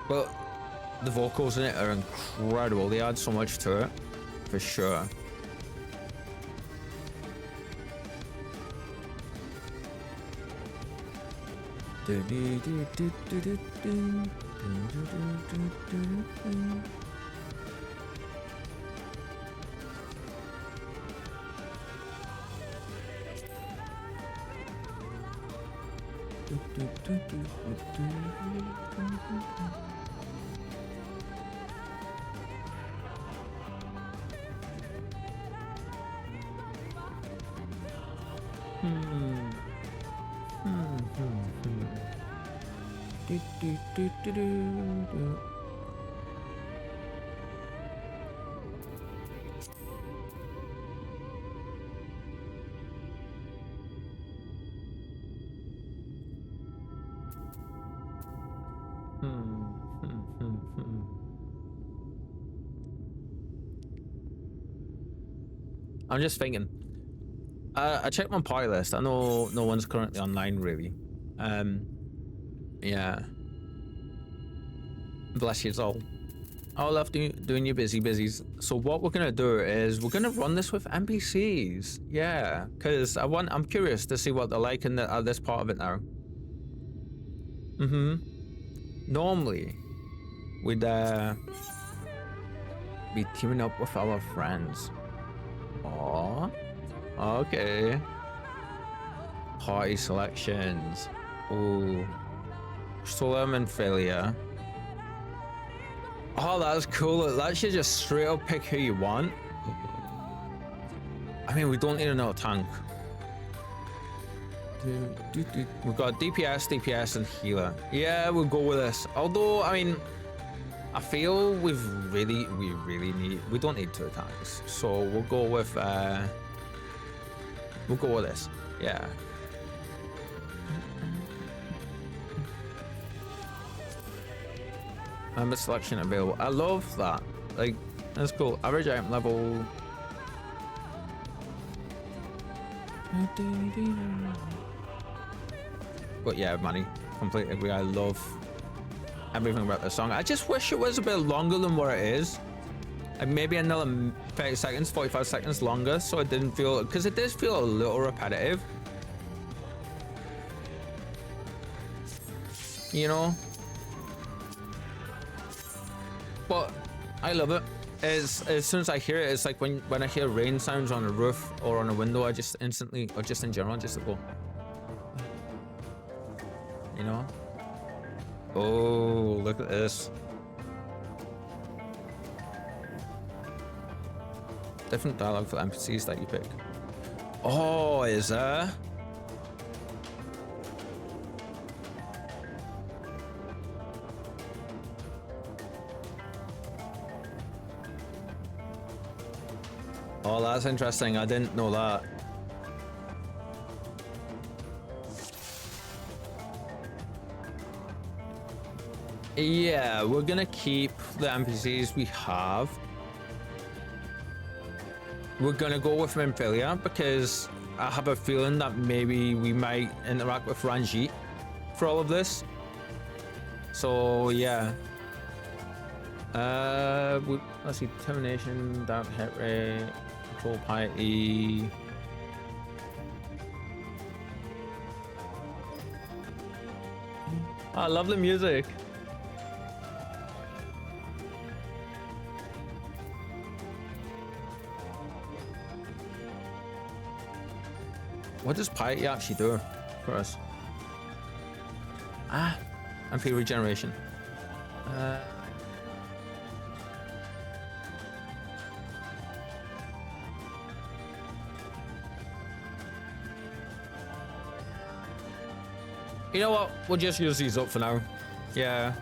Speaker 1: But the vocals in it are incredible. They add so much to it, for sure. I'm just thinking. I checked my party list. I know no one's currently online, really. Yeah. Bless you all. I love doing your busies. So what we're gonna do is we're gonna run this with NPCs. Yeah, because I'm curious to see what they're like in this part of it now. Normally, we'd be teaming up with our friends. Aww. Okay. Party selections. Ooh. Solemn and failure. Oh, that's cool. That should just straight up pick who you want. I mean, we don't need another tank. We've got DPS, and healer. Yeah, we'll go with this. Although, I mean, I feel we don't need 2 tanks. So we'll go with this. Yeah. Member selection available. I love that. Like, that's cool. Average item level. But yeah, money. Completely agree. I love everything about this song. I just wish it was a bit longer than what it is. Like maybe another 30 seconds, 45 seconds longer, so it didn't feel, because it does feel a little repetitive. You know? But I love it. As soon as I hear it, it's like when I hear rain sounds on a roof or on a window, I just instantly, or just in general, just go. You know? Oh, look at this. Different dialogue for NPCs that you pick. Oh, is there? Oh, that's interesting. I didn't know that. Yeah, we're gonna keep the NPCs we have. We're gonna go with Memphilia because I have a feeling that maybe we might interact with Ranjit for all of this. So yeah. Let's see, determination, dark hit rate, control piety. I love the music. What does piety actually do for us? MP regeneration. You know what? We'll just use these up for now. Yeah.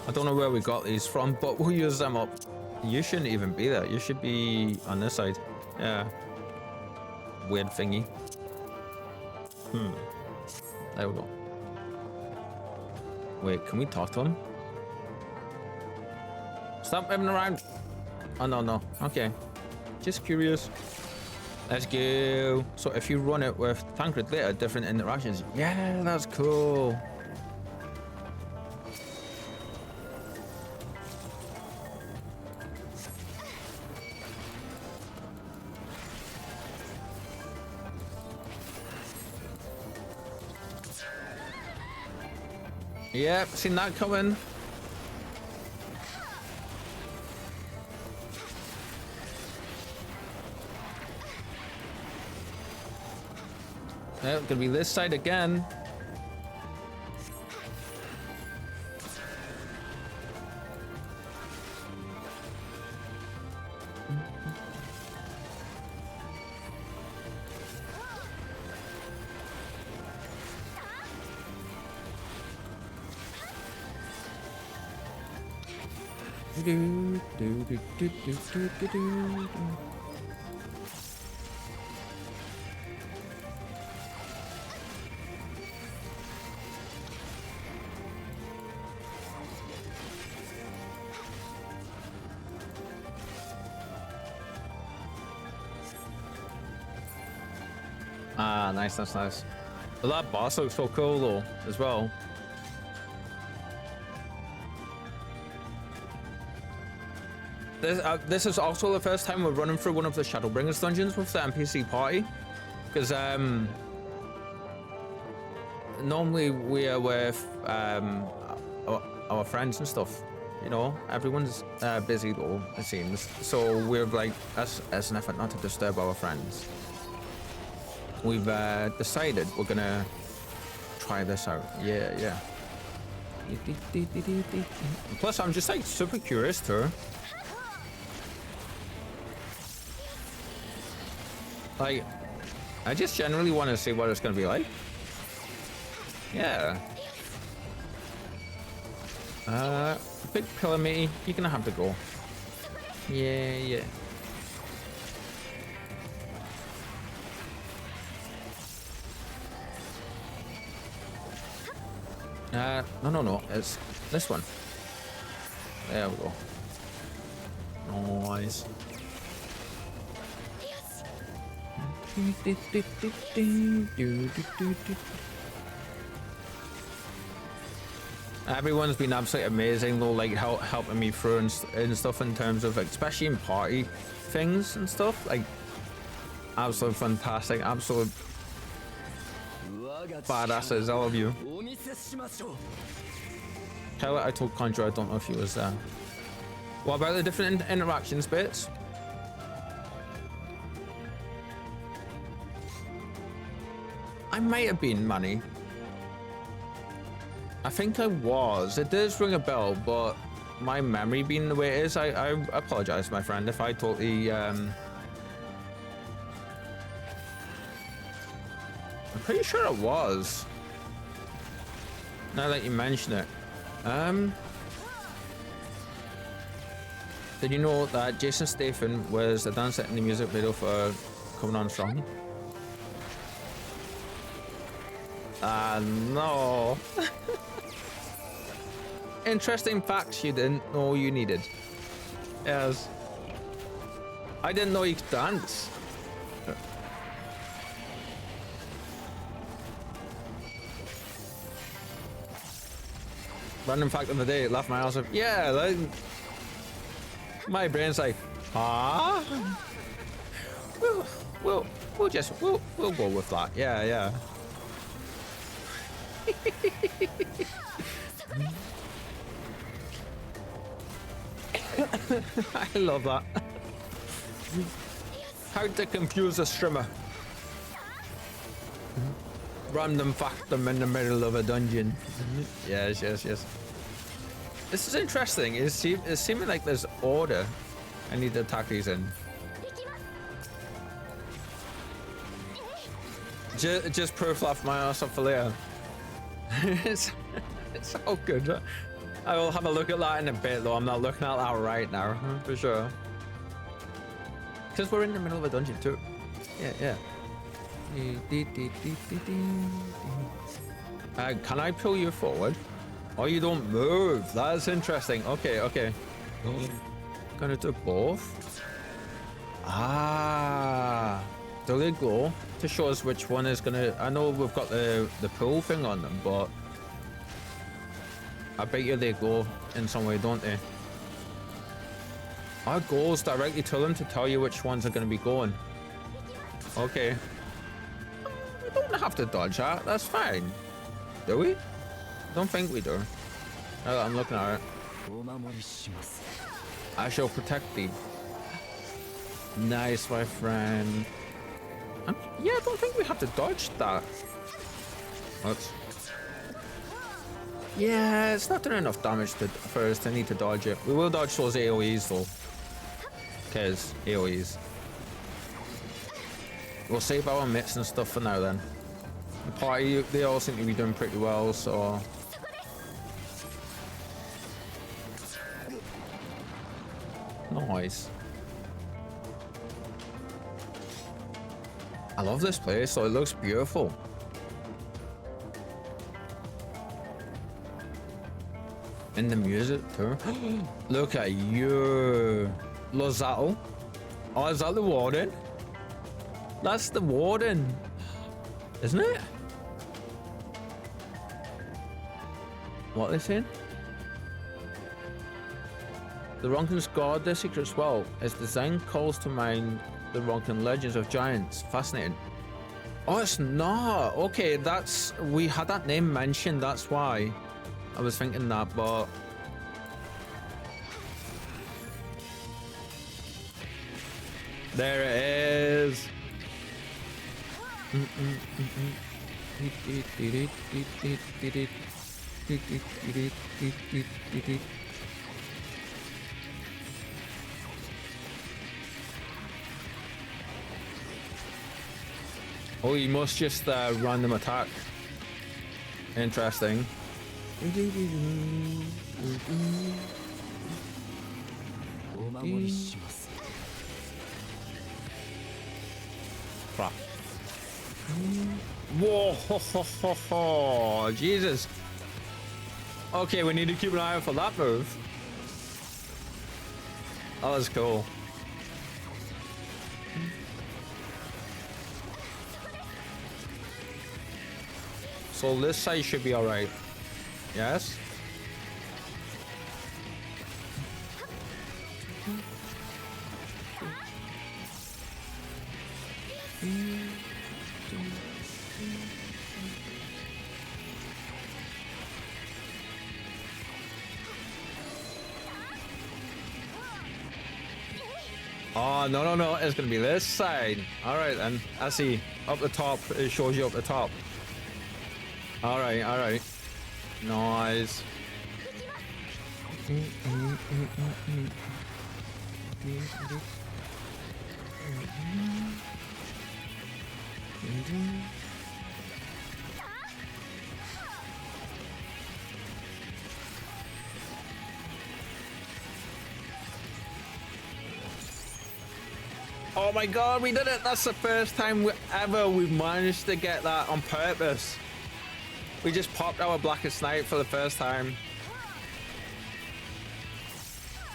Speaker 1: I don't know where we got these from, but we'll use them up. You shouldn't even be there. You should be on this side. Yeah. Weird thingy. There we go. Wait, can we talk to him? Stop moving around. Oh, no. Okay. Just curious. Let's go. So if you run it with Tancred later, different interactions. Yeah, that's cool. Yep, seen that coming. Yep, gonna be this side again. Ah, nice, that's nice. But that boss looks so cool though, as well. This is also the first time we're running through one of the Shadowbringers dungeons with the NPC party, because normally we are with our friends and stuff. You know, everyone's busy though, it seems. So we're like, as an effort not to disturb our friends, we've decided we're gonna try this out. Yeah. Plus, I'm just like super curious too. Like, I just generally want to see what it's gonna be like. Yeah. Big pillar matey, you're gonna have to go. Yeah. No, it's this one. There we go. Nice. Everyone's been absolutely amazing though, like helping me through and stuff in terms of, like, especially in party things and stuff. Like, absolute fantastic, absolute badasses, all of you. Hell, I told Conjure I don't know if he was there. What about the different interactions bits? I might have been, Manny. I think I was. It does ring a bell, but my memory being the way it is, I apologize, my friend, if I totally I'm pretty sure it was. Now that you mention it. Did you know that Jason Statham was the dancer in the music video for Coming On Strong? No. Interesting facts you didn't know you needed. Yes. I didn't know you could dance. Random fact of the day, laugh my ass off. Yeah, like, my brain's like, ah. We'll go with that. Yeah. I love that. How to confuse a streamer. Random fact them in the middle of a dungeon. Yes. This is interesting. It's seeming like there's order. I need to attack these in. Just proof laugh my ass off for later. It's all good. I will have a look at that in a bit, though. I'm not looking at that right now, for sure. Because we're in the middle of a dungeon, too. Yeah. Can I pull you forward? Oh, you don't move. That's interesting. Okay. Gonna do both. Ah. Do they glow to show us which one is gonna... I know we've got the pull thing on them, but I bet you they glow in some way, don't they? Our goes directly to them to tell you which ones are going to be going. Okay. We don't have to dodge that. That's fine. Do we? Don't think we do. Now that I'm looking at it. I shall protect thee. Nice, my friend. Yeah, I don't think we have to dodge that. What? Yeah, it's not doing enough damage for us to need to dodge it. We will dodge those AoEs though. Because AoEs. We'll save our mitts and stuff for now then. The party, they all seem to be doing pretty well, so... Nice. I love this place, so it looks beautiful. And the music too. Look at you. Lozato. Oh, is that the warden? That's the warden. Isn't it? What are they saying? The Ronkin's guard their secrets well. Its design calls to mind the Ronkin legends of giants. Fascinating. Oh, it's not. Okay, that's... We had that name mentioned, that's why. I was thinking that, but... There it is. Oh, you must just random attack. Interesting. Crap. Whoa, ho, ho, ho, ho. Jesus. Okay, we need to keep an eye out for that move. That was cool. So this side should be alright. Yes? Oh, no. It's gonna be this side. Alright then. I see. Up the top. It shows you up the top. Alright. Nice. Oh my god, we did it! That's the first time we've managed to get that on purpose. We just popped our Blackest Night for the first time.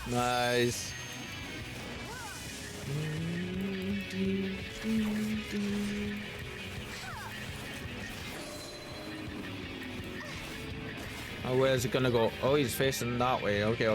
Speaker 1: Nice. Oh, where's it gonna go? Oh, he's facing that way. Okay.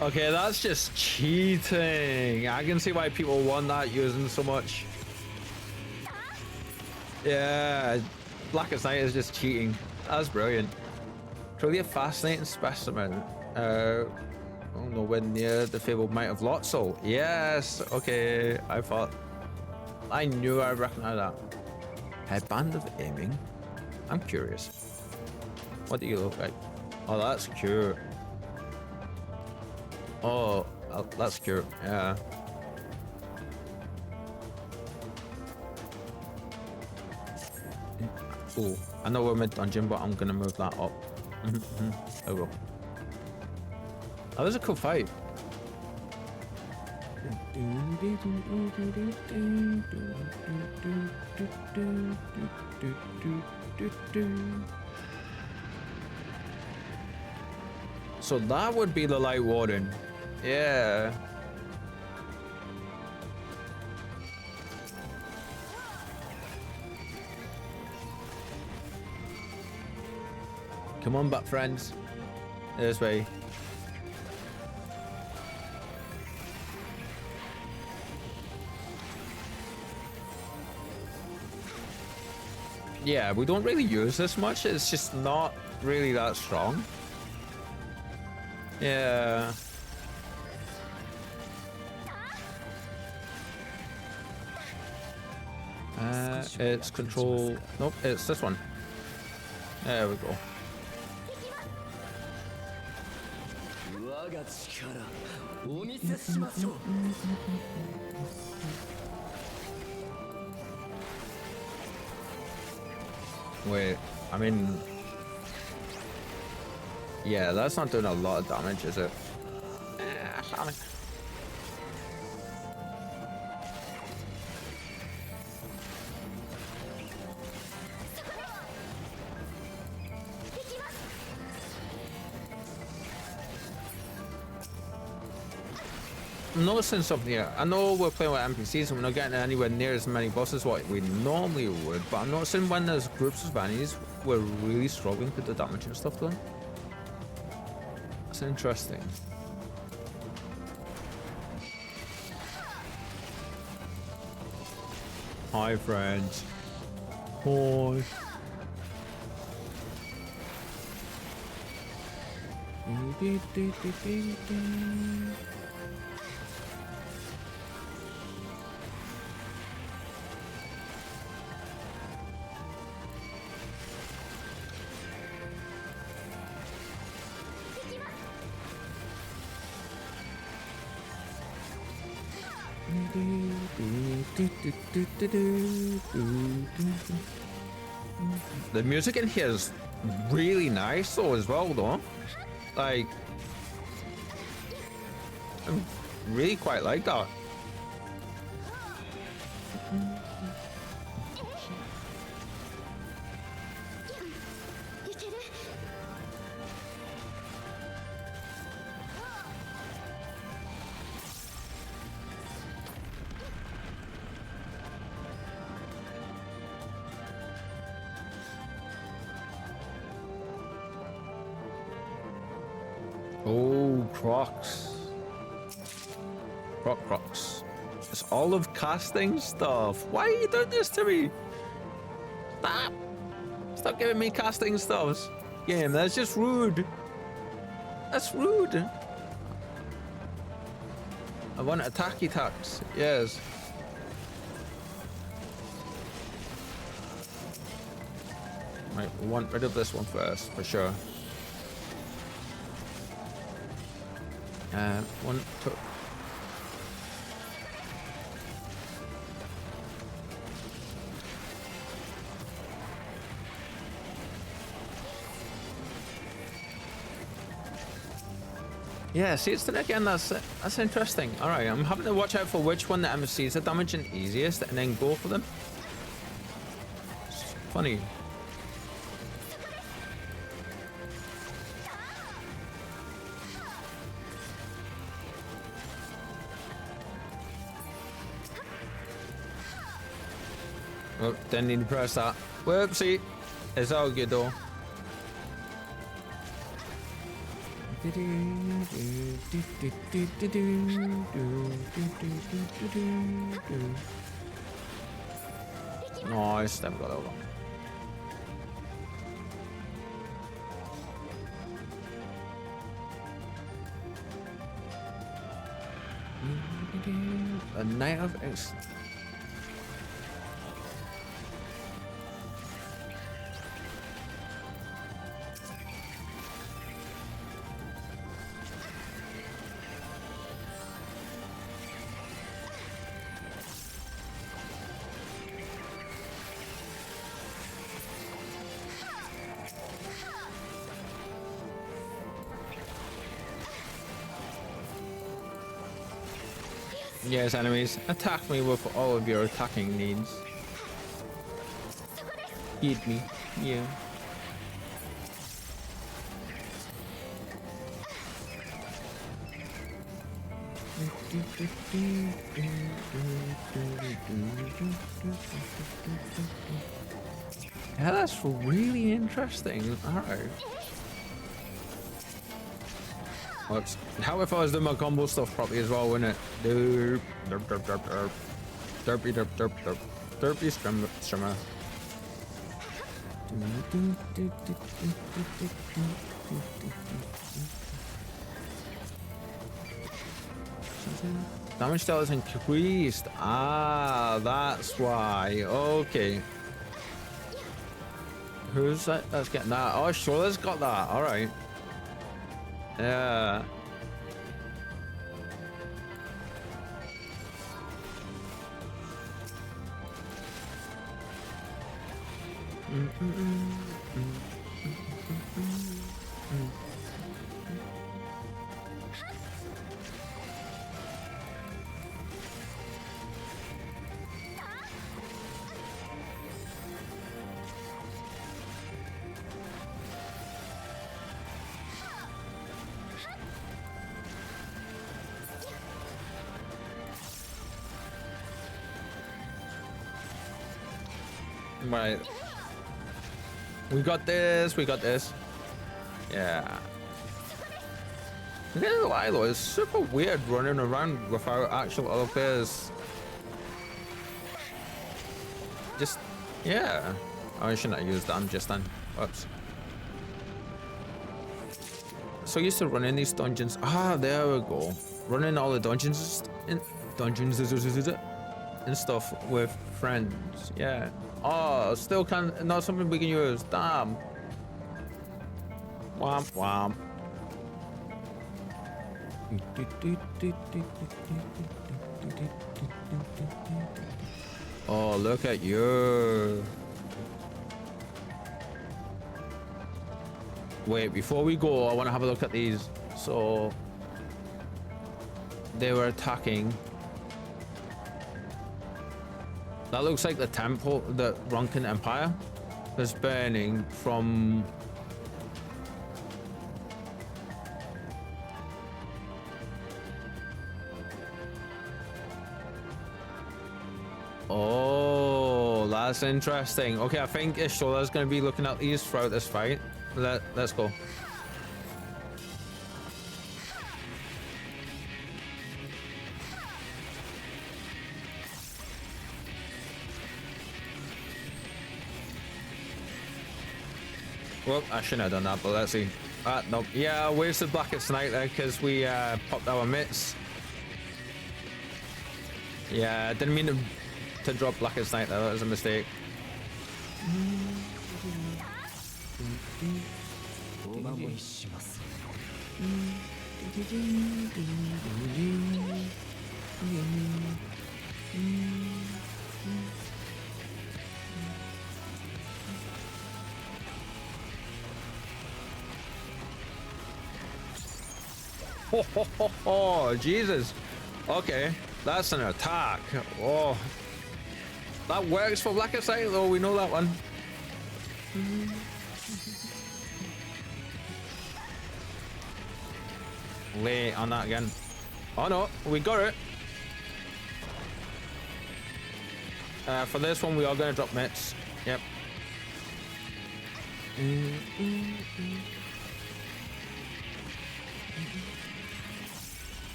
Speaker 1: Okay, that's just cheating. I can see why people want that using so much. Yeah, Blackest Night is just cheating. That's brilliant. Truly a fascinating specimen. Oh, nowhere near the fabled might of Lotso. Yes, okay. I knew I recognized that. Headband of aiming. I'm curious. What do you look like? Oh, that's cute. Oh, that's cute. Yeah. Ooh, I know we're mid-dungeon, but I'm gonna move that up. I will. That was a cool fight. So that would be the Light Warden. Yeah. Come on back, friends. This way. Yeah, we don't really use this much. It's just not really that strong. Yeah. It's control. Nope, it's this one. There we go. Wait, I mean, yeah, that's not doing a lot of damage, is it? I'm noticing something here. I know we're playing with NPCs and we're not getting anywhere near as many bosses what we normally would, but I'm noticing when there's groups of enemies, we're really struggling with the damage and stuff though. That's interesting. Hi, friends. Hi. The music in here is really nice though as well though. Like, I really quite like that. Oh, Crocs. Crocs. It's all of casting stuff. Why are you doing this to me? Stop. Stop giving me casting stuff. Game, that's just rude. That's rude. I want attacky attacks. Yes. Right, we want rid of this one first, for sure. One, two. Yeah, see, it's then again, that's interesting. All right, I'm having to watch out for which one the MCs are damaging easiest and then go for them. It's funny. Oh, didn't need to press that. Whoopsie. It's all good though. Nice, never got over. A Knight of X. Yes, enemies, attack me with all of your attacking needs. Eat me, yeah. Yeah, that's really interesting. Alright. Whoops. How if I was doing my combo stuff properly as well, wouldn't it? Derp, derp, derp, derp, derp. Derpy, derp, derp, derp. Derpy strimmer. Damage style is increased. Ah, that's why. Okay. Who's that? That's getting that. Oh, Shola's got that. All right. Yeah. Right. We got this. We got this. Yeah. I'm not gonna lie though, it's super weird running around without actual other players. Just, yeah. Oh, I shouldn't have used that. I'm just done. Whoops. So used to running these dungeons. Ah, there we go. Running all the dungeons and stuff with friends. Yeah. Oh, still not something we can use. Damn. Womp womp. Oh, look at you. Wait, before we go, I want to have a look at these. So they were attacking. That looks like the temple, the Runken Empire, is burning from. Oh, that's interesting. Okay, I think Ishola's going to be looking at these throughout this fight. Let's go. Well, I shouldn't have done that, but let's see. Nope. Yeah, I wasted Blackest Night there because we popped our mitts. Yeah, I didn't mean to drop Blackest Night there. That was a mistake. Oh, Jesus. Okay, that's an attack. Oh, that works for Blackest Night though, we know that one. Lay on that again. Oh no, we got it. For this one, we are going to drop mitts. Yep.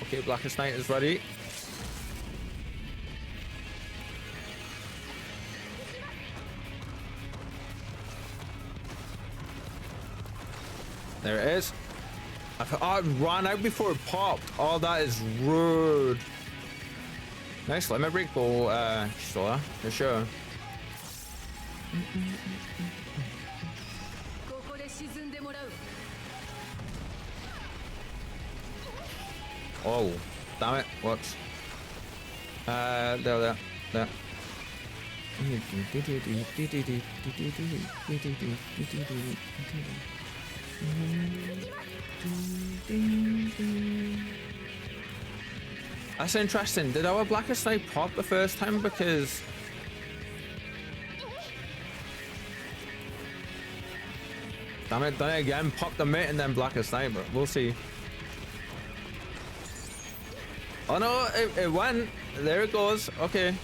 Speaker 1: Okay, Blackest Night is ready. There it is. Oh, it ran out before it popped. Oh, that is rude. Nice limit break though, Stola, for sure. Oh, damn it. Whoops. There. That's interesting. Did our Blackest Night pop the first time? Because damn it, done it again. Pop the mate and then Blackest Night, but we'll see. Oh no, it went. There it goes. Okay.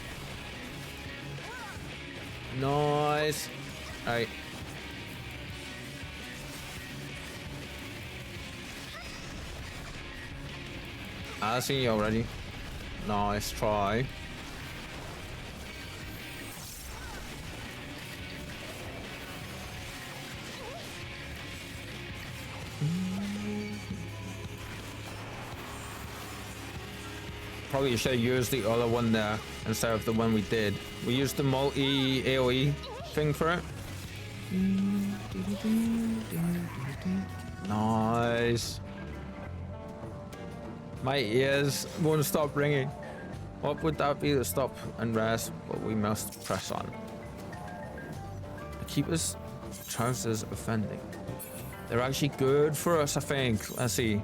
Speaker 1: Nice. Alright. I see you already. Nice try. Probably should have used the other one there instead of the one we did. We used the multi AoE thing for it. Nice. My ears won't stop ringing. What would that be to stop and rest? But we must press on. Keepers trousers offending. They're actually good for us, I think. Let's see.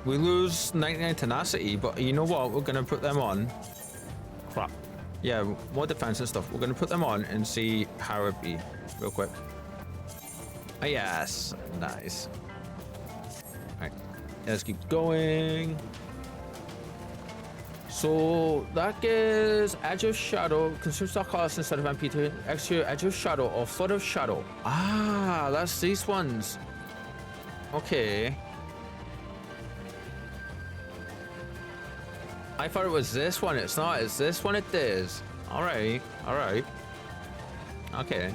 Speaker 1: We lose 99 tenacity, but you know what? We're gonna put them on. Crap. Yeah, more defense and stuff. We're gonna put them on and see how it be real quick. Oh, yes. Nice. Alright. Let's keep going. So that gives Edge of Shadow, consume stock cost instead of MP2, extra Edge of Shadow or Flood of Shadow. Ah, that's these ones. Okay. I thought it was this one. It's not. It's this one. It is. All right. All right. Okay.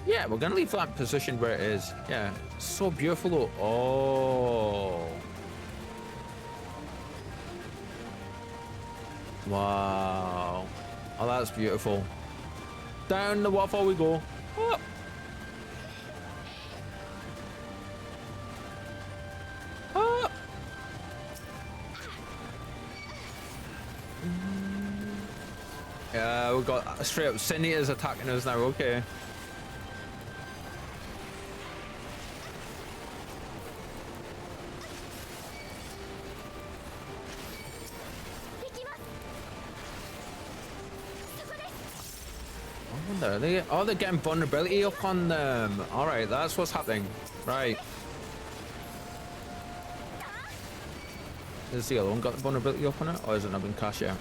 Speaker 1: Yeah, we're gonna leave that position where it is. Yeah, so beautiful. Oh. Wow. Oh, that's beautiful. Down the waterfall we go. Oh. Yeah, we got straight up Cindy is attacking us now. Okay. I wonder, they're getting vulnerability up on them. All right, that's what's happening. Right. Is the other one got the vulnerability up on it, or has it not been cast yet?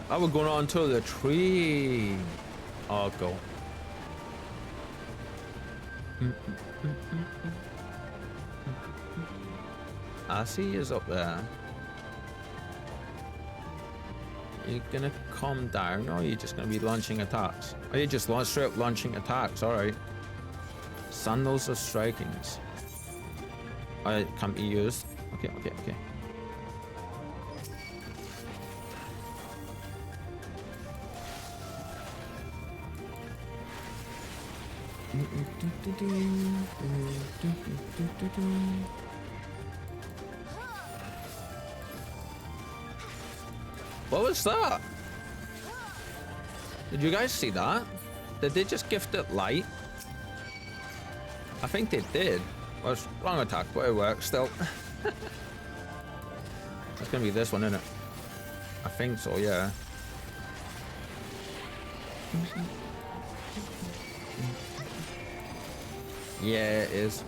Speaker 1: Oh, we're going on to the tree. Oh, go. I see you up there. You're gonna calm down, or are you just gonna be launching attacks? Are you just straight up launching attacks? Alright. Sandals of Strikings. Oh, it can't be used. Okay. What was that? Did you guys see that? Did they just gift it light? I think they did. Well, it's wrong attack, but it works still. That's gonna be this one, isn't it? I think so, yeah. Yeah, it is.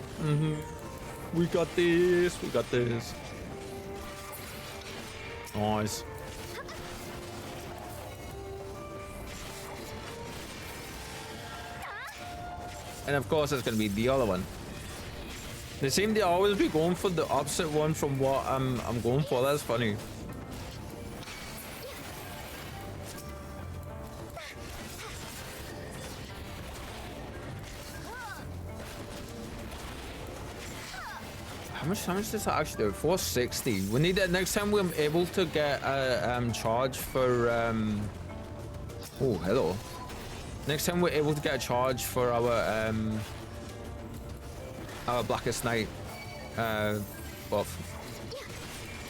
Speaker 1: We got this. We got this. Nice. And of course, it's going to be the other one. They seem to always be going for the opposite one from what I'm going for. That's funny. How much damage does that actually do? 460. We need it next time we're able to get a charge for oh, hello. Next time we're able to get a charge for our Blackest Night buff.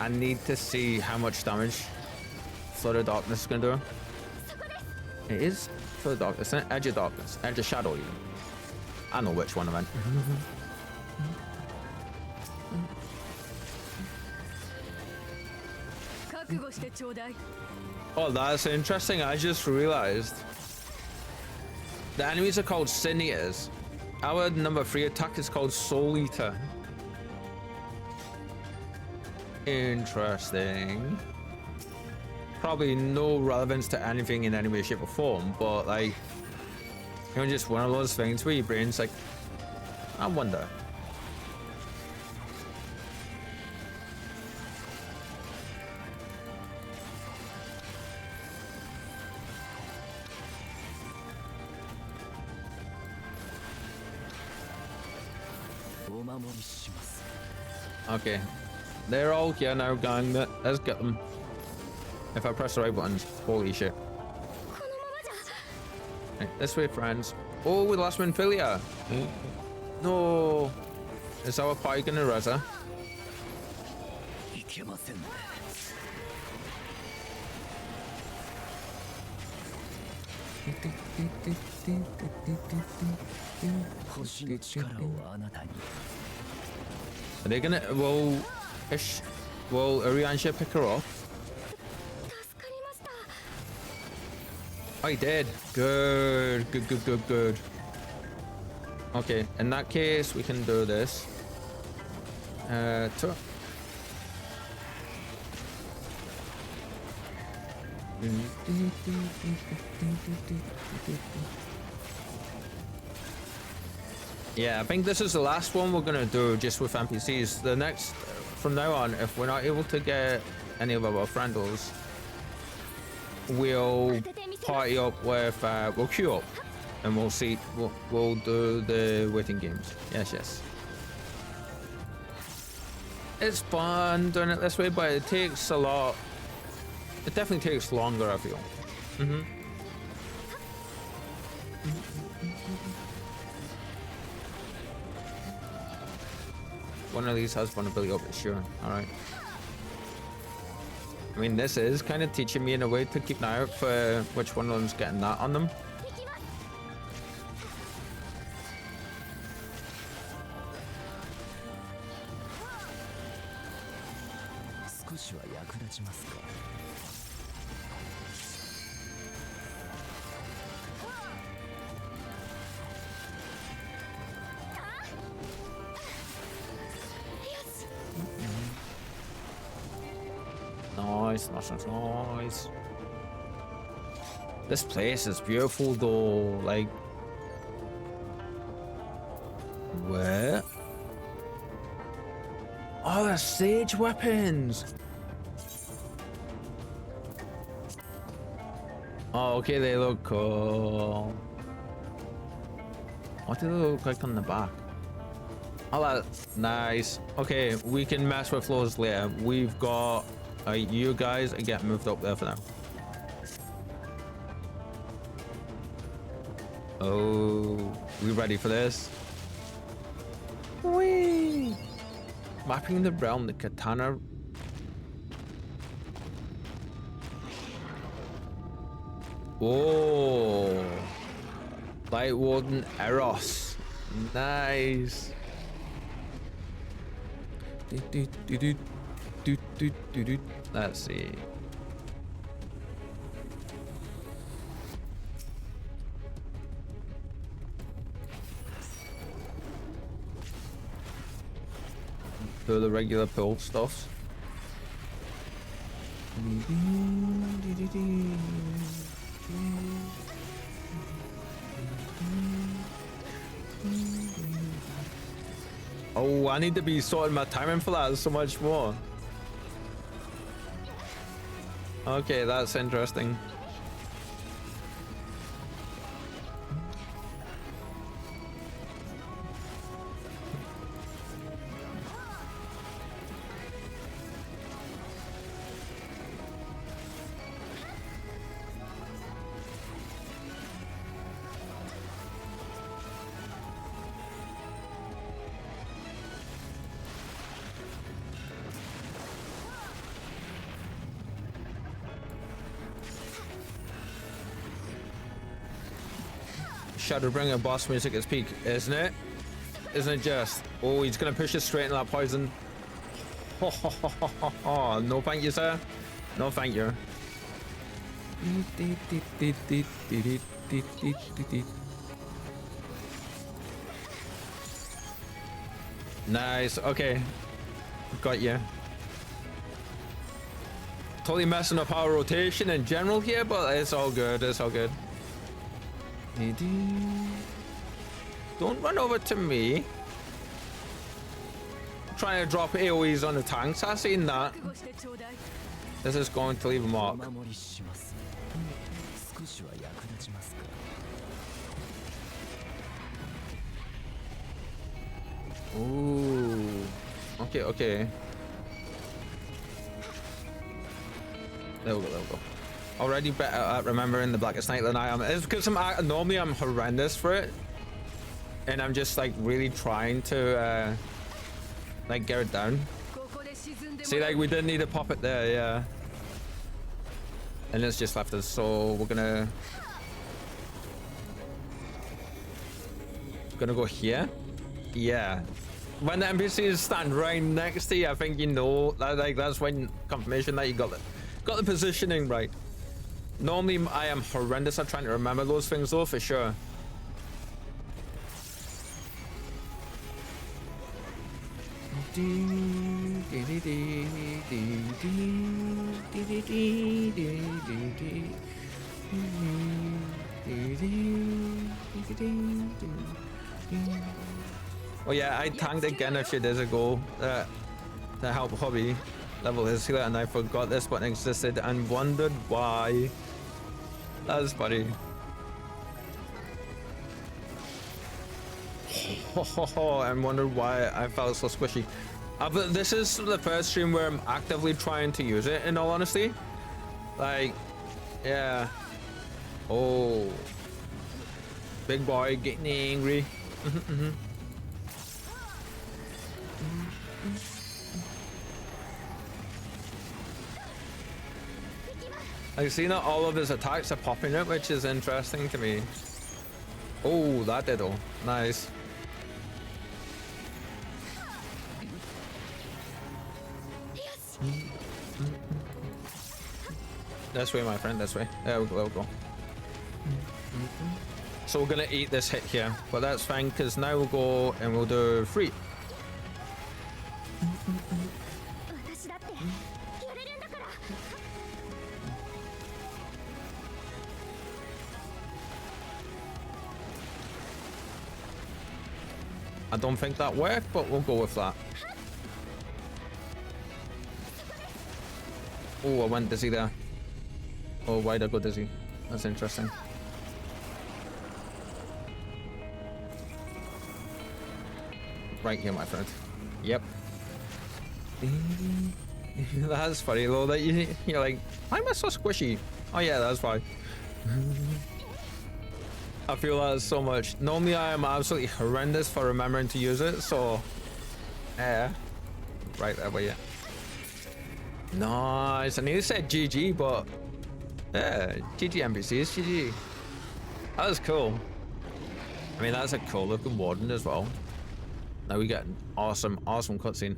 Speaker 1: I need to see how much damage Flood of Darkness is gonna do. It is Flood of Darkness, isn't it? Edge of Darkness, Edge of Shadow even. I know which one I meant. Oh, that's interesting. I just realized the enemies are called Sin Eaters. Our number 3 attack is called Soul Eater. Interesting. Probably no relevance to anything in any way, shape, or form, but like, you know, just one of those things where your brain's like, I wonder. Okay, they're all here now, gang. Let's get them. If I press the right buttons, holy shit. Right, this way, friends. Oh, we lost Minfilia. No. Is our party gonna res her? Are they gonna? Will Uriansha pick her up? Oh, he did. Good. Good. Okay, in that case, we can do this. Yeah, I think this is the last one we're gonna do just with NPCs. The next, from now on, if we're not able to get any of our friendles, we'll party up with, we'll queue up, and we'll see, we'll do the waiting games. Yes. It's fun doing it this way, but it takes a lot. It definitely takes longer, I feel. One of these has vulnerability up, sure. Alright. I mean, this is kind of teaching me in a way to keep an eye out for which one of them's getting that on them. Nice. This place is beautiful though, like... Where? Oh, they're sage weapons! Oh, okay, they look cool. What do they look like on the back? Oh, that's nice. Okay, we can mess with those later. We've got... you guys get moved up there for now. Oh, we ready for this? Whee! Mapping the realm, the katana. Oh, Light Warden Eros. Nice. Let's see. do the regular pull stuffs. Oh, I need to be sorting my timing for that so much more. Okay, that's interesting. Shadowbringer boss music is peak, isn't it? Isn't it just? Oh, he's gonna push us straight into that poison. Oh, no thank you, sir. No thank you. Nice, okay. Got you. Totally messing up our rotation in general here, but it's all good, it's all good. Don't run over to me. Trying to drop AoEs on the tanks. I've seen that. This is going to leave a mark. Ooh. Okay, okay. There we go, there we go. Already better at remembering the Blackest Night than I am. It's because normally I'm horrendous for it, and I'm just like really trying to like get it down. See, like we didn't need to pop it there, yeah. And it's just left us, so we're gonna go here. Yeah. When the NPCs stand right next to you, I think you know that, like, that's when confirmation that you got the positioning right. Normally, I am horrendous at trying to remember those things, though, for sure. Oh yeah, I tanked again a few days ago to help Hobby level his healer, and I forgot this button existed and wondered why. That was funny. And wondered why I felt so squishy. But this is the first stream where I'm actively trying to use it, in all honesty. Like, yeah. Oh. Big boy getting angry. I see not all of his attacks are popping up, which is interesting to me. Oh, that did all. Nice. This way, my friend, this way. There we go, there we go. So we're gonna eat this hit here, but that's fine, because now we'll go and we'll do 3. I don't think that worked, but we'll go with that. Oh, I went dizzy there. Oh, why'd I go dizzy? That's interesting. Right here, my friend. Yep. That's funny though, that you're like, why am I so squishy? Oh yeah, that's why. I feel that so much. Normally I am absolutely horrendous for remembering to use it, so yeah. Right there, yeah. Nice. I nearly said GG, but yeah, GG NPCs, GG. That was cool. I mean, that's a cool looking warden as well. Now we get an awesome cutscene.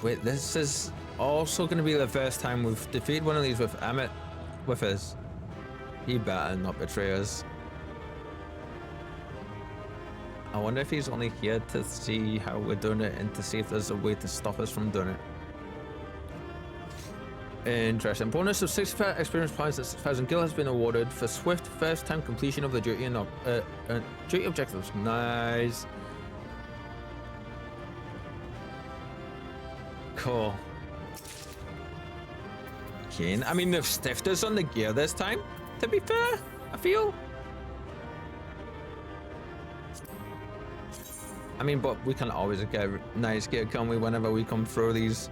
Speaker 1: Wait, this is also going to be the first time we've defeated one of these with Emmett with us. He better not betray us. I wonder if he's only here to see how we're doing it and to see if there's a way to stop us from doing it. Interesting. Bonus of 65 experience points at 6,000 gil has been awarded for swift first-time completion of the duty and duty objectives. Nice. Cool. Kane. I mean, they've stiffed us on the gear this time, to be fair, I feel. I mean, but we can always get nice gear, can we, whenever we come through these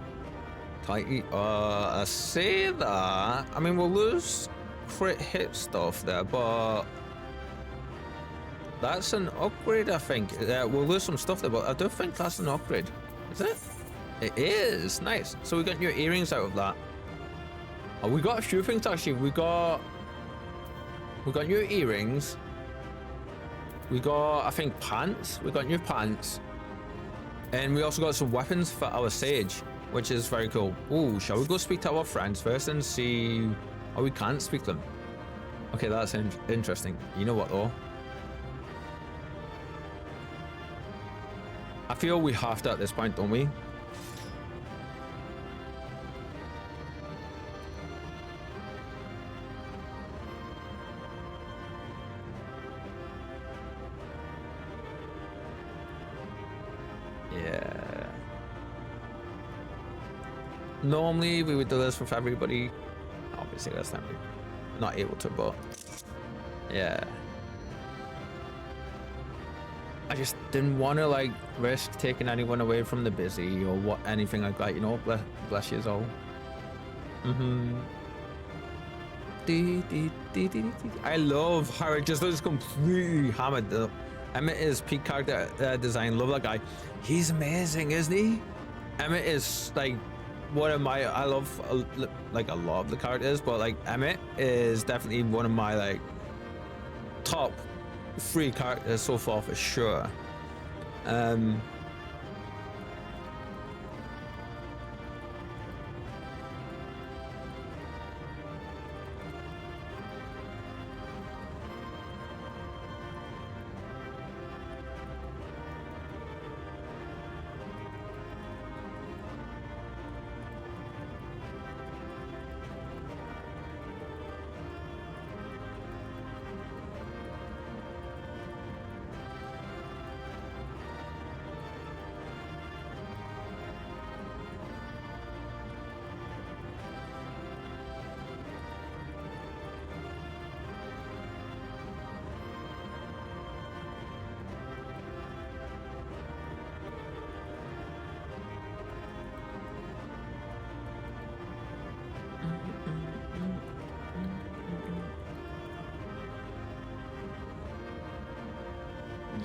Speaker 1: tighty. I say that. I mean, we'll lose crit hit stuff there, but that's an upgrade, I think. We'll lose some stuff there, but I do think that's an upgrade. Is it? It is. Nice. So we got new earrings out of that. Oh, we got a few things actually. We got new earrings. We got, I think, pants. We got new pants. And we also got some weapons for our sage, which is very cool. Ooh, shall we go speak to our friends first and see... Oh, we can't speak to them. Okay, that's interesting. You know what, though? I feel we have to at this point, don't we? Yeah. Normally we would do this with everybody. Obviously this time we're not able to, but yeah. I just didn't want to like risk taking anyone away from the busy or what, anything like that, you know. Bless you all. I love how it just looks completely hammered up. Emmett is peak character design. Love that guy. He's amazing, isn't he? Emmett is like one of my. I love like a lot of the characters, but like Emmett is definitely one of my like top 3 characters so far for sure.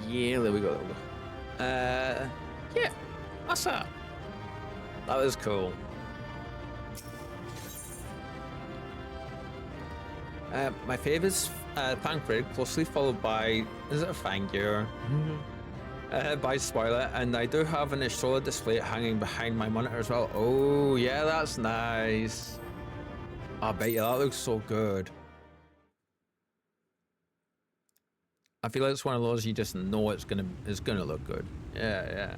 Speaker 1: Yeah, there we go. Yeah, that's that. That was cool. My favourite's Thancred, closely followed by, is it a Fangir? By Spoiler, and I do have an Ishola display hanging behind my monitor as well. Oh, yeah, that's nice. I bet you that looks so good. I feel like it's one of those you just know it's gonna look good. Yeah.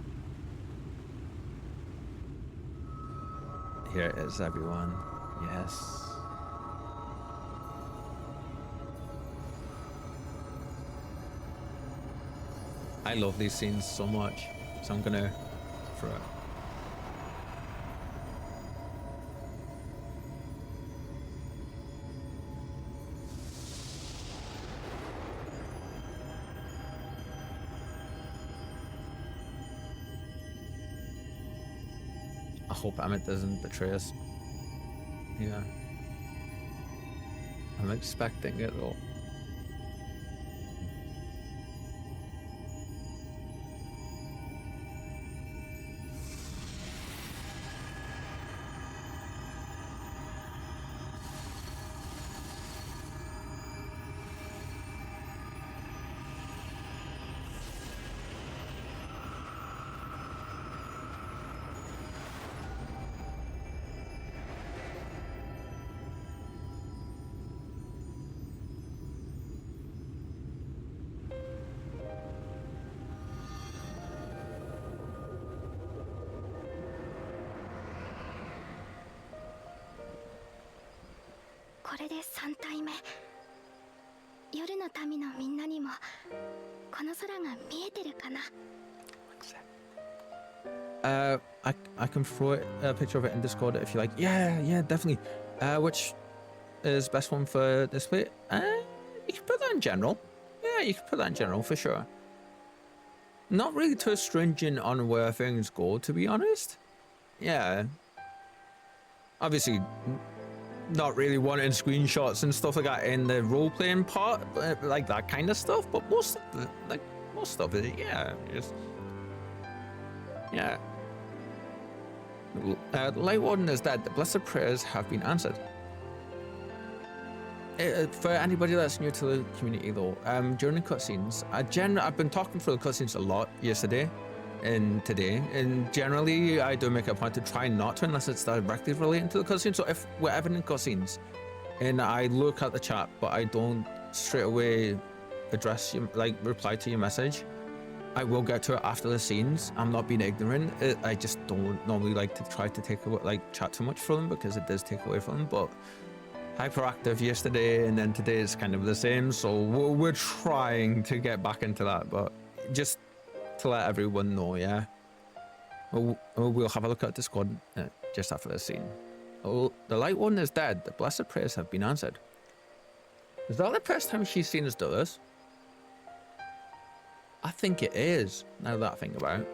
Speaker 1: Here it is, everyone. Yes. I love these scenes so much, so I'm gonna throw it. I hope Emmett doesn't betray us. Yeah. I'm expecting it though.
Speaker 6: れで3体目。夜の民のみんなにもこの空が見えてるかな。
Speaker 1: I can throw a picture of it in Discord if you like. Yeah, definitely. Which is best one for display? You can put that in general. Yeah, you can put that in general for sure. Not really too stringent on where things go, to be honest. Yeah. Obviously, not really wanting screenshots and stuff like that in the role-playing part, like that kind of stuff. But most of it, yeah, just yeah. The Light Warden is dead. The blessed prayers have been answered. For anybody that's new to the community, though, during the cutscenes, I've been talking through the cutscenes a lot yesterday and today, and generally I do make a point to try not to unless it's directly related to the cutscenes. So if we're ever in cutscenes and I look at the chat but I don't straight away address you, like reply to your message, I will get to it after the scenes. I'm not being ignorant. I just don't normally like to try to take away, like chat too much from them, because it does take away from them. But hyperactive yesterday and then today is kind of the same, so we're trying to get back into that. But just to let everyone know, yeah, we'll have a look at Discord just after the scene. Oh, the Light One is dead. The blessed prayers have been answered. Is that the first time she's seen us do this? I think it is, now that I think about it.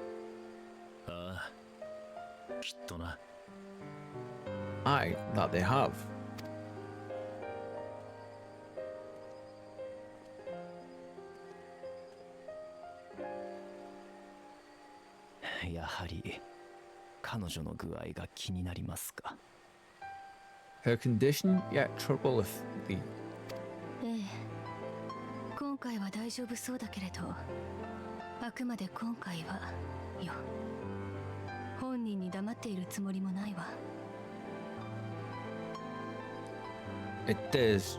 Speaker 1: Aye, that they have. Her condition yet troubleth thee.
Speaker 6: ええ、今回は大丈夫そうだけれど、あくまで今回はよ。本人に黙っているつもりもないわ。
Speaker 1: It is.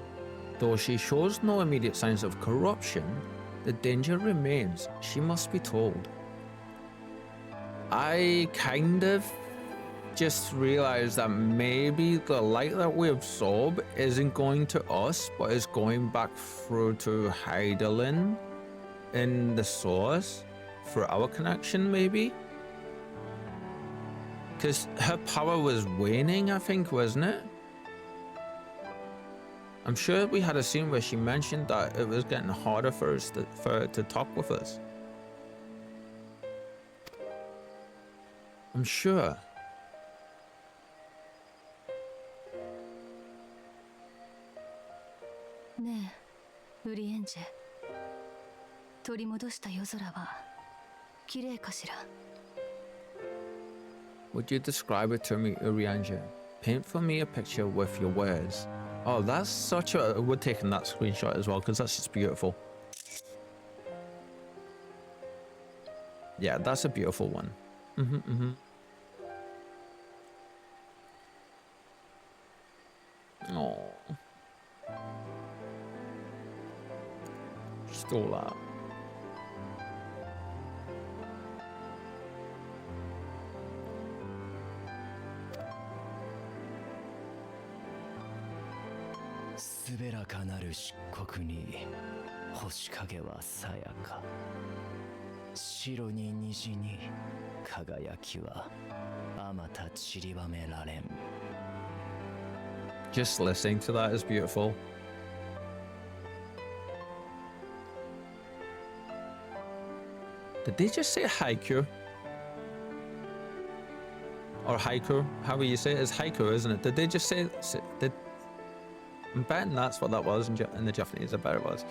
Speaker 1: Though she shows no immediate signs of corruption, the danger remains. She must be told. I kind of just realized that maybe the light that we absorb isn't going to us, but is going back through to Heidelin in the source for our connection, maybe? Because her power was waning, I think, wasn't it? I'm sure we had a scene where she mentioned that it was getting harder for us for her to talk with us. I'm sure. Would you describe it to me, Urianja? Paint for me a picture with your words. Oh, that's such a... We're taking that screenshot as well, because that's just beautiful. Yeah, that's a beautiful one. Oh. Stole that. Just listening to that is beautiful. Did they just say haiku? Or haiku? However you say it, is haiku, isn't it? Did they just say I'm betting that's what that was in the Japanese. I bet it was.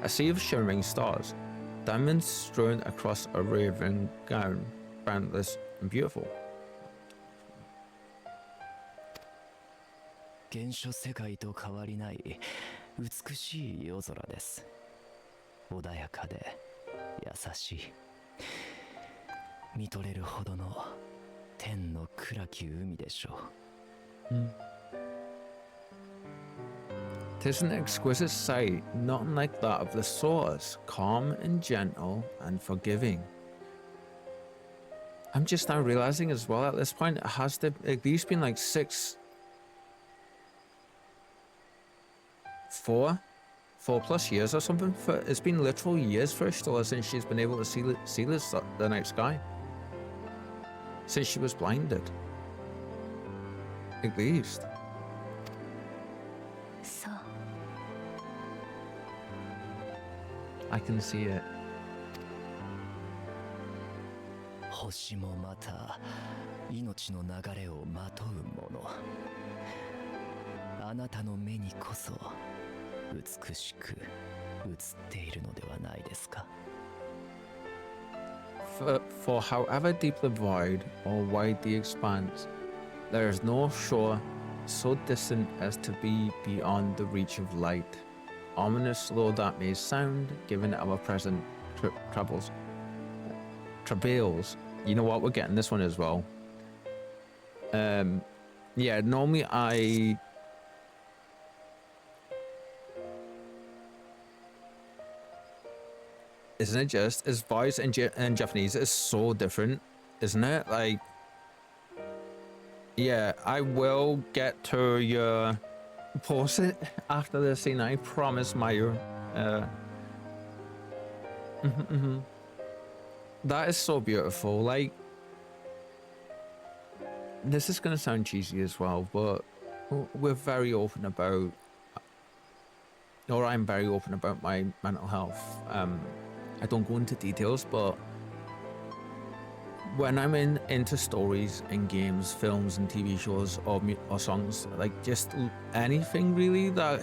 Speaker 1: A sea of shimmering stars, diamonds strewn across a raven gown, boundless and beautiful.
Speaker 5: 原初世界と変わりない美しい夜空です。穏やかで優しい。見とれるほどの天の暗き海でしょう。
Speaker 1: 'Tis an exquisite sight, not unlike that of the source, calm and gentle and forgiving. I'm just now realizing as well at this point, it has to, like, these been like 6 4+ years or something. It's been literal years for Ashtola since she's been able to see the night sky. Since she was blinded. At least.
Speaker 6: そう
Speaker 1: I can see it.
Speaker 5: 星もまた命の流れをまとうもの。あなたの目にこそ美しく映っているのではないですか。
Speaker 1: For however deep the void or wide the expanse, there is no shore so distant as to be beyond the reach of light. Ominous though that may sound, given our present travails. You know what? We're getting this one as well. Yeah, normally isn't it just his voice in Japanese is so different, isn't it? Like, yeah, I will get to your post it after the scene. I promise, Mayu. That is so beautiful. Like, this is gonna sound cheesy as well, but we're very open about, or I'm very open about my mental health. I don't go into details, but when I'm into stories in games, films, and TV shows or songs, like just anything really that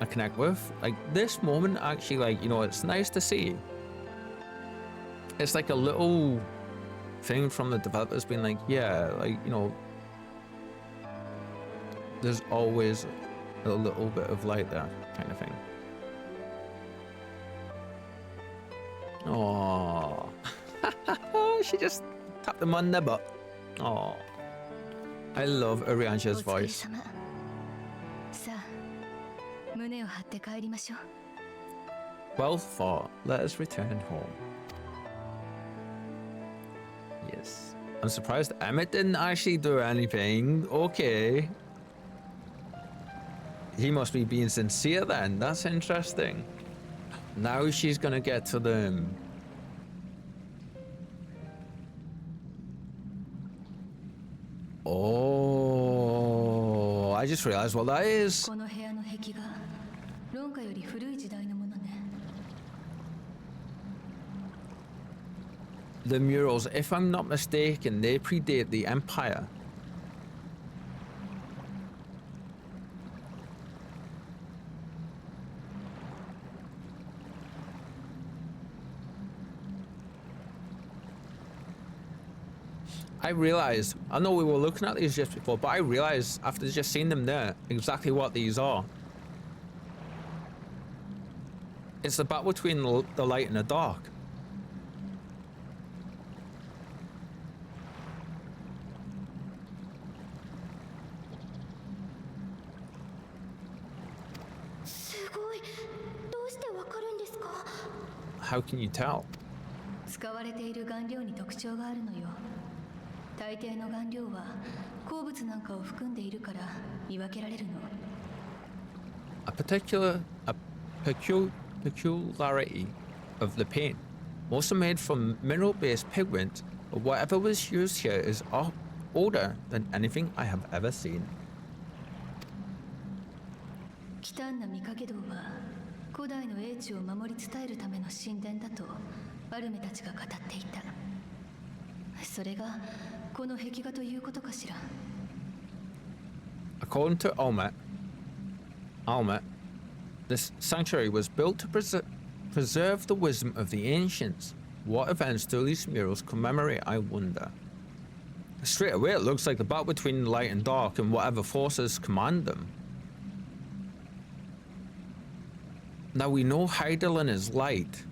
Speaker 1: I connect with, like this moment actually, like, you know, it's nice to see. It's like a little thing from the developers being like, yeah, like, you know, there's always a little bit of light there, kind of thing. Oh, she just tapped him on the butt. Oh, I love Arianja's voice.
Speaker 6: さあ、胸を張って帰りましょう。
Speaker 1: Well fought. Let us return home. Yes. I'm surprised Emmett didn't actually do anything. Okay. He must be being sincere then. That's interesting. Now she's gonna get to them. Oh, I just realized what that is.
Speaker 6: この部屋の壁画、論下より古い時代のものね。
Speaker 1: The murals, if I'm not mistaken, they predate the Empire. I realized, I know we were looking at these just before, but I realized after just seeing them there, exactly what these are. It's the battle between the light and the dark. How can you tell?
Speaker 6: 使われている顔料に特徴があるのよ。大抵の顔料は鉱物なんかを含んでいるから見分けられるの。
Speaker 1: A peculiarity of the paint. Most are made from mineral-based pigment, but whatever was used here is older than anything I have ever seen.
Speaker 6: 忌憚な御影堂は古代の英知を守り伝えるための神殿だとバルメたちが語っていた。それがこの壁画ということかしら。
Speaker 1: According to Almet, this sanctuary was built to preserve the wisdom of the ancients. What events do these murals commemorate, I wonder? Straight away, it looks like the battle between light and dark and whatever forces command them. Now we know Hydaelyn is light.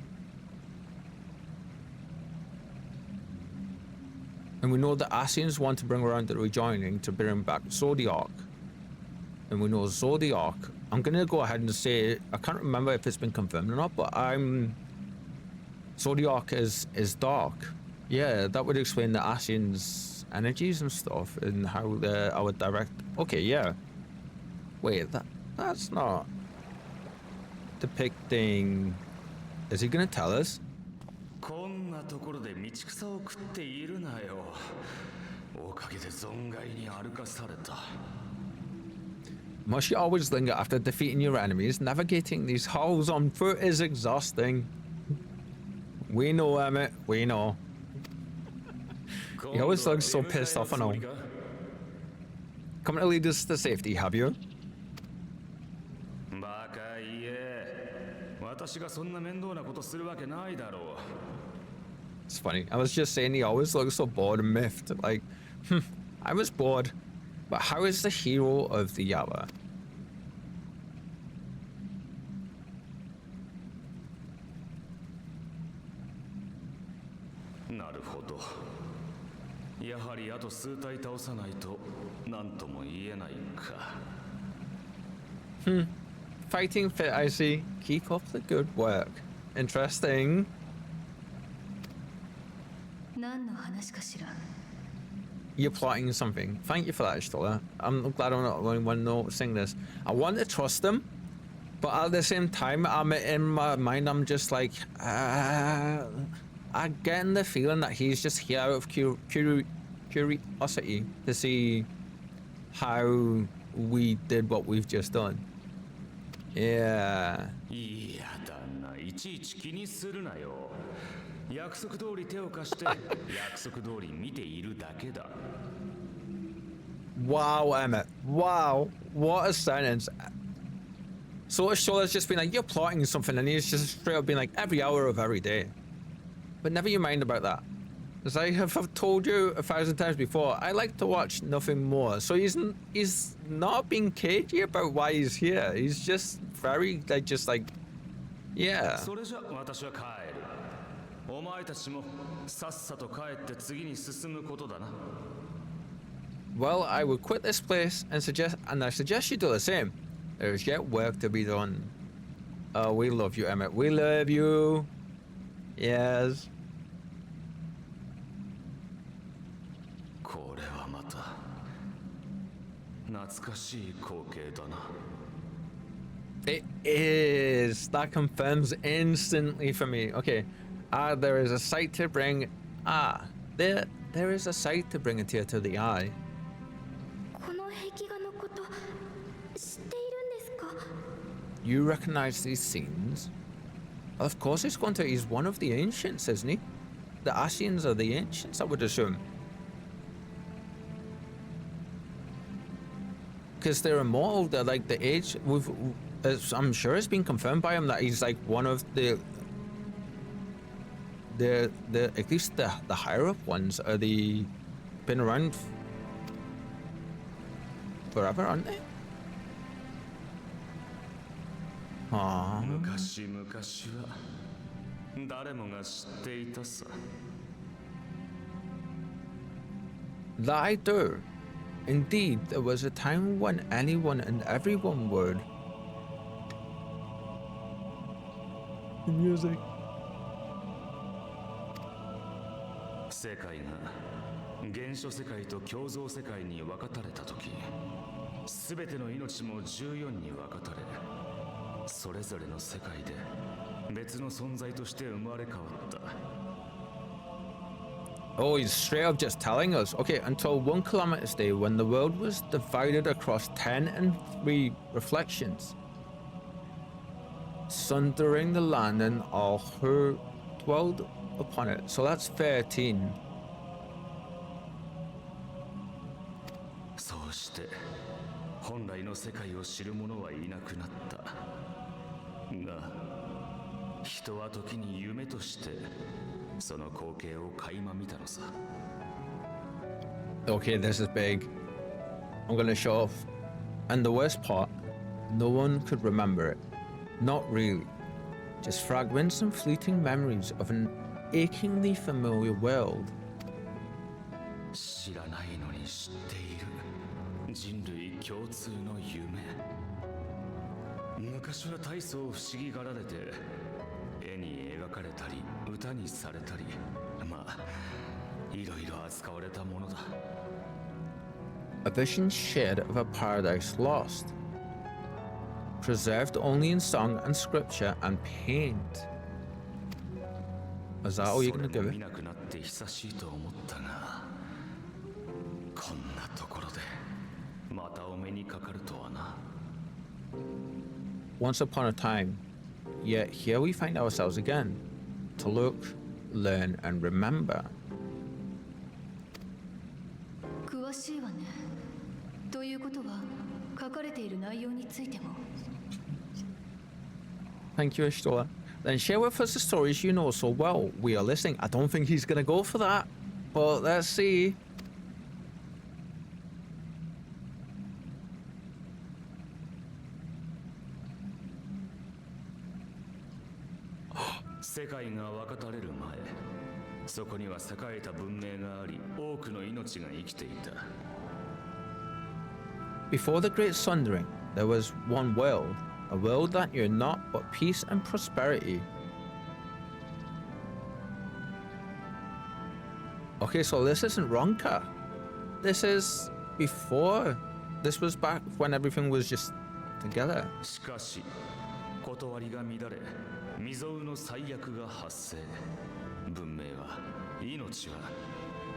Speaker 1: And we know the Ascians want to bring around the rejoining to bring back Zodiac. And we know Zodiac, I'm gonna go ahead and say, I can't remember if it's been confirmed or not, but Zodiac is dark. Yeah, that would explain the Ascians' energies and stuff and how our direct, okay, yeah. Wait, That's not depicting. Is he gonna tell us?
Speaker 2: こんなところで道草を食っているなよ。おかげで存外に歩かされた。
Speaker 1: Must you always linger after defeating your enemies? Navigating these halls on foot is exhausting. We know, Emmett. We know. He always looks so pissed off and all. Come to lead us to safety, have you?
Speaker 2: バカ言え。私がそんな面倒なことするわけないだろう。
Speaker 1: It's funny. I was just saying he always looks so bored and miffed. Like, I was bored. But how is the hero of the hour?
Speaker 2: なるほど。やはりあと数体倒さないと何とも言えないか。
Speaker 1: Fighting fit, I see. Keep up the good work. Interesting.
Speaker 6: 何の話かしら。
Speaker 1: You're plotting something. Thank you for that, Stola. I'm glad I'm not the only one noticing this. I want to trust them, but at the same time, in my mind, I'm just like, I'm getting the feeling that he's just here out of curiosity to see how we did what we've just done. Yeah.
Speaker 2: いやだな、いちいち気にするなよ。約束通り手を貸して約束通り見ているだけだ。
Speaker 1: Wow, Emmett. Wow. What a sentence. So Shola's just been like, you're plotting something, and he's just straight up been like, every hour of every day. But never you mind about that. As I have told you 1,000 times before, I like to watch nothing more. So he's not being cagey about why he's here. He's just very, like, just like, yeah.
Speaker 2: それじゃ私は帰る。お前たちもさっさと帰って次に進むことだな。
Speaker 1: Well, I would quit this place and I suggest you do the same. There is yet work to be done. Oh, we love you, Emmett. We love you. Yes.
Speaker 2: これはまた懐かしい光景だな。
Speaker 1: It is. That confirms instantly for me. Okay. There is a sight to bring. There is a sight to bring a tear to the eye.
Speaker 6: この壁画のこと知っているんですか？
Speaker 1: You recognize these scenes? Of course, he's one of the ancients, isn't he? The Asians are the ancients, I would assume. Because they're immortal. They're like the age. I'm sure it's been confirmed by him that he's like one of the at least the higher up ones are been around forever, aren't they? Aww.
Speaker 2: 昔々は誰もが知っていたさ。
Speaker 1: That I do. Indeed, there was a time when anyone and everyone would. The music.
Speaker 2: 世界が原初世界と共造世界に分かたれた時、すべての命も14に分かたれ、それぞれの世界で別の存在として生まれ変わった。
Speaker 1: Oh, he's straight up just telling us. Okay, until 1 kilometer's day when the world was divided across 10 and 3 reflections, sundering the land and all who dwelled upon it. So that's 13.
Speaker 2: そうして本来の世界を知る者はいなくなった。が、人は時に夢としてその光景を垣間見たのさ。
Speaker 1: Okay, this is big. I'm gonna show off. And the worst part, no one could remember it. Not really. Just fragments and fleeting memories of an achingly familiar world.
Speaker 2: 知らないのに知っている人類共通の夢。昔は大層不思議がられて絵に描かれたり歌にされたり、まあいろいろ扱われたものだ。
Speaker 1: A vision shared of a paradise lost. preserved only in song and scripture and paint. Is that all you're gonna give it?
Speaker 2: 見なくなって久しいと思ったが、こんなところでまたお目にかかるとはな。
Speaker 1: Once upon a time, yet here we find ourselves again, to look, learn, and remember.
Speaker 6: 詳しいわね。ということは、書かれている内容についても。
Speaker 1: Thank you, Ashtola. Then share with us the stories you know so well. We are listening. I don't think he's gonna go for that, but let's see.
Speaker 2: 世界が分かたれる前、そこには栄えた文明があり、多くの命が生きていた。
Speaker 1: Before the Great Sundering, there was one world, a world that knew not but peace and prosperity. Okay, so this isn't Ronka. This is before. This was back when everything was just together.
Speaker 2: しかし、断りが乱れ、未曾有の最悪が発生。文明は、命は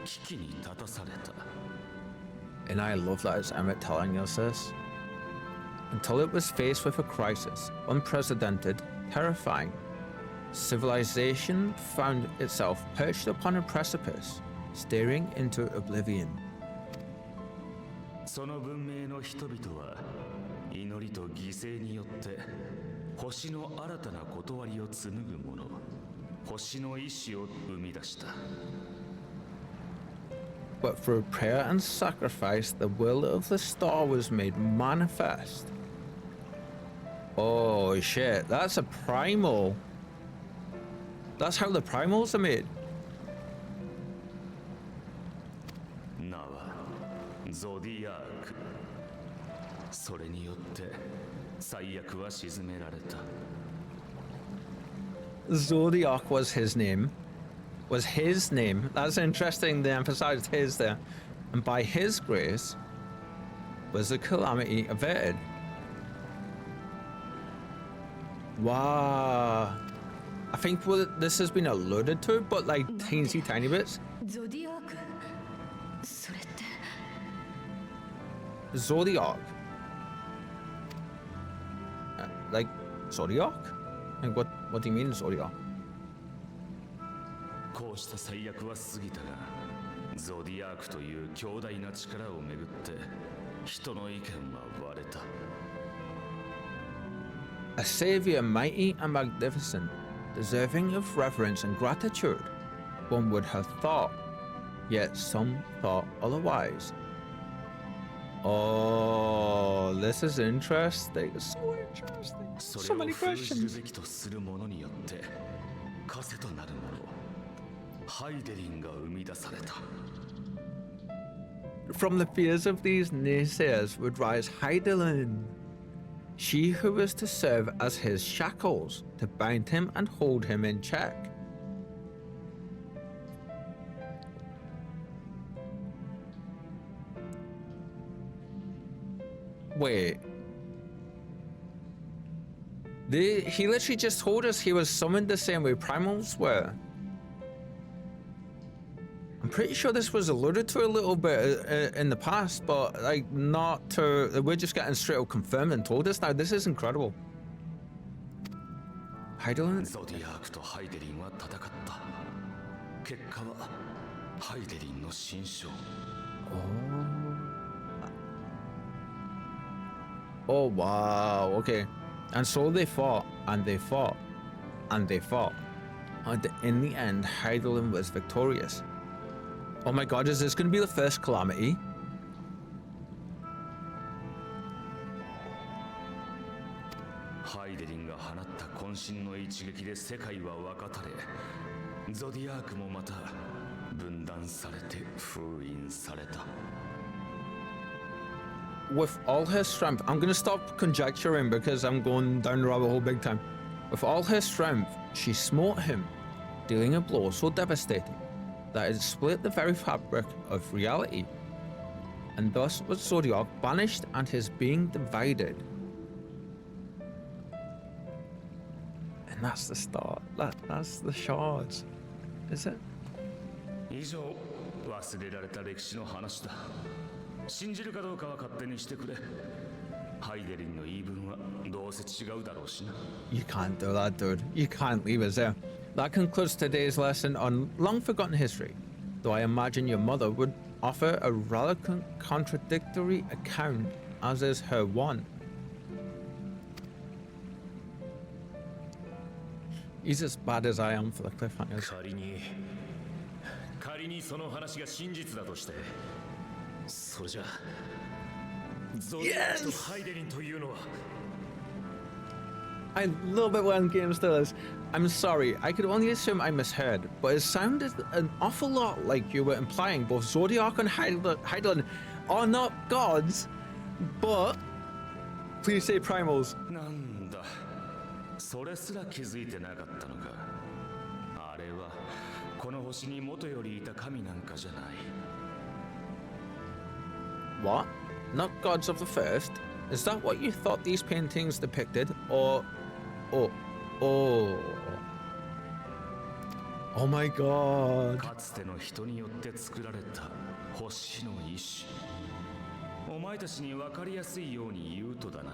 Speaker 2: 危機に立たされた。
Speaker 1: And I love that it's Emmett telling us this. Until it was faced with a crisis, unprecedented, terrifying, civilization found itself perched upon a precipice, staring into oblivion.
Speaker 2: その文明の人々は、祈りと犠牲によって、星の新たな断りを紡ぐもの、星の意志を生み出した。
Speaker 1: But through prayer and sacrifice, the will of the star was made manifest. Oh shit, that's a primal. That's how the primals are made.
Speaker 2: 名はゾディアーク。それによって最悪は沈められた。
Speaker 1: Zodiac was his name. Was his name. That's interesting, they emphasized his there. And by his grace was the calamity averted. Wow. I think this has been alluded to, but like teensy tiny bits.
Speaker 6: ゾディアーク。それって。
Speaker 1: Zodiac. Like Zodiac? Like what do you mean Zodiac?
Speaker 2: こうした最悪は過ぎたが、ゾディアークという強大な力をめぐって人の意見は割れた。
Speaker 1: A savior mighty and magnificent, deserving of reverence and gratitude, one would have thought, yet some thought otherwise. Oh, this is interesting. So interesting.
Speaker 2: そ
Speaker 1: So
Speaker 2: れを
Speaker 1: many
Speaker 2: 封じる
Speaker 1: questions.
Speaker 2: べきとするものによって枷となるもの、ハイデリンが生み出された。
Speaker 1: From the fears of these naysayers would rise Heidelin, she who was to serve as his shackles, to bind him and hold him in check. Wait. He literally just told us he was summoned the same way primals were. I'm pretty sure this was alluded to a little bit in the past, but like not to. We're just getting straight up confirmed and told us now. This is incredible. Heidelin?
Speaker 2: ゾディアークとハイデリンは戦った。結果はハイデリンの新章。
Speaker 1: Oh wow, okay. And so they fought, and they fought, and they fought. And in the end, Heidelin was victorious. Oh my god, is this going to be the first calamity?
Speaker 2: ハイデリンが放った渾身の一撃で世界は分かたれ、ゾディアークもまた分断されて封印された。
Speaker 1: With all her strength, I'm going to stop conjecturing because I'm going down the rabbit hole big time. With all her strength, she smote him, dealing a blow so devastating that it split the very fabric of reality. And thus was Zodiac banished and his being divided. And that's the start. That's the shards. Is it?
Speaker 2: 以上忘れられた歴史の話だ。信じるかどうかは勝手にしてくれ。ハイデリンの言い分はどうせ違うだろうしな。
Speaker 1: You can't do that, dude. You can't leave us there. That concludes today's lesson on long forgotten history. Though I imagine your mother would offer a rather contradictory account, as is her one. He's as bad as I am for the cliffhangers.
Speaker 2: 仮にその話が真実だとして、それじゃゾディアクとハイデリンというのは。
Speaker 1: I love it when games do this. I'm sorry, I could only assume I misheard, but it sounded an awful lot like you were implying both Zodiac and Heidelin are not gods, but please say primals.
Speaker 2: なんだ、それすら気づいてなかったのか。あれはこの星に元よりいた神なんかじゃない。
Speaker 1: What? Not gods of the first? Is that what you thought these paintings depicted? Or... Oh my god.
Speaker 2: かつての人によって作られた星の一種。お前たちに分かりやすいように言うとだな。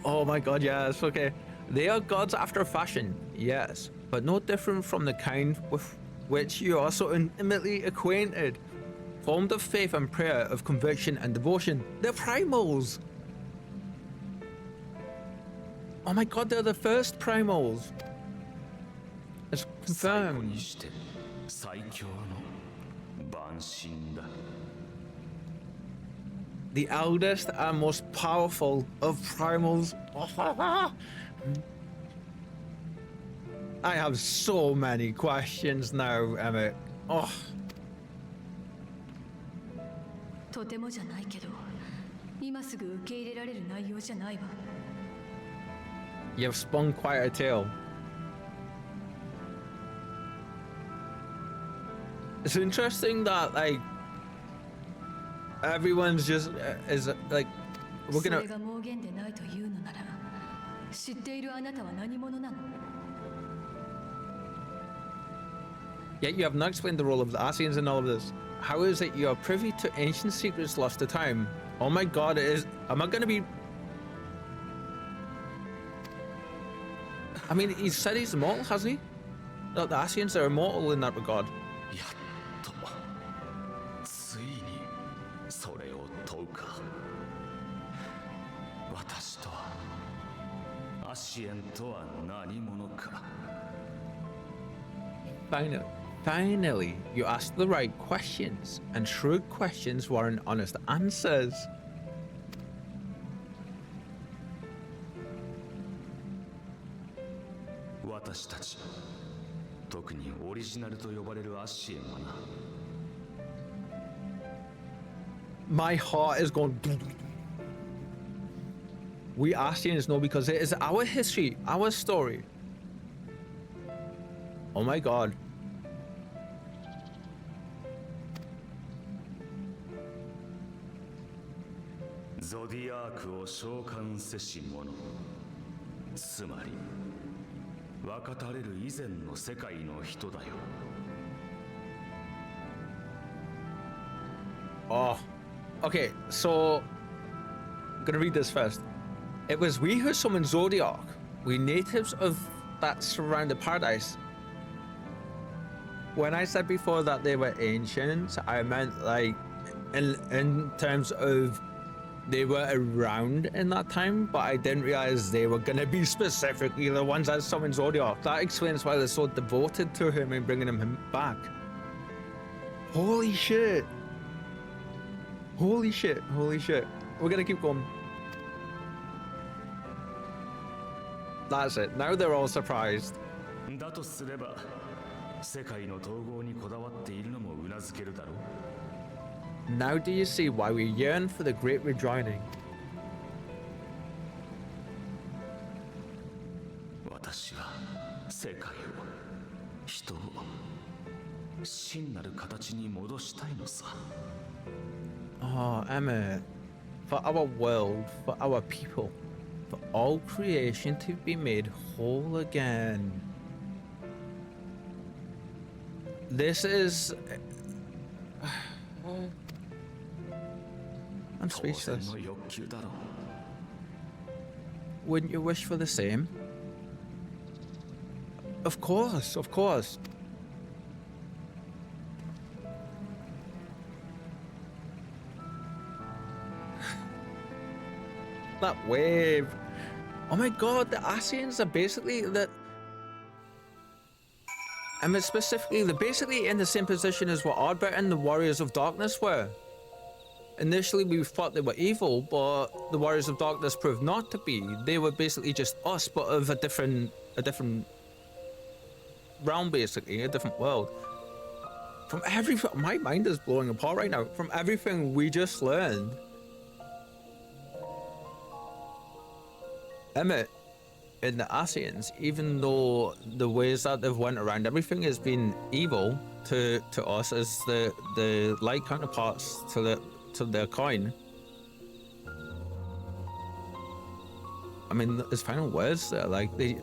Speaker 1: Oh my god, yes, okay. They are gods after a fashion, yes, but no different from the kind with which you are so intimately acquainted. Formed of faith and prayer, of conviction and devotion. They're primals! Oh my god, they're the first primals! It's
Speaker 2: 最後
Speaker 1: confirmed.
Speaker 2: にして最強の万神だ。
Speaker 1: The eldest and most powerful of primals. I have so many questions now, Emmett. Oh.
Speaker 6: とてもじゃないけど、今すぐ受け入れられる内容じゃないわ。
Speaker 1: You've spun quite a tale. It's interesting that, like, everyone's just is like, we're
Speaker 6: そ
Speaker 1: gonna.
Speaker 6: れが妄言でないというのなら、知っているあなたは何者なの？
Speaker 1: Yet you have not explained the role of the Asians in all of this. How is it you are privy to ancient secrets lost to time? Oh my god, it is. Am I gonna be. I mean, he said he's immortal, hasn't he? That the Asians are immortal in that regard.
Speaker 2: やっとついにそれを問うか。私とはアシエンとは何者か。
Speaker 1: Finally, you asked the right questions, and shrewd questions warrant honest answers.
Speaker 2: 私たち、特にオリジナルと呼ばれるアシエンはな。
Speaker 1: My heart is going. We Asians know because it is our history, our story. Oh my god.
Speaker 2: ゾディアークを召喚せし者、つまり分かたれる以前の世界の人だよ。
Speaker 1: Oh, okay, so I'm gonna read this first. It was we who summoned Zodiac, we natives of that surrounded paradise. When I said before that they were ancient, I meant like in terms of they were around in that time, but I didn't realize they were gonna be specifically the ones that summoned Zodiac. That explains why they're so devoted to him and bringing him back. Holy shit. Holy shit, holy shit. We're gonna keep going. That's it. Now they're all surprised.
Speaker 2: だとすれば、世界の統合にこだわっているのもうなずけるだろう。
Speaker 1: Now do you see why we yearn for the great rejoining?
Speaker 2: 私は世界を、人を真なる形に戻したいのさ。
Speaker 1: Oh, Emma. For our world, for our people, for all creation to be made whole again. This is... I'm speechless. Wouldn't you wish for the same? Of course, of course. That wave. Oh my god, the Asians are basically the... I mean, specifically, they're basically in the same position as what Ardbert and the Warriors of Darkness were. Initially, we thought they were evil, but the Warriors of Darkness proved not to be. They were basically just us, but of a different realm, basically, a different world. From everything, my mind is blowing apart right now. From everything we just learned, Emmett and the Asians, even though the ways that they've went around everything has been evil to us as the light counterparts to their coin. I mean, there's final words there. Like they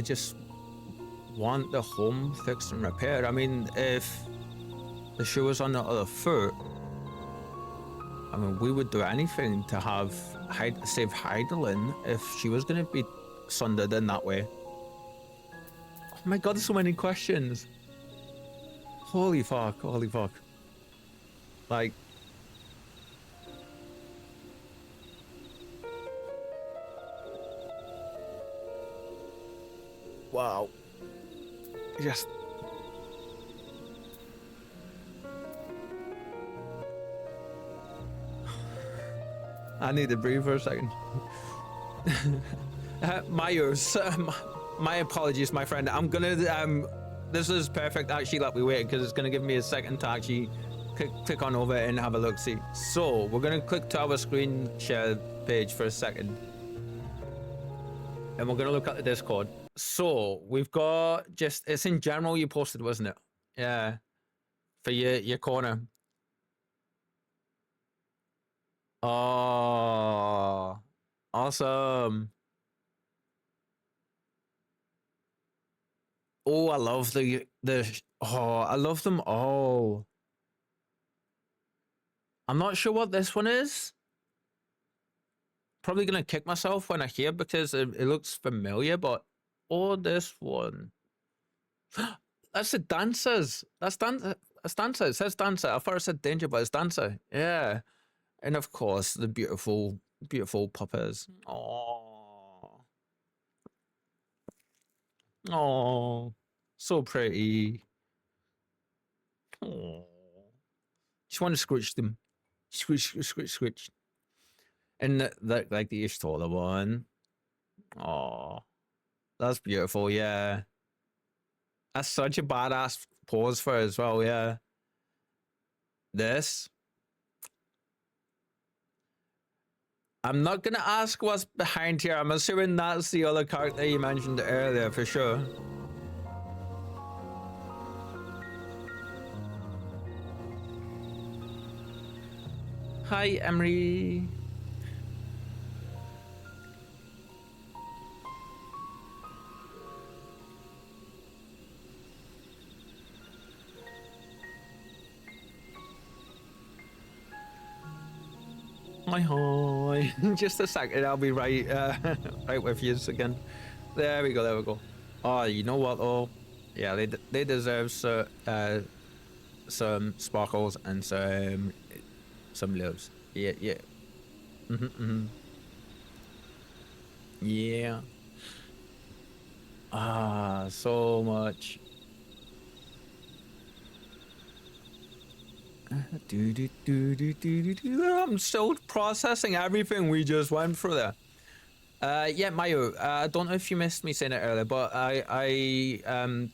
Speaker 1: just want the home fixed and repaired. I mean, if the shoe was on the other foot, I mean, we would do anything to have save Heidelin if she was going to be sundered in that way. Oh my god, there's so many questions. Holy fuck, holy fuck. Like... wow. Yes. I need to breathe for a second. My apologies, my friend. I'm gonna this is perfect actually that we waited, because it's gonna give me a second to actually click on over and have a look see. So we're gonna click to our screen share page for a second, and we're gonna look at the Discord. So we've got it's in general you posted, wasn't it? Yeah, for your corner. Oh, awesome. Oh, I love I love them all. I'm not sure what this one is. Probably gonna kick myself when I hear, because it looks familiar, but oh, this one. That's the dancers. That's dancer. It says dancer. I thought it said danger, but it's dancer. Yeah. And of course, the beautiful, beautiful puppers. Oh, oh, so pretty. Oh, just want to scratch them, scratch. And that like the Ishtola one. Oh, that's beautiful. Yeah, that's such a badass pose for her as well. Yeah, this. I'm not gonna ask what's behind here. I'm assuming that's the other character you mentioned earlier for sure. Hi, Emery. Hi. Just a second, I'll be right right with you again. There we go. Oh, you know what? Oh, yeah, they deserve some sparkles and some lives. Yeah. Yeah. Ah, so much. I'm still processing everything we just went through there. Yeah, Mayo, I don't know if you missed me saying it earlier, but I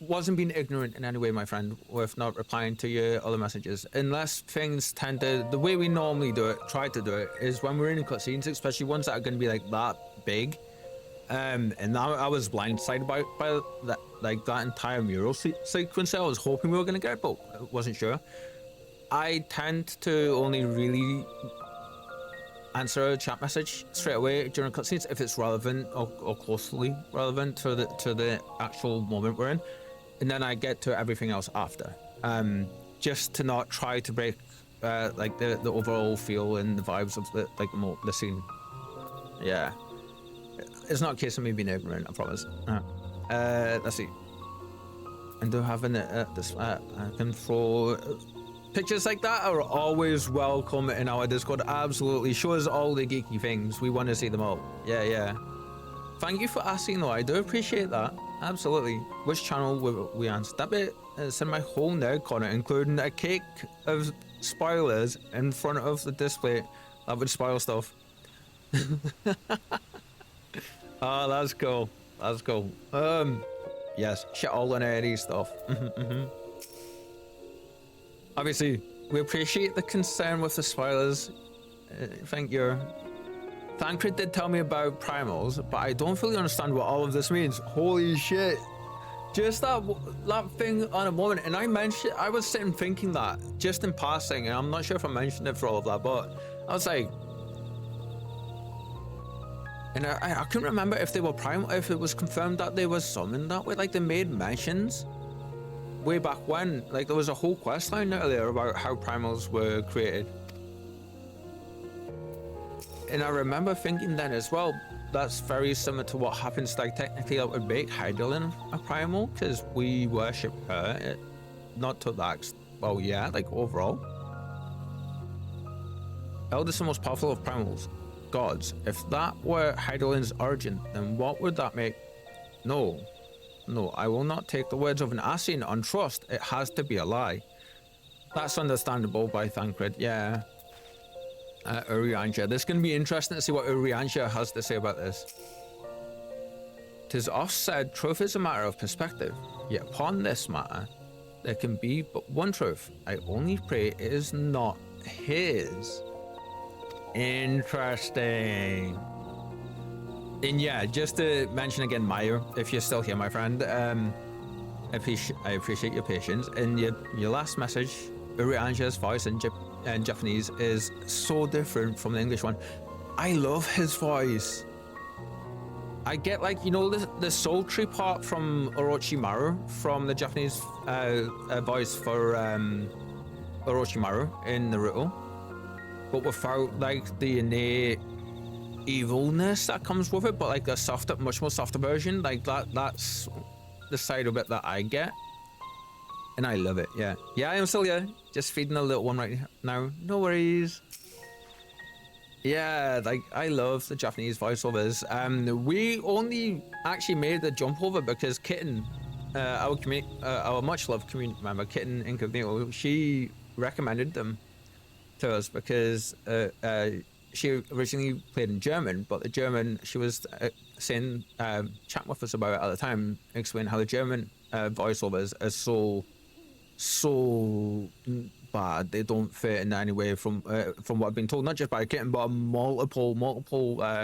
Speaker 1: wasn't being ignorant in any way, my friend, with not replying to your other messages. Unless things tend to, the way we normally do it, try to do it, is when we're in cutscenes, especially ones that are going to be like that big. And I was blindsided by that, like that entire mural sequence. I was hoping we were going to get it, but wasn't sure. I tend to only really answer a chat message straight away during cutscenes if it's relevant or closely relevant to the actual moment we're in, and then I get to everything else after. Just to not try to break like the overall feel and the vibes of the scene. Yeah, it's not a case of me being ignorant, I promise. Let's see. And do having this I can throw pictures like that are always welcome in our Discord. Absolutely, show us all the geeky things. We want to see them all. Yeah. Thank you for asking though. I do appreciate that. Absolutely. Which channel will we answer? That bit is in my whole nerd corner, including a cake of spoilers in front of the display that would spoil stuff. Oh, that's cool. That's cool. Yes, shit all the nerdy stuff. Obviously, we appreciate the concern with the spoilers. Thank you. Thancred did tell me about primals, but I don't fully understand what all of this means. Holy shit. Just that thing on a moment, and I was sitting thinking that just in passing, and I'm not sure if I mentioned it for all of that, but I was like, and I couldn't remember if they were primal, if it was confirmed that they were summoned that way. Like, they made mentions way back when. Like, there was a whole quest line earlier about how primals were created. And I remember thinking then as well, that's very similar to what happens. Like, technically that would make Hydaelyn a primal, because we worship her, not to that, well, yeah, like overall. Eldest and most powerful of primals, gods. If that were Hydaelyn's origin, then what would that make? No, I will not take the words of an Ascian on trust. It has to be a lie. That's understandable by Thancred, yeah. Urianger. This is going to be interesting to see what Urianger has to say about this. 'Tis oft said, truth is a matter of perspective. Yet upon this matter, there can be but one truth. I only pray it is not his. Interesting. And yeah, just to mention again, Maya, if you're still here, my friend, I appreciate your patience. And your last message, Urianger's voice in Japanese is so different from the English one. I love his voice. I get, like, you know, the sultry part from Orochimaru from the Japanese voice for Orochimaru in Naruto, but without like the innate evilness that comes with it, but like a softer, much more softer version. Like that's the side of it that I get, and I love it. Yeah, I am still here, just feeding a little one right now. No worries. Yeah, like I love the Japanese voiceovers. We only actually made the jump over because Kitten, our much loved community member, Kitten Incognito, she recommended them to us because she originally played in German, but the German, she was saying, chatting with us about it at the time, explaining how the German voiceovers are so bad. They don't fit in any way from what I've been told, not just by Kitten, but multiple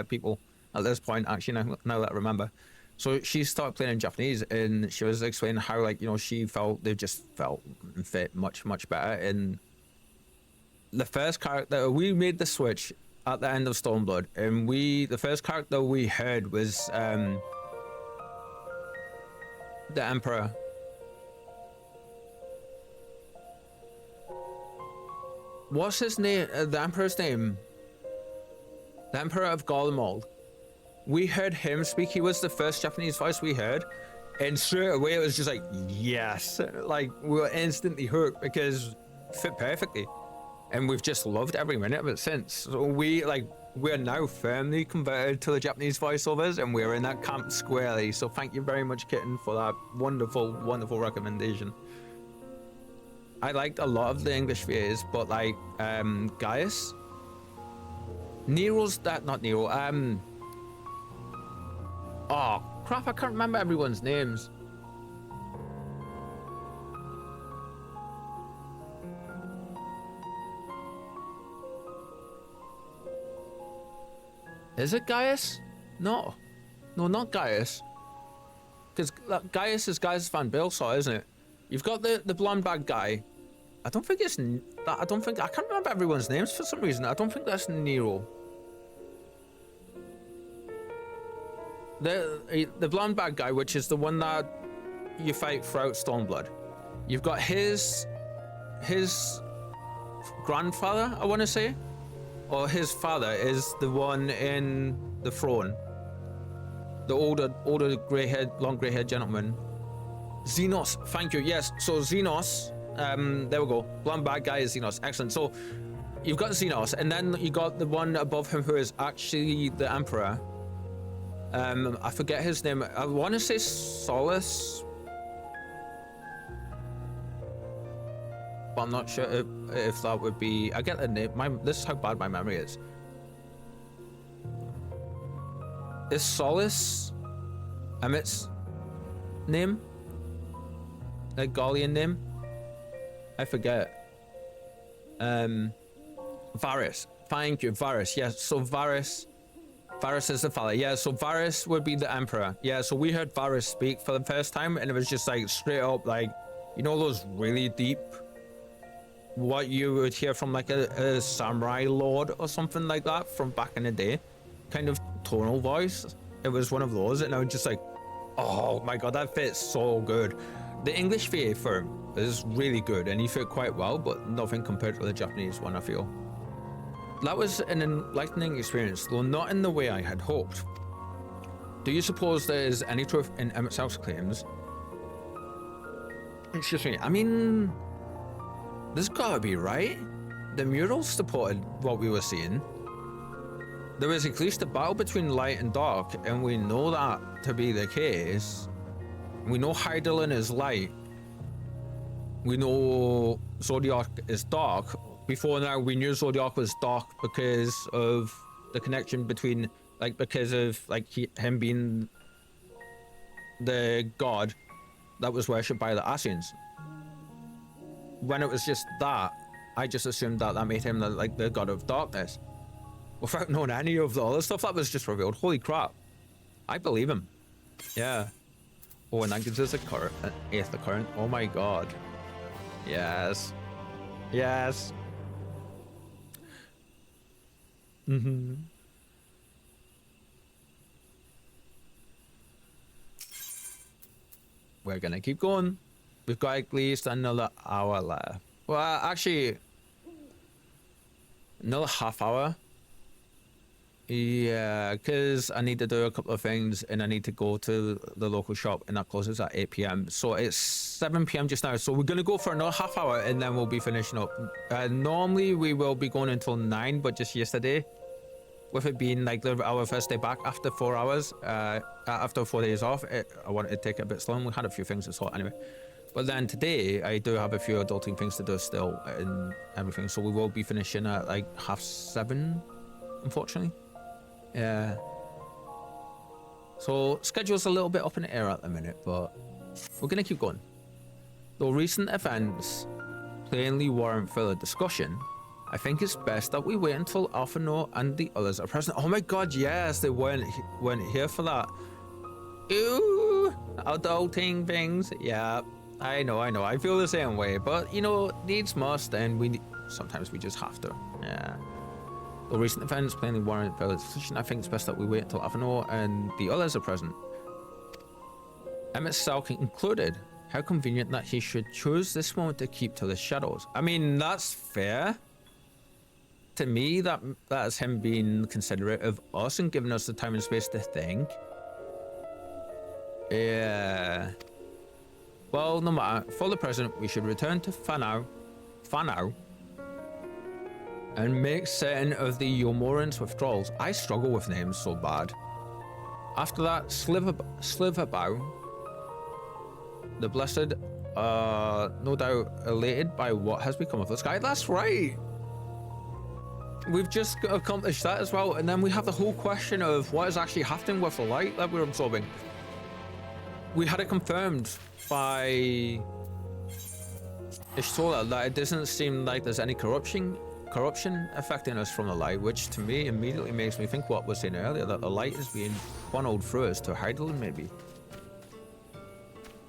Speaker 1: people at this point, actually, now that I remember. So she started playing in Japanese, and she was explaining how, like, you know, she felt they just felt and fit much better. And the first character, we made the switch at the end of Stormblood, and the first character we heard was the Emperor. What's his name? The Emperor's name? The Emperor of Garlemald. We heard him speak. He was the first Japanese voice we heard, and straight away it was just like, yes, like we were instantly hooked because it fit perfectly, and we've just loved every minute of it since. So we're now firmly converted to the Japanese voiceovers, and we're in that camp squarely. So thank you very much, Kitten, for that wonderful recommendation. I liked a lot of the English VAs, but like Gaius, Nero's not Nero. Oh crap! I can't remember everyone's names. Is it Gaius? No, not Gaius. Because Gaius is Gaius Van Bilsaw, isn't it? You've got the blonde bad guy. I don't think it's that. I can't remember everyone's names for some reason. I don't think that's Nero. the blonde bad guy, which is the one that you fight throughout Stormblood. You've got his grandfather, I want to say, or his father is the one in the throne. The older long grey-haired gentleman. Xenos, thank you. Yes, so Xenos, there we go. Blonde bad guy is Xenos. Excellent. So you've got Xenos, and then you got the one above him who is actually the Emperor. I forget his name. I want to say Solace, but I'm not sure if that would be. I get the name. This is how bad my memory is. Is Solace Emmett's name? The Gallian name? I forget. Varys. Thank you, Varys. Yes, so Varys is the father. Yeah, so Varys would be the Emperor. Yeah, so we heard Varys speak for the first time, and it was just like straight up, like, you know, those really deep, what you would hear from like a samurai lord or something like that from back in the day, kind of tonal voice. It was one of those, and I was just like, oh my god, that fits so good. The English VA for him is really good, and he fit quite well, but nothing compared to the Japanese one, I feel. That was an enlightening experience, though not in the way I had hoped. Do you suppose there is any truth in Emmett South's claims? Excuse me, I mean, there's gotta be, right? The murals supported what we were seeing. There is at least a battle between light and dark, and we know that to be the case. We know Hydaelyn is light. We know Zodiac is dark. Before now, we knew Zodiac was dark because of the connection between, like, because of, like, him being the god that was worshipped by the Asians. When it was just that, I just assumed that made him, like, the god of darkness. Without knowing any of the other stuff that was just revealed. Holy crap. I believe him. Yeah. Oh, and that gives us a current, an eighth current. Oh my god. Yes. Yes. Mm-hmm. We're gonna keep going. We've got at least another hour left. Well, actually, another half hour. Yeah, because I need to do a couple of things, and I need to go to the local shop, and that closes at 8 p.m. So it's 7 p.m. just now. So we're going to go for another half hour, and then we'll be finishing up. Normally, we will be going until 9, but just yesterday, with it being like our first day back after 4 hours, after 4 days off, I wanted to take it a bit slow, and we had a few things to sort anyway. But then today, I do have a few adulting things to do still, and everything. So we will be finishing at like 7:30, unfortunately. Yeah. So schedule's a little bit up in the air at the minute, but we're gonna keep going. Though recent events plainly warrant further discussion, I think it's best that we wait until Alphano and the others are present. Oh my god, yes, they weren't here for that. Ooh, adulting things. Yeah, I know. I feel the same way, but you know, needs must, and sometimes we just have to. Yeah. The recent events plainly warrant further discussion. I think it's best that we wait until Alphano and the others are present. Emmett South included. How convenient that he should choose this moment to keep to the shadows. I mean, that's fair. To me, that's him being considerate of us and giving us the time and space to think. Yeah. Well, no matter. For the present, we should return to Fanau, and make certain of the Yomorans withdrawals. I struggle with names so bad. After that, Sliverbow, the blessed, no doubt elated by what has become of the sky. That's right. We've just accomplished that as well, and then we have the whole question of what is actually happening with the light that we're absorbing. We had it confirmed by Ishtola that it doesn't seem like there's any corruption affecting us from the light, which to me immediately makes me think what was saying earlier, that the light is being funneled through us to Hydaelyn maybe.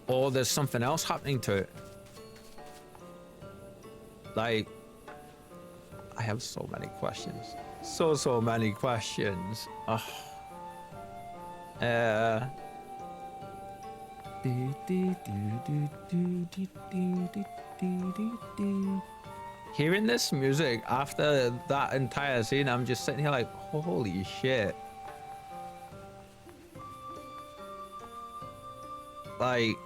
Speaker 1: Or there's something else happening to it. Like, I have so many questions. So many questions. Ugh. Hearing this music after that entire scene, I'm just sitting here like, holy shit. Like,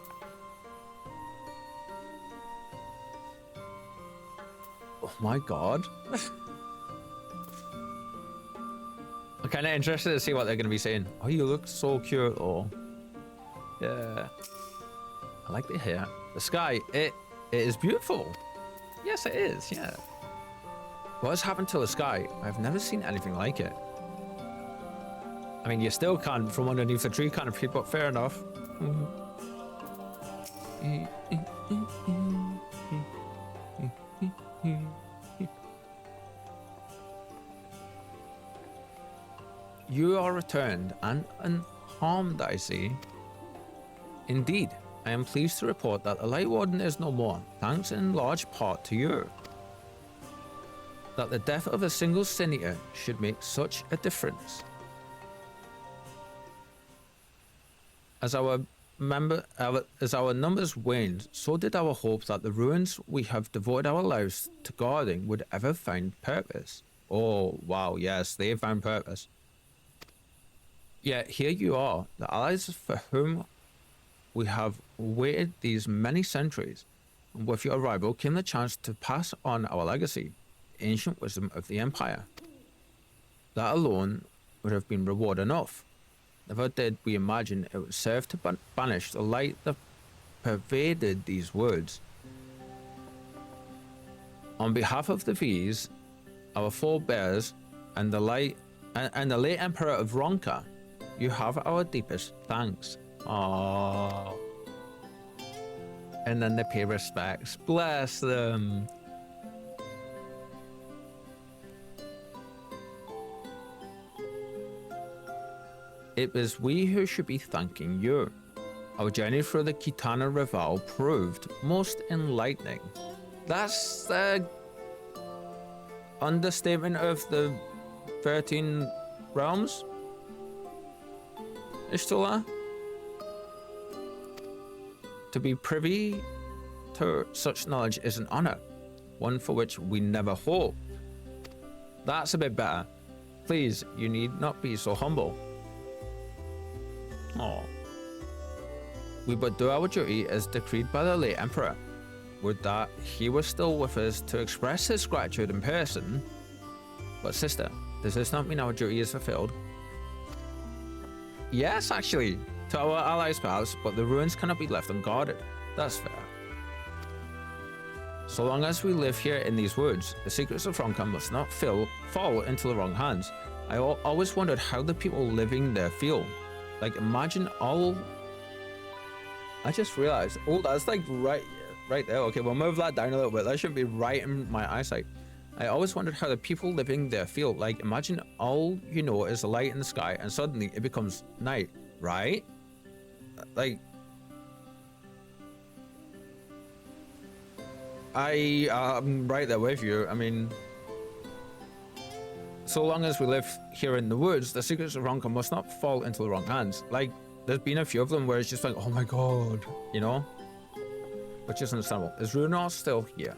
Speaker 1: oh my god. I'm kind of interested to see what they're going to be saying. Oh, you look so cute. Oh, yeah. I like the hair. The sky, it is beautiful. Yes, it is, yeah. What has happened to the sky? I've never seen anything like it. I mean, you still can't from underneath the tree canopy, but fair enough. You are returned and unharmed, I see. Indeed, I am pleased to report that the Light Warden is no more, thanks in large part to you. That the death of a single Sin Eater should make such a difference. As our numbers waned, so did our hope that the ruins we have devoted our lives to guarding would ever find purpose. Oh, wow, yes, they found purpose. Yet here you are, the allies for whom we have waited these many centuries, and with your arrival came the chance to pass on our legacy, the ancient wisdom of the Empire. That alone would have been reward enough. Never did we imagine it would serve to banish the light that pervaded these words. On behalf of the V's, our forebears, and the late Emperor of Ronka, you have our deepest thanks. Aww. And then they pay respects. Bless them. It was we who should be thanking you. Our journey through the Kitana Rival proved most enlightening. That's the understatement of the 13 realms. Ishtula? To be privy to such knowledge is an honor, one for which we never hoped. That's a bit better. Please, you need not be so humble. Oh. We but do our duty as decreed by the late Emperor. Would that he was still with us to express his gratitude in person. But sister, does this not mean our duty is fulfilled? Yes, actually, to our allies perhaps, but the ruins cannot be left unguarded. That's fair. So long as we live here in these woods, the secrets of Ronka must not fall into the wrong hands. I always wondered how the people living there feel. Like, imagine all... I just realized, oh, that's like right there. Okay, we'll move that down a little bit. That should be right in my eyesight. I always wondered how the people living there feel. Like, imagine all you know is the light in the sky and suddenly it becomes night, right? Like, I am right there with you. I mean, so long as we live here in the woods, the secrets of Ronka must not fall into the wrong hands. Like, there's been a few of them where it's just like, oh my god, you know? Which is understandable. Is Runar still here?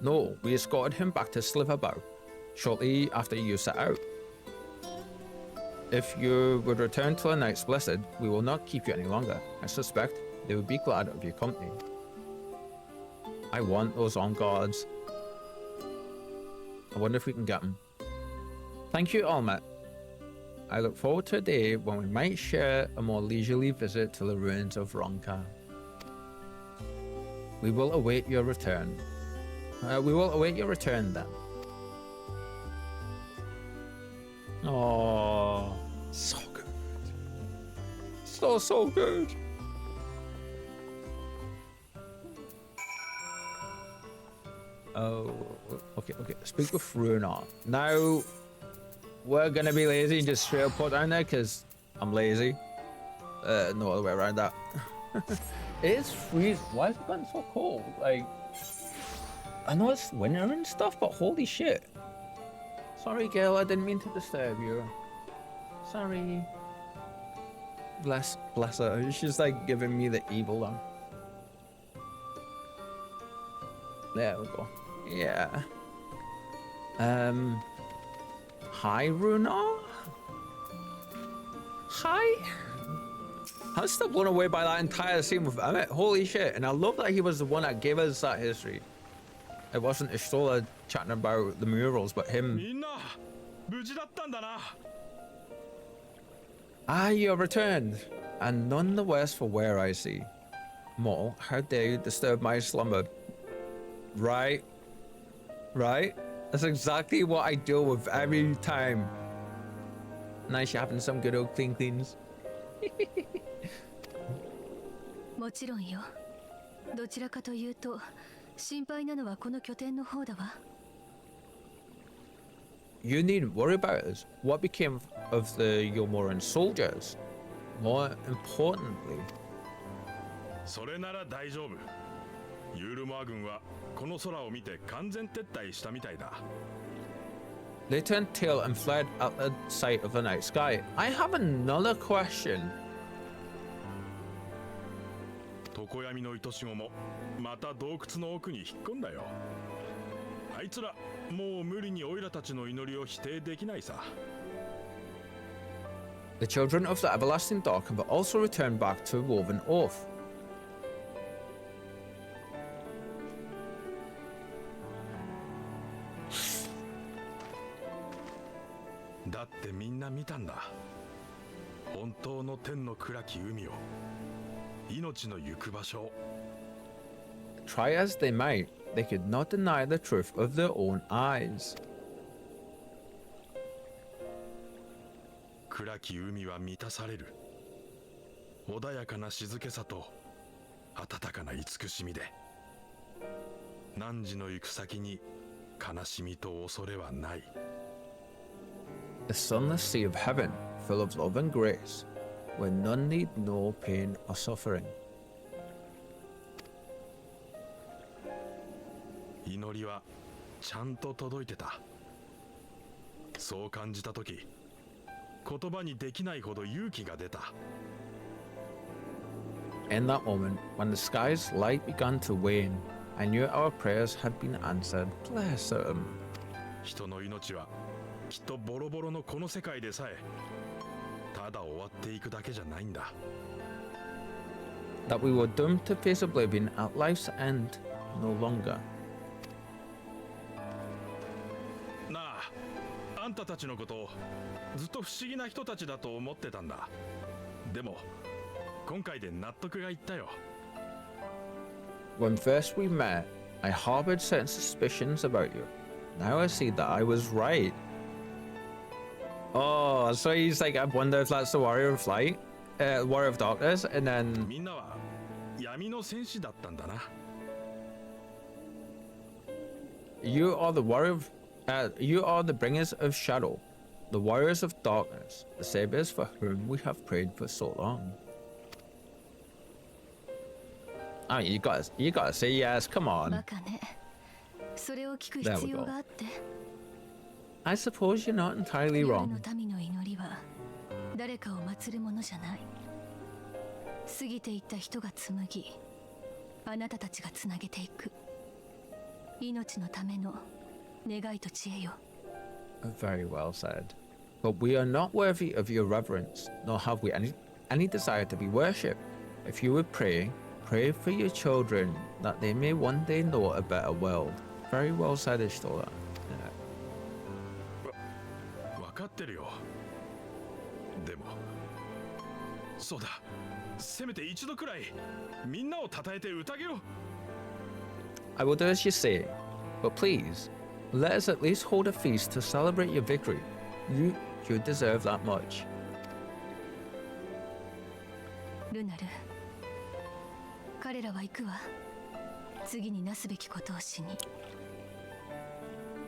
Speaker 1: No, we escorted him back to Sliverbow shortly after you set out. If you would return to the Night's Blessed, we will not keep you any longer. I suspect they would be glad of your company. I want those on guards. I wonder if we can get them. Thank you, Almet. I look forward to a day when we might share a more leisurely visit to the ruins of Ronka. We will await your return. We will await your return then. Oh, so good. So good. Oh, okay. Speak with Runar. Now, we're gonna be lazy and just straight up put down there because I'm lazy. No other way around that. It is freezing. Why is it gotten so cold? Like, I know it's winter and stuff, but holy shit. Sorry, girl, I didn't mean to disturb you. Sorry. Bless her. She's like giving me the evil one. There we go. Yeah. Hi, Runar. Hi. I'm still blown away by that entire scene with Emmett. Holy shit. And I love that he was the one that gave us that history. It wasn't Ishtola chatting about the murals, but him. Ah, you have returned, and none the worse for wear, I see. Mortal, how dare you disturb my slumber? Right? Right? That's exactly what I deal with every time. Nice, you're having some good old cleans.
Speaker 6: もちろんよ。どちらかというと、心配なのはこの拠点の方だわ。
Speaker 1: You needn't worry about us. What became of the Yomoran soldiers? More importantly.
Speaker 3: それなら大丈夫。ユールモア軍はこの空を見て完全撤退したみたいだ。
Speaker 1: They turned tail and fled at the sight of the night sky. I have another question.
Speaker 3: 常闇の糸子もまた洞窟の奥に引っ込んだよ。あいつらもう無理にオイラたちの祈りを否定できないさ。
Speaker 1: The children of the everlasting dark have also returned back to woven oath.
Speaker 3: だってみんな見たんだ。本当の天の暗き海を、命の行く場所を。
Speaker 1: Try as they might, they could not deny the truth of their own eyes.
Speaker 3: 暗き海は満たされる。穏やかな静けさと温かな慈しみで、汝の行く先に悲しみと恐れはない。
Speaker 1: The sunless sea of heaven, full of love and grace, where none need know pain or suffering.
Speaker 3: 祈りはちゃんと届いてた。そう感じたとき、言葉にできないほど勇気が出た。
Speaker 1: In that moment, when the sky's light began to wane, I knew our prayers had been answered. Bless them.
Speaker 3: 人の命はきっとボロボロのこの世界でさえ、ただ終わっていくだけじゃないんだ。
Speaker 1: That we were doomed to face oblivion at life's end, no longer.
Speaker 3: なあ、あんたたちのことをずっと不思議な人たちだと思ってたんだ。でも今回で納得がいったよ。
Speaker 1: When first we met, I harbored certain suspicions about you. Now I see that I was right. Oh, so he's like, I wonder if that's the Warrior of Light, Warrior of Darkness, and then
Speaker 3: みんなは闇の戦士だったんだな。
Speaker 1: you are the Warrior of, you are the Bringers of Shadow, the Warriors of Darkness, the Saviors for whom we have prayed for so long. I mean, you gotta say yes. Come on.
Speaker 6: バカね。それを聞く必要があって。
Speaker 1: I suppose you're not entirely
Speaker 6: 夜
Speaker 1: wrong.
Speaker 6: の民の祈りは誰かを祀るものじゃない。過ぎていった人が紡ぎ、あなたたちがつなげていく。命のための願いと知恵よ。
Speaker 1: Very well said. But we are not worthy of your reverence, nor have we any desire to be worshipped. If you would pray, pray for your children, that they may one day know a better world. Very well said, Ishtola.
Speaker 3: 分かってるよ。でもそうだ、せめて一度くらいみんなを称えて宴を。
Speaker 1: I will do as you say, but please, let us at least hold a feast to celebrate your victory. You deserve that much.
Speaker 6: ルナル、彼らは行くわ。次になすべきことをしに。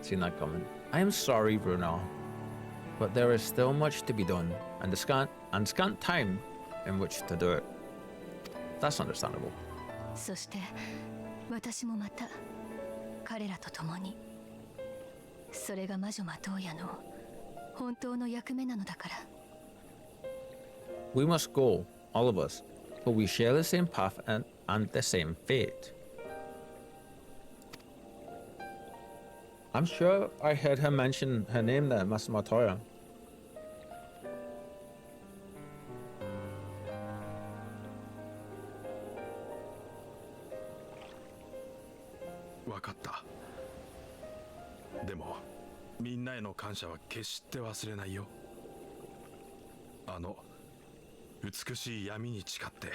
Speaker 1: Seen that coming. I am sorry, Bruno, but there is still much to be done, and scant time in which to do it. That's understandable.
Speaker 6: そして私もまた彼らと共に。それが魔女マトーヤの本当の役目なのだから。
Speaker 1: We must go, all of us, for we share the same path and the same fate. I'm sure I heard her mention her name there, Master Montoya.
Speaker 3: Wakata. でも、みんなへの感謝は決して忘れないよ。あの美しい闇に誓って。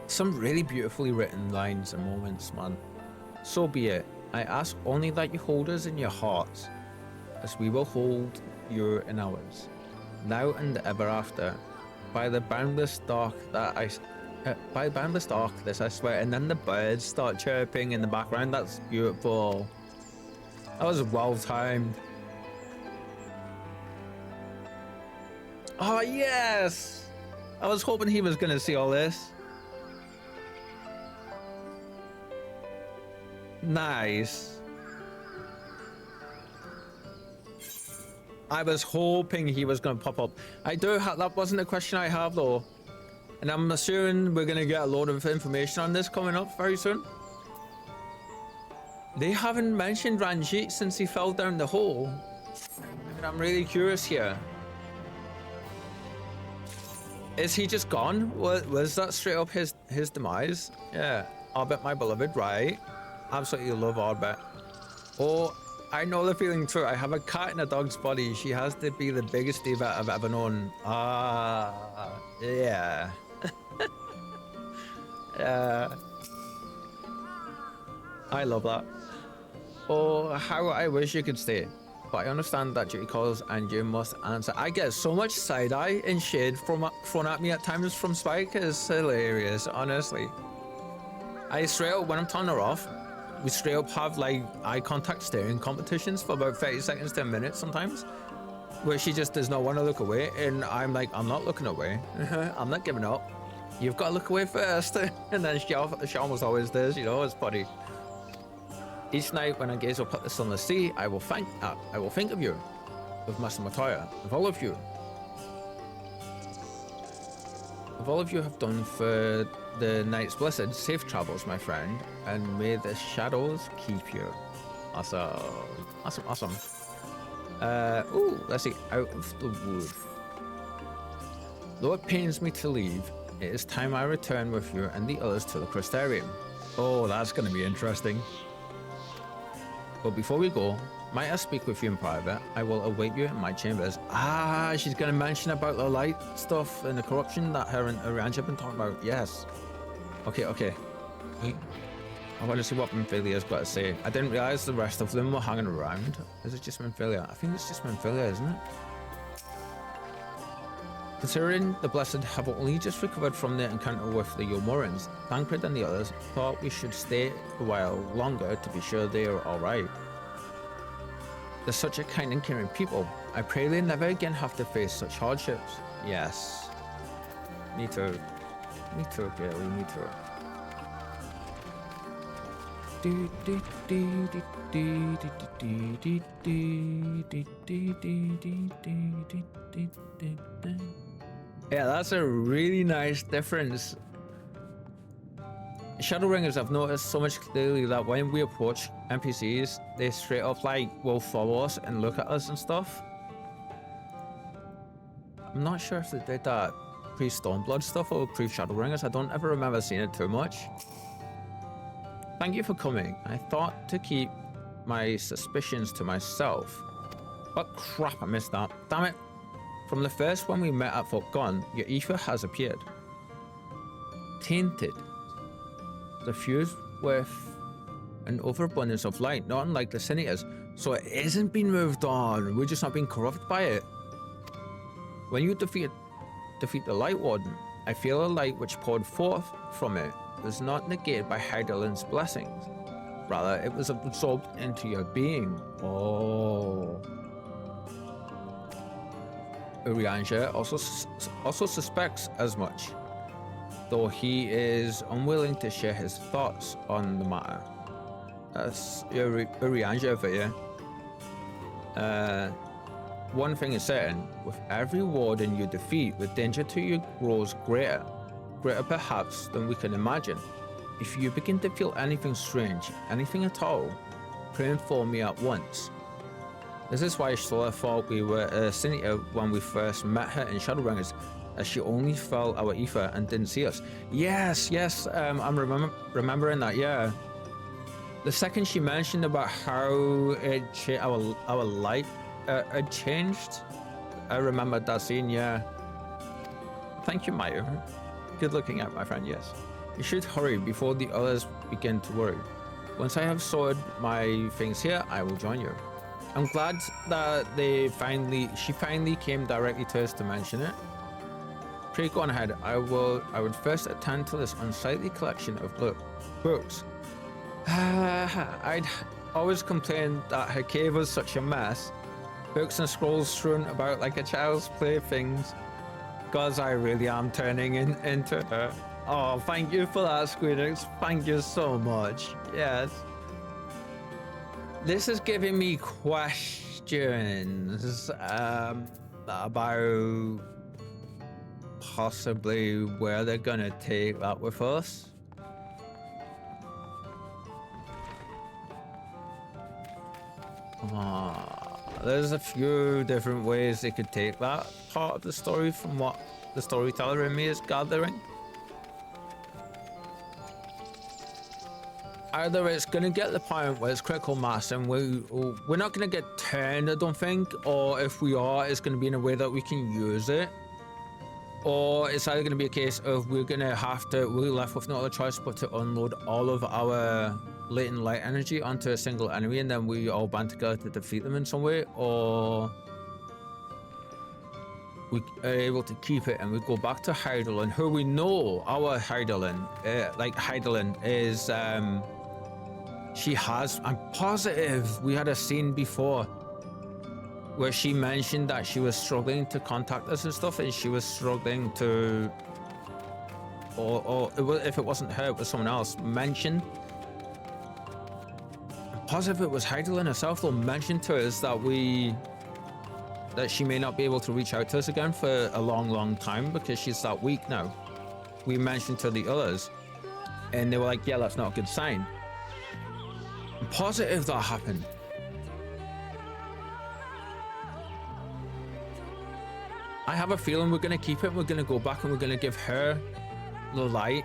Speaker 1: Some really beautifully written lines and moments, man. So be it. I ask only that you hold us in your hearts, as we will hold you in ours, now and ever after. By the boundless dark by boundless darkness, I swear. And then the birds start chirping in the background. That's beautiful. That was well timed. Oh yes! I was hoping he was gonna see all this. Nice. I was hoping he was going to pop up. That wasn't a question I have though. And I'm assuming we're going to get a lot of information on this coming up very soon. They haven't mentioned Ranjit since he fell down the hole. And I'm really curious here. Is he just gone? Was that straight up his demise? Yeah. Arbet, my beloved, right? Absolutely love Arbet. Oh, I know the feeling too. I have a cat in a dog's body. She has to be the biggest diva I've ever known. Yeah. Yeah. I love that. Oh, how I wish you could stay. But I understand that duty calls and you must answer. I get so much side-eye and shade thrown at me at times from Spike. It's hilarious, honestly. I straight up, when I'm turning her off, we straight up have like eye contact staring competitions for about 30 seconds to a minute sometimes, where she just does not want to look away, and I'm like, I'm not looking away. I'm not giving up. You've got to look away first. And then she almost always does, you know. It's funny. Each night when I gaze up at the sunless sea, I will think of you, of Master Montoya, of all of you. Of all of you have done for the night's blessed, safe travels, my friend, and may the shadows keep you. Awesome. Awesome, awesome. Ooh, let's see. Out of the wood. Though it pains me to leave, it is time I return with you and the others to the Crystarium. Oh, that's going to be interesting. But before we go, might I speak with you in private? I will await you in my chambers. Ah, she's going to mention about the light stuff and the corruption that her and Ariange have been talking about. Yes. Okay. I want to see what Minfilia's got to say. I didn't realize the rest of them were hanging around. Is it just Minfilia? I think it's just Minfilia, isn't it? Considering the Blessed have only just recovered from their encounter with the Yomorans, Tancred and the others thought we should stay a while longer to be sure they are alright. They're such a kind and caring people. I pray they never again have to face such hardships. Yes. Me too. Me too, Gaily, me too. Yeah, that's a really nice difference. Shadowbringers, I've noticed so much clearly that when we approach NPCs, they straight up like will follow us and look at us and stuff. I'm not sure if they did that pre-Stormblood stuff or pre-Shadowbringers. I don't ever remember seeing it too much. Thank you for coming. I thought to keep my suspicions to myself. But crap, I missed that. Damn it. From the first when we met at Fort Gone, your ether has appeared. Tainted. Suffused with an overabundance of light, not unlike the Senators. So it isn't being moved on. We're just not being corrupted by it. When you defeat the Light Warden, I feel a light which poured forth from it was not negated by Heidelberg's blessings. Rather, it was absorbed into your being. Oh. Urianger also suspects as much, though he is unwilling to share his thoughts on the matter. That's Urianger for you. one thing is certain, with every warden you defeat, the danger to you grows greater. Greater perhaps than we can imagine. If you begin to feel anything strange, anything at all, pray and inform me at once. This is why Stola thought we were Cynthia when we first met her in Shadowbringers, as she only felt our ether and didn't see us. Yes, I'm remembering that, yeah. The second she mentioned about how our light had changed, I remembered that scene, yeah. Thank you, Mayu. Good looking out, my friend, yes. You should hurry before the others begin to worry. Once I have sorted my things here, I will join you. I'm glad that she finally came directly to us to mention it. Pray go on ahead. I would first attend to this unsightly collection of books. I'd always complained that her cave was such a mess. Books and scrolls strewn about like a child's playthings. Gods, I really am turning into her. Oh, thank you for that, Squidix. Thank you so much. Yes. This is giving me questions about possibly where they're gonna take that with us. There's a few different ways they could take that part of the story from what the storyteller in me is gathering. Either it's going to get the point where it's critical mass and we're not going to get turned, I don't think, or if we are, it's going to be in a way that we can use it. Or it's either going to be a case of we're left with no other choice but to unload all of our latent light energy onto a single enemy and then we all band together to defeat them in some way, or we are able to keep it and we go back to Heidelin, who we know our Heidelin, is, I'm positive we had a scene before where she mentioned that she was struggling to contact us and stuff, and she was struggling to, or if it wasn't her, it was someone else mentioned. I'm positive it was Heidelin herself though mentioned to us that she may not be able to reach out to us again for a long time because she's that weak now. We mentioned to the others and they were like, yeah, that's not a good sign. I'm positive that happened. I have a feeling we're going to keep it. We're going to go back and we're going to give her the light.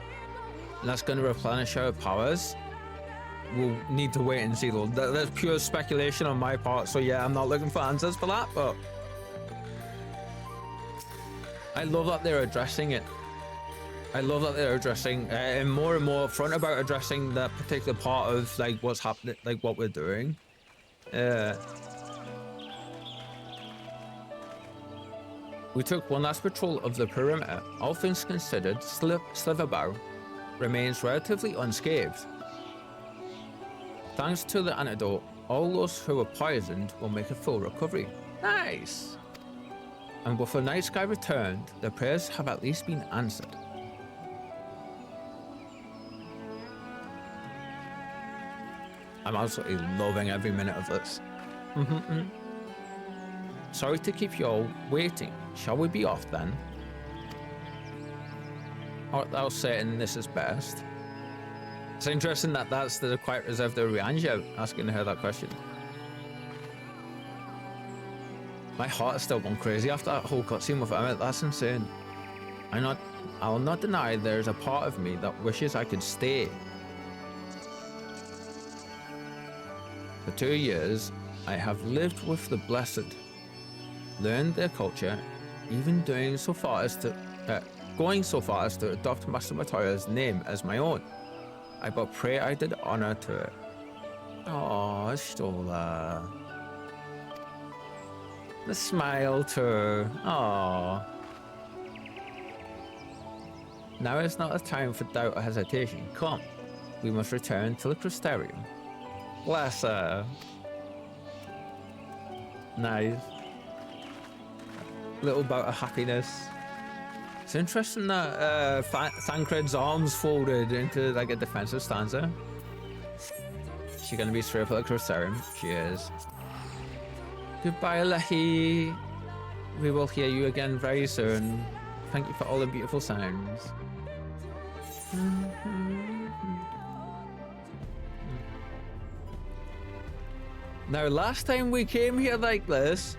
Speaker 1: And that's going to replenish her powers. We'll need to wait and see though. That's pure speculation on my part. So yeah, I'm not looking for answers for that, but I love that they're addressing it. I love that they're addressing and more upfront about addressing that particular part of like what's happening, like what we're doing. We took one last patrol of the perimeter. All things considered, Sliverbow remains relatively unscathed. Thanks to the antidote, all those who were poisoned will make a full recovery. Nice! And with the night sky returned, their prayers have at least been answered. I'm absolutely loving every minute of this. Sorry to keep you all waiting. Shall we be off then? Art thou certain this is best? It's interesting that that's the quite reserved Rianja asking her that question. My heart is still going crazy after that whole cutscene with Emmett. That's insane. I'll not deny there's a part of me that wishes I could stay. For 2 years, I have lived with the Blessed, learned their culture, even going so far as to adopt Master Matoya's name as my own. I but pray I did honor to it. Oh, Stola. The smile too. Oh. Now is not a time for doubt or hesitation. Come, we must return to the Crystarium. Bless her. Nice. Little bout of happiness. It's interesting that Thancred's arms folded into like a defensive stanza. She's gonna be straight for the Crystarium. She is. Goodbye, Lehi. We will hear you again very soon. Thank you for all the beautiful sounds. Now, last time we came here like this,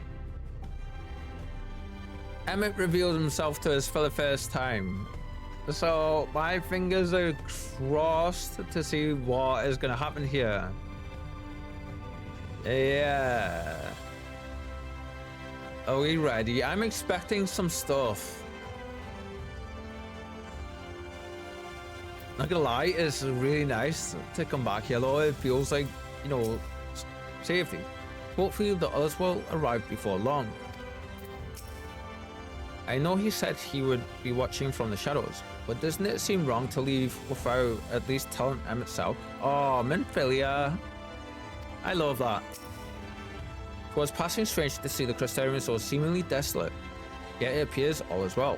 Speaker 1: Emmett revealed himself to us for the first time. So my fingers are crossed to see what is going to happen here. Yeah. Are we ready? I'm expecting some stuff. Not gonna lie, it's really nice to come back here though. It feels like, you know, safety. Hopefully the others will arrive before long. I know he said he would be watching from the shadows, but doesn't it seem wrong to leave without at least telling Emmett South? Oh, Minfilia. I love that. It was passing strange to see the Crystarium so seemingly desolate, yet it appears all is well.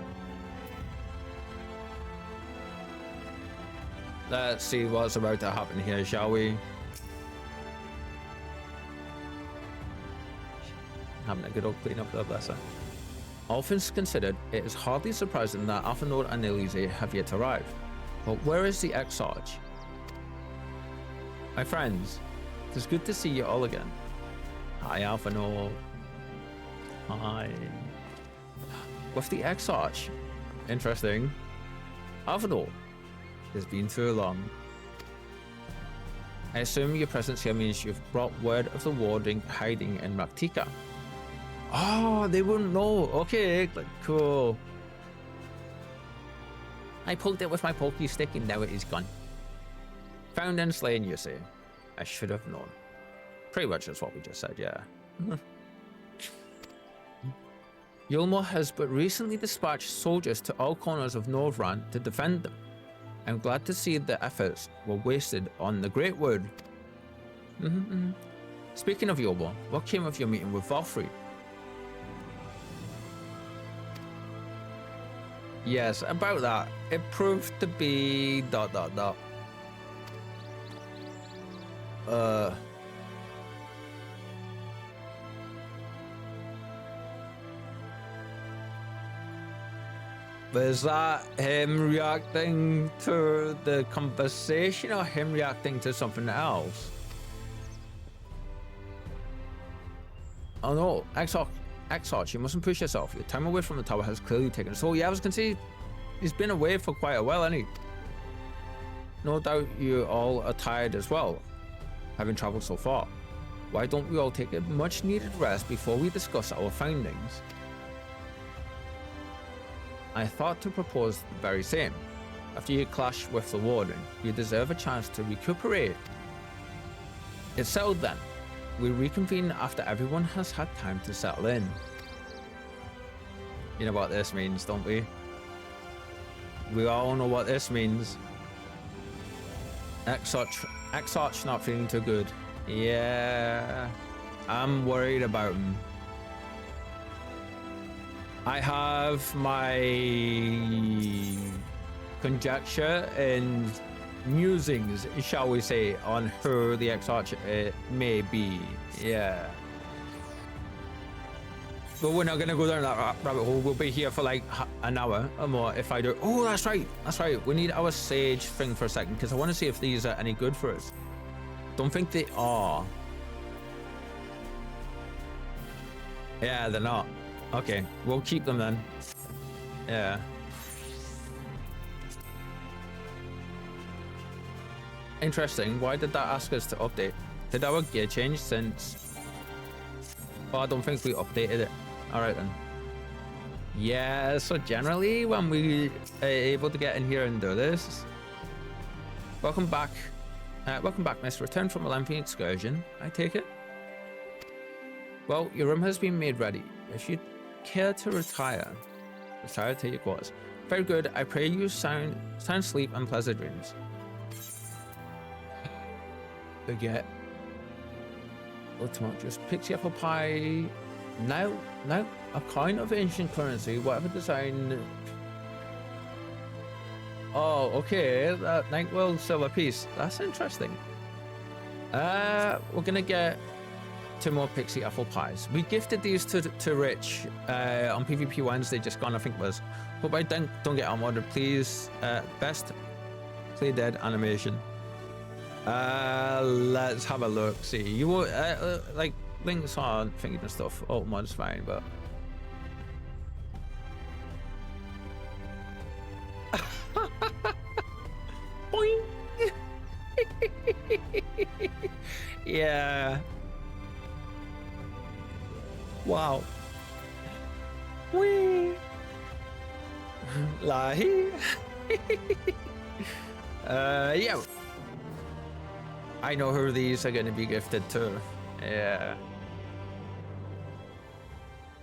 Speaker 1: Let's see what's about to happen here, shall we? Having a good old clean up there, bless her. All things considered, it is hardly surprising that Alphanode and Elise have yet arrived. But where is the Exarch? My friends, it is good to see you all again. Hi, Alphanode. Hi. With the Exarch. Interesting. Alphanode, it's been too long. I assume your presence here means you've brought word of the warding hiding in Raktika. Oh, they wouldn't know. Okay, cool. I poked it with my pokey stick and now it is gone. Found and slain, you say? I should have known. Pretty much that's what we just said, yeah. Yulmore has but recently dispatched soldiers to all corners of Northrend to defend them. I'm glad to see the efforts were wasted on the Great Wood. Speaking of Yulmore, what came of your meeting with Valkyrie? Yes, about that. It proved to be ... Was that him reacting to the conversation or him reacting to something else? Oh no, Exarch, you mustn't push yourself. Your time away from the tower has clearly taken. So yeah, I was gonna say, he's been away for quite a while, hasn't he? No doubt you all are tired as well, having traveled so far. Why don't we all take a much needed rest before we discuss our findings? I thought to propose the very same. After you clash with the warden, you deserve a chance to recuperate. It's settled then. We reconvene after everyone has had time to settle in. You know what this means, don't we? We all know what this means. Exarch not feeling too good. Yeah, I'm worried about him. I have my conjecture and musings, shall we say, on who the Exarch may be. Yeah. But we're not gonna go down that rabbit hole. We'll be here for like an hour or more if I do. Oh, that's right. That's right. We need our sage thing for a second because I want to see if these are any good for us. Don't think they are. Yeah, they're not. Okay, we'll keep them then. Yeah. Interesting. Why did that ask us to update? Did our gear change since? Oh, I don't think we updated it. All right then. Yeah. So generally, when we are able to get in here and do this. Welcome back. Welcome back, miss. Return from a lengthy excursion. I take it. Well, your room has been made ready. If you care to retire to your quarters. Very good. I pray you sound sleep and pleasant dreams. Forget. Ultimate just pixie apple pie. Now, a coin of ancient currency, whatever design. Oh, okay. That Nightwell silver piece. That's interesting. We're gonna get 2 more pixie apple pies. We gifted these to Rich on PvP Wednesday, just gone, I think it was. Hope I don't get unwanted, please. Best play dead animation. Let's have a look. See, you like links on thinking and stuff. Oh, mod's fine, but boing. Yeah. Wow. Wee. Lahi. Yeah. I know who these are going to be gifted to. Yeah.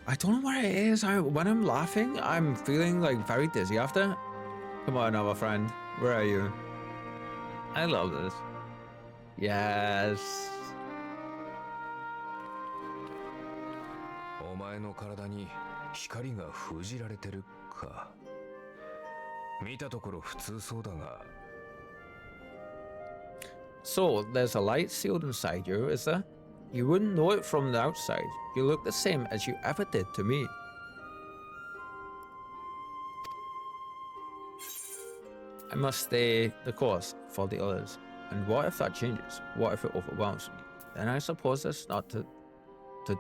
Speaker 1: I don't know what it is. When I'm laughing, I'm feeling like very dizzy after. Come on, our friend. Where are you? I love this. Yes.
Speaker 2: お前の体に光が封じられてるか。見たところ普通そうだが。
Speaker 1: So, there's a light sealed inside you, is there? You wouldn't know it from the outside. You look the same as you ever did to me. I must stay the course for the others. And what if that changes? What if it overwhelms me? Then I suppose there's not to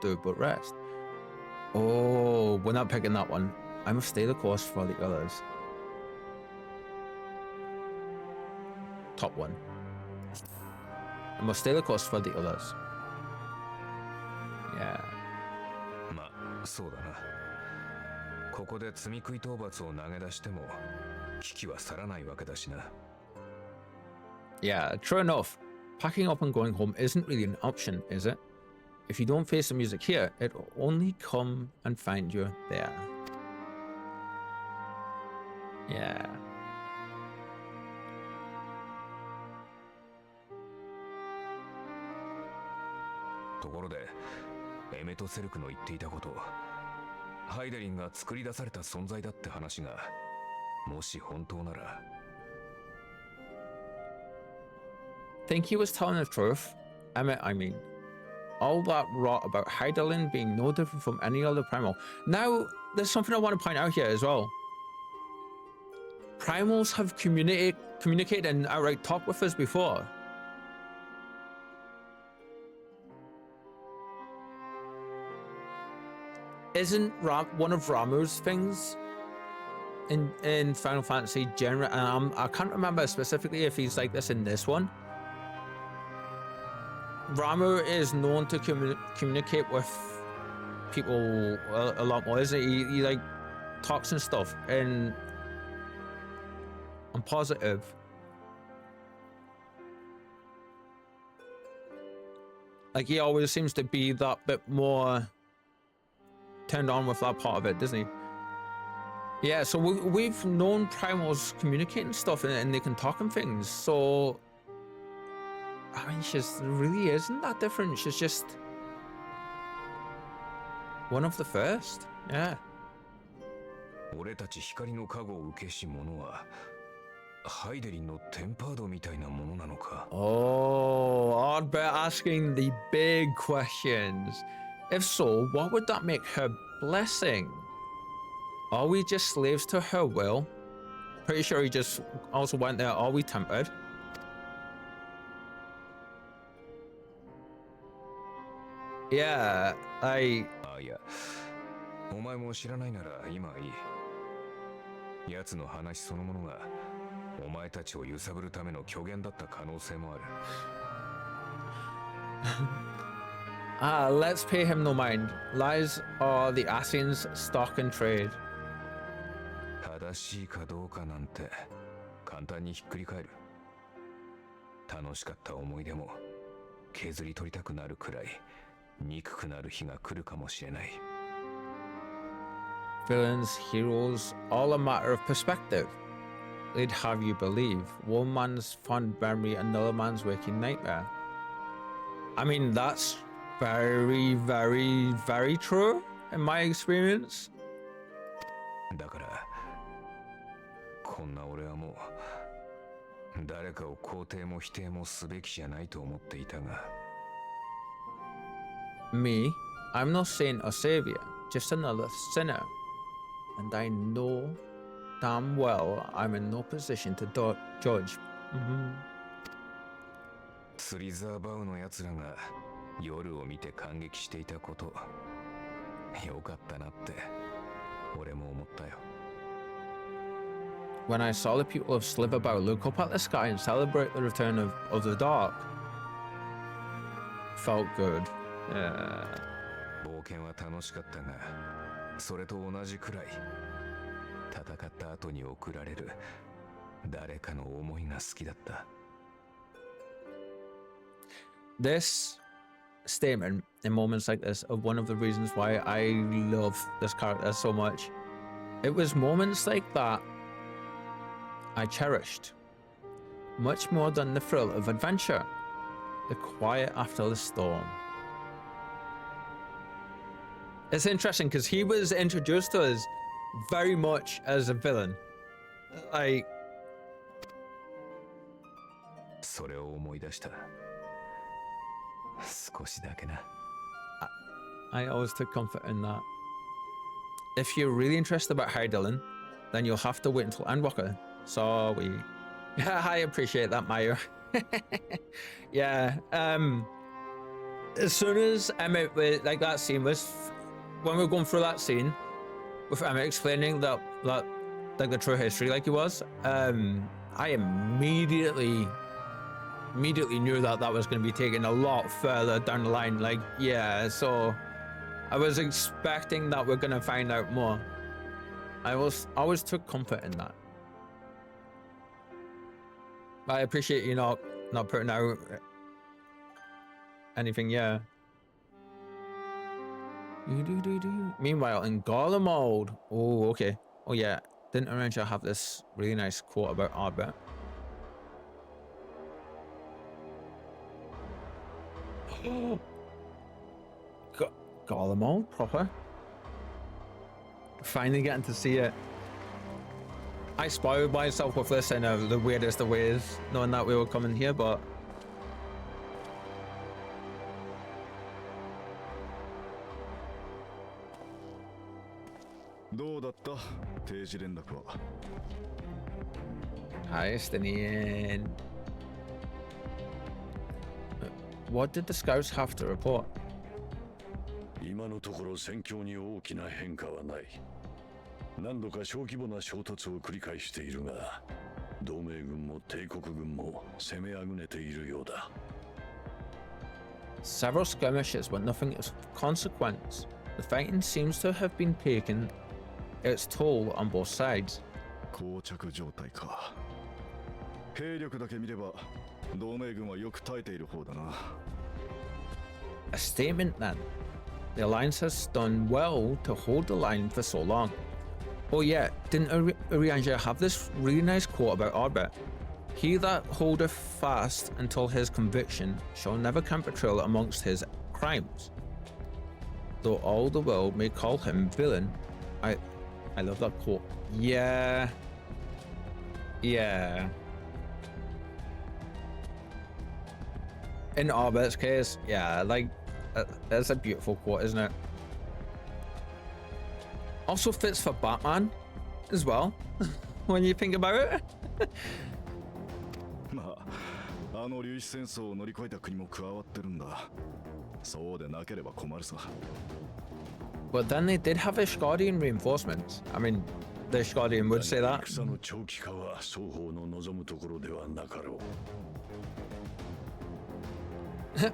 Speaker 1: do but rest. Oh, we're not picking that one. I must stay the course for the others. Top one. I must stay the course for the others. Yeah.
Speaker 2: まあ、そうだな。ここで積み食い討伐を投げ出しても危機は去らないわけだしな。
Speaker 1: Yeah, true enough. Packing up and going home isn't really an option, is it? If you don't face the music here, it'll only come and find you there. Yeah.
Speaker 2: ところで、エメトセルクの言っていたこと、ハイデリンが作り出された存在だって話が、もし本当なら。
Speaker 1: Think he was telling the truth? I mean, all that rot about Heidelin being no different from any other primal. Now, there's something I want to point out here as well. Primals have communicated and outright talked with us before. Isn't one of Ramu's things in Final Fantasy genre, and I can't remember specifically if he's like this in this one. Ramu is known to communicate with people a lot more, isn't he? He like talks and stuff, and I'm positive. Like he always seems to be that bit more turned on with that part of it, doesn't he? Yeah, so we've known primals communicating stuff and they can talk and things, so I mean, she's really isn't that different. She's just one of the first. Yeah.
Speaker 2: 俺たち光の加護を受けし者はハイデリンのテンパードみたいなものなのか。
Speaker 1: Oh, I'd be asking the big questions. If so, what would that make her blessing? Are we just slaves to her will? Pretty sure he just also went there. Are we tempered? Yeah,
Speaker 2: あ、いや、お前も知らないなら今はいい。奴の話そのものがお前たちを揺さぶるための虚言だった可能性もある。
Speaker 1: let's pay him no mind. Lies are the Asians stock and trade.
Speaker 2: 正しいかどうかなんて簡単にひっくり返る。楽しかった思い出も削り取りたくなるくらい憎くなる日が来るかもしれない。
Speaker 1: Villains, heroes, all a matter of perspective. They'd have you believe one man's fond memory, another man's waking nightmare. I mean, that's very, very, very true in my experience.
Speaker 2: だからこんな俺はもう誰かを肯定も否定もすべきじゃないと思っていたが
Speaker 1: Me, I'm no saint or savior, just another sinner. And I know damn well I'm in no position to judge.
Speaker 2: 釣りザーバウのやつらが夜を見て感激していたこと、よかったなって俺も思ったよ。
Speaker 1: When I saw the people of Sliverbow look up at the sky and celebrate the return of the dark, felt good. Yeah.
Speaker 2: 冒険は楽しかったが、それと同じくらい戦った後に送られる誰かの思いが好きだった。
Speaker 1: This statement in moments like this are one of the reasons why I love this character so much. It was moments like that I cherished much more than the thrill of adventure, the quiet after the storm. It's interesting because he was introduced to us very much as a villain. Like,
Speaker 2: それを思い出した。少しだけな。
Speaker 1: I always took comfort in that. If you're really interested about Hydelin, then you'll have to wait until Endwalker. Sorry. I appreciate that, Mayo. Yeah. As soon as Emmett, like that scene was, when we were going through that scene with Emmett explaining that like the true history, like he was, I immediately knew that was going to be taken a lot further down the line. Like, yeah, so I was expecting that we're going to find out more. I always took comfort in that. I appreciate you not putting out anything, yeah. Meanwhile, in Gala mode, oh, okay. Oh yeah, didn't Arranger have this really nice quote about Ardbert? Gala mode, proper. Finally getting to see it. I spoiled myself with this in the weirdest of ways, knowing that we were coming here, but... Hi, Stinian. What did the scouts have to report?
Speaker 7: 今のところ戦況に大きな変化はない。何度か小規模な衝突を繰り返しているが、同盟軍も帝国軍も攻めあぐねているようだ。
Speaker 1: Several skirmishes, but nothing of consequence. The fighting seems to have been taking its toll on both sides.
Speaker 7: 膠着状態か。兵力だけ見れば、同盟軍はよく耐えている方だな。
Speaker 1: A statement then. The Alliance has done well to hold the line for so long. Oh yeah, didn't Urianger have this really nice quote about Ardbert? He that holdeth fast until his conviction shall never count betrayal amongst his crimes. Though all the world may call him villain. I love that quote. Yeah. Yeah. In Arbert's case, yeah, like, that's a beautiful quote, isn't it? Also fits for Batman as well, when you think about it. But then they did have Ishgardian reinforcements. I mean, the Ishgardian would say that.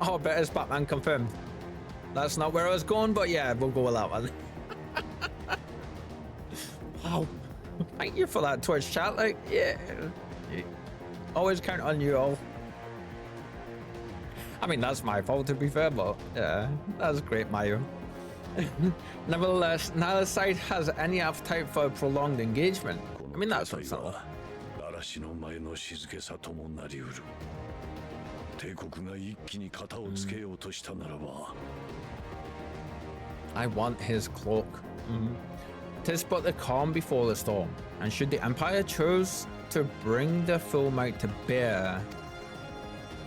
Speaker 1: Oh, but is Batman confirmed? That's not where I was going, but yeah, we'll go with that one. Wow, thank you for that Twitch chat. Like, yeah, always count on you all. I mean, that's my fault to be fair, but yeah, that's great, Mayu. Nevertheless, neither side has any appetite for prolonged engagement. I mean, that's what's up. I want his cloak. Tis but the calm before the storm, and should the Empire choose to bring their full might to bear...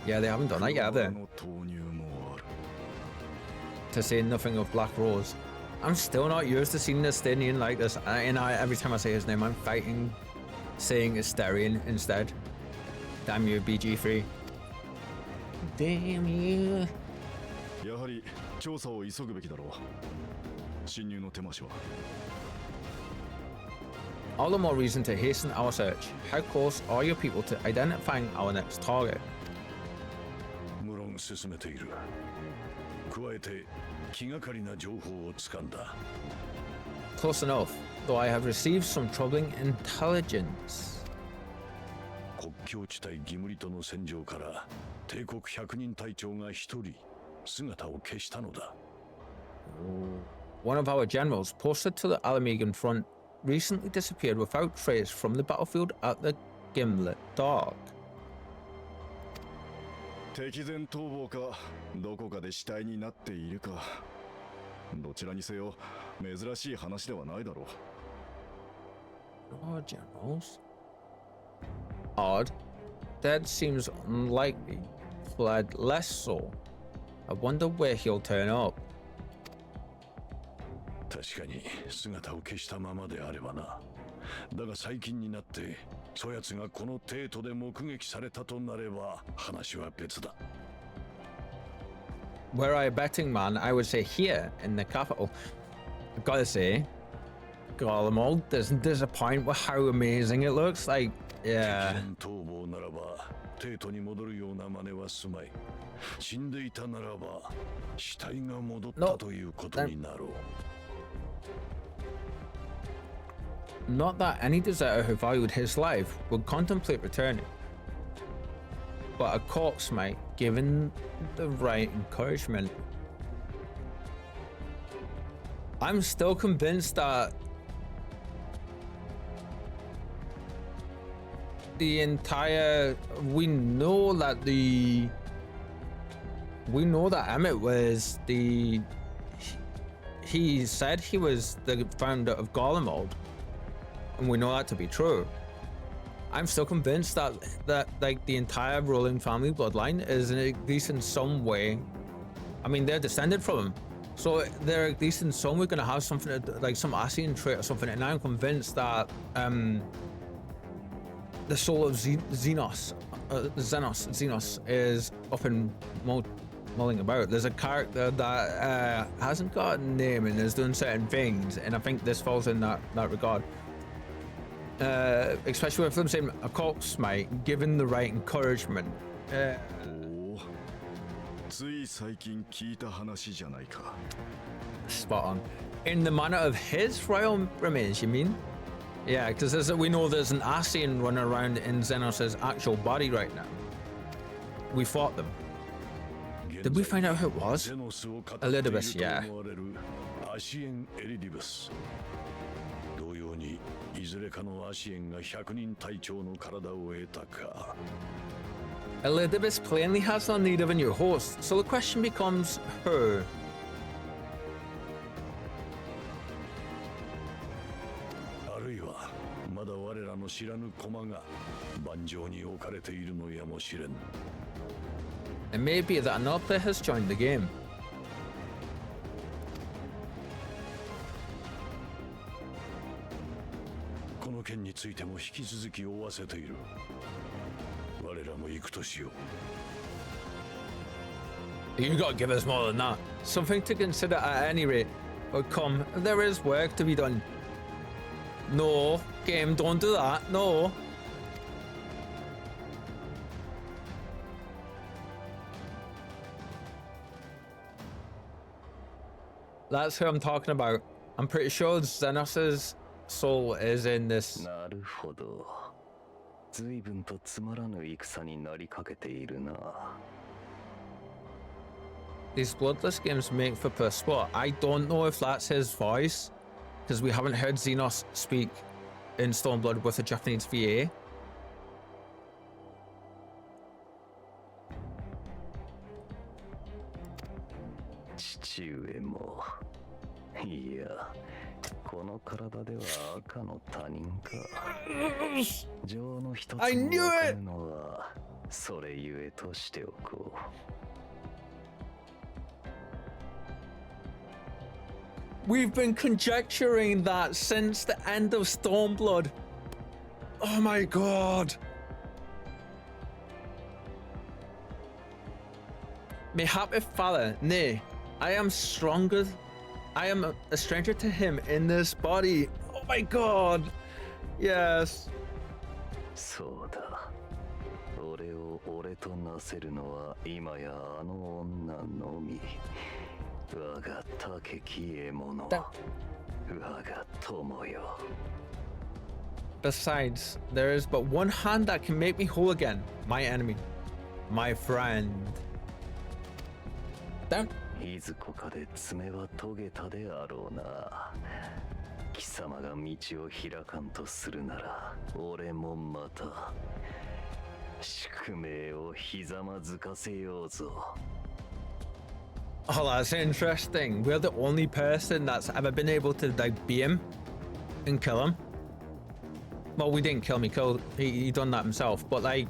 Speaker 1: Yeah, they haven't done that yet, have they? to say nothing of Black Rose. I'm still not used to seeing this Estinian like this, and every time I say his name, I'm fighting saying Asterian instead. Damn you, BG3. Damn you.
Speaker 8: やはり調査を急ぐべきだろう。侵入の手間しは。
Speaker 1: All the more reason to hasten our search. How close are your people to identifying our next target?
Speaker 7: 無論進めている。加えて気がかりな情報をつかんだ。
Speaker 1: Close enough, though I have received some troubling intelligence.
Speaker 7: 国境地帯ギムリとの戦場から帝国100人隊長が一人姿を消したのだ。
Speaker 1: One of our generals posted to the Alamegan front recently disappeared without trace from the battlefield at the Gimlet Dark.
Speaker 8: 敵前逃亡かどこかで死体になっているかどちらにせよ珍しい話ではないだろう。
Speaker 1: Oh, generals. Odd. Dead seems unlikely. Fled less so. I wonder where he'll turn up.
Speaker 7: 確かに姿を消したままであればな。だが最近になってそやつがこの帝都で目撃されたとなれば話は別だ。
Speaker 1: Were I a betting man, I would say here in the capital. I've gotta say, Garlemald doesn't disappoint with how amazing it looks. Like, yeah.
Speaker 7: 逃亡ならば帝都に戻るような真似はすまい。死んでいたならば死体が戻ったということになろう。
Speaker 1: Not that any deserter who valued his life would contemplate returning, but a corpse might, given the right encouragement. I'm still convinced that we know that Emmett was he said he was the founder of Garlemald. And we know that to be true. I'm still convinced that like the entire ruling family bloodline is at least in some way. I mean, they're descended from him, so they're at least in some way going to have something like some Asian trait or something. And I'm convinced that the soul of Xenos is up and mulling about. There's a character that hasn't got a name and is doing certain things, and I think this falls in that regard. Especially with them saying a corpse might, given the right encouragement.
Speaker 8: つい最近聞いた話じゃないか。
Speaker 1: Spot on. In the manner of his royal remains, you mean? Yeah, because we know there's an Asian running around in Xenos' actual body right now. We fought them. Did we find out who it was? Elidibus, yeah.
Speaker 7: 同様にいずれかのアシエンが100人隊長の体を得たか。
Speaker 1: Elidibus plainly has no need of a new host, so the question becomes who?
Speaker 7: あるいはまだ我らの知らぬ駒が盤上に置かれているのやもしれん。
Speaker 1: It may be that another player has joined the game.
Speaker 7: この件についても引き続き追わせている。我らも行くとしよう。
Speaker 1: You gotta give us more than that. Something to consider at any rate. But come, there is work to be done. No, game, don't do that. No. That's who I'm talking about. I'm pretty sure Xenos' soul is in this.
Speaker 5: なるほど。随分とつまらぬ戦になりかけているな。
Speaker 1: These bloodless games make for poor sport. I don't know if that's his voice, because we haven't heard Xenos speak in Stormblood with a Japanese VA.
Speaker 5: 父上も。いや、この体では赤の他人か。情の一つも分かるのはそれゆえとしておこう。
Speaker 1: We've been conjecturing that since the end of Stormblood. Oh my god. Mayhap if father, nay, I am stronger. I am a stranger to him in this body. Oh my god. Yes.
Speaker 5: そうだ。俺を俺となせるのは今やあの女のみ。我が竹き獲物。我が友よ。
Speaker 1: Besides, there is but one hand that can make me whole again. My enemy. My friend. Down.
Speaker 5: いずこかで爪は研げたであろうな。貴様が道を開かんとするなら、俺もまた宿命をひざまずかせようぞ。
Speaker 1: Oh, that's interesting. We're the only person that's ever been able to like beat him and kill him. Well, we didn't kill him. He done that himself. But like,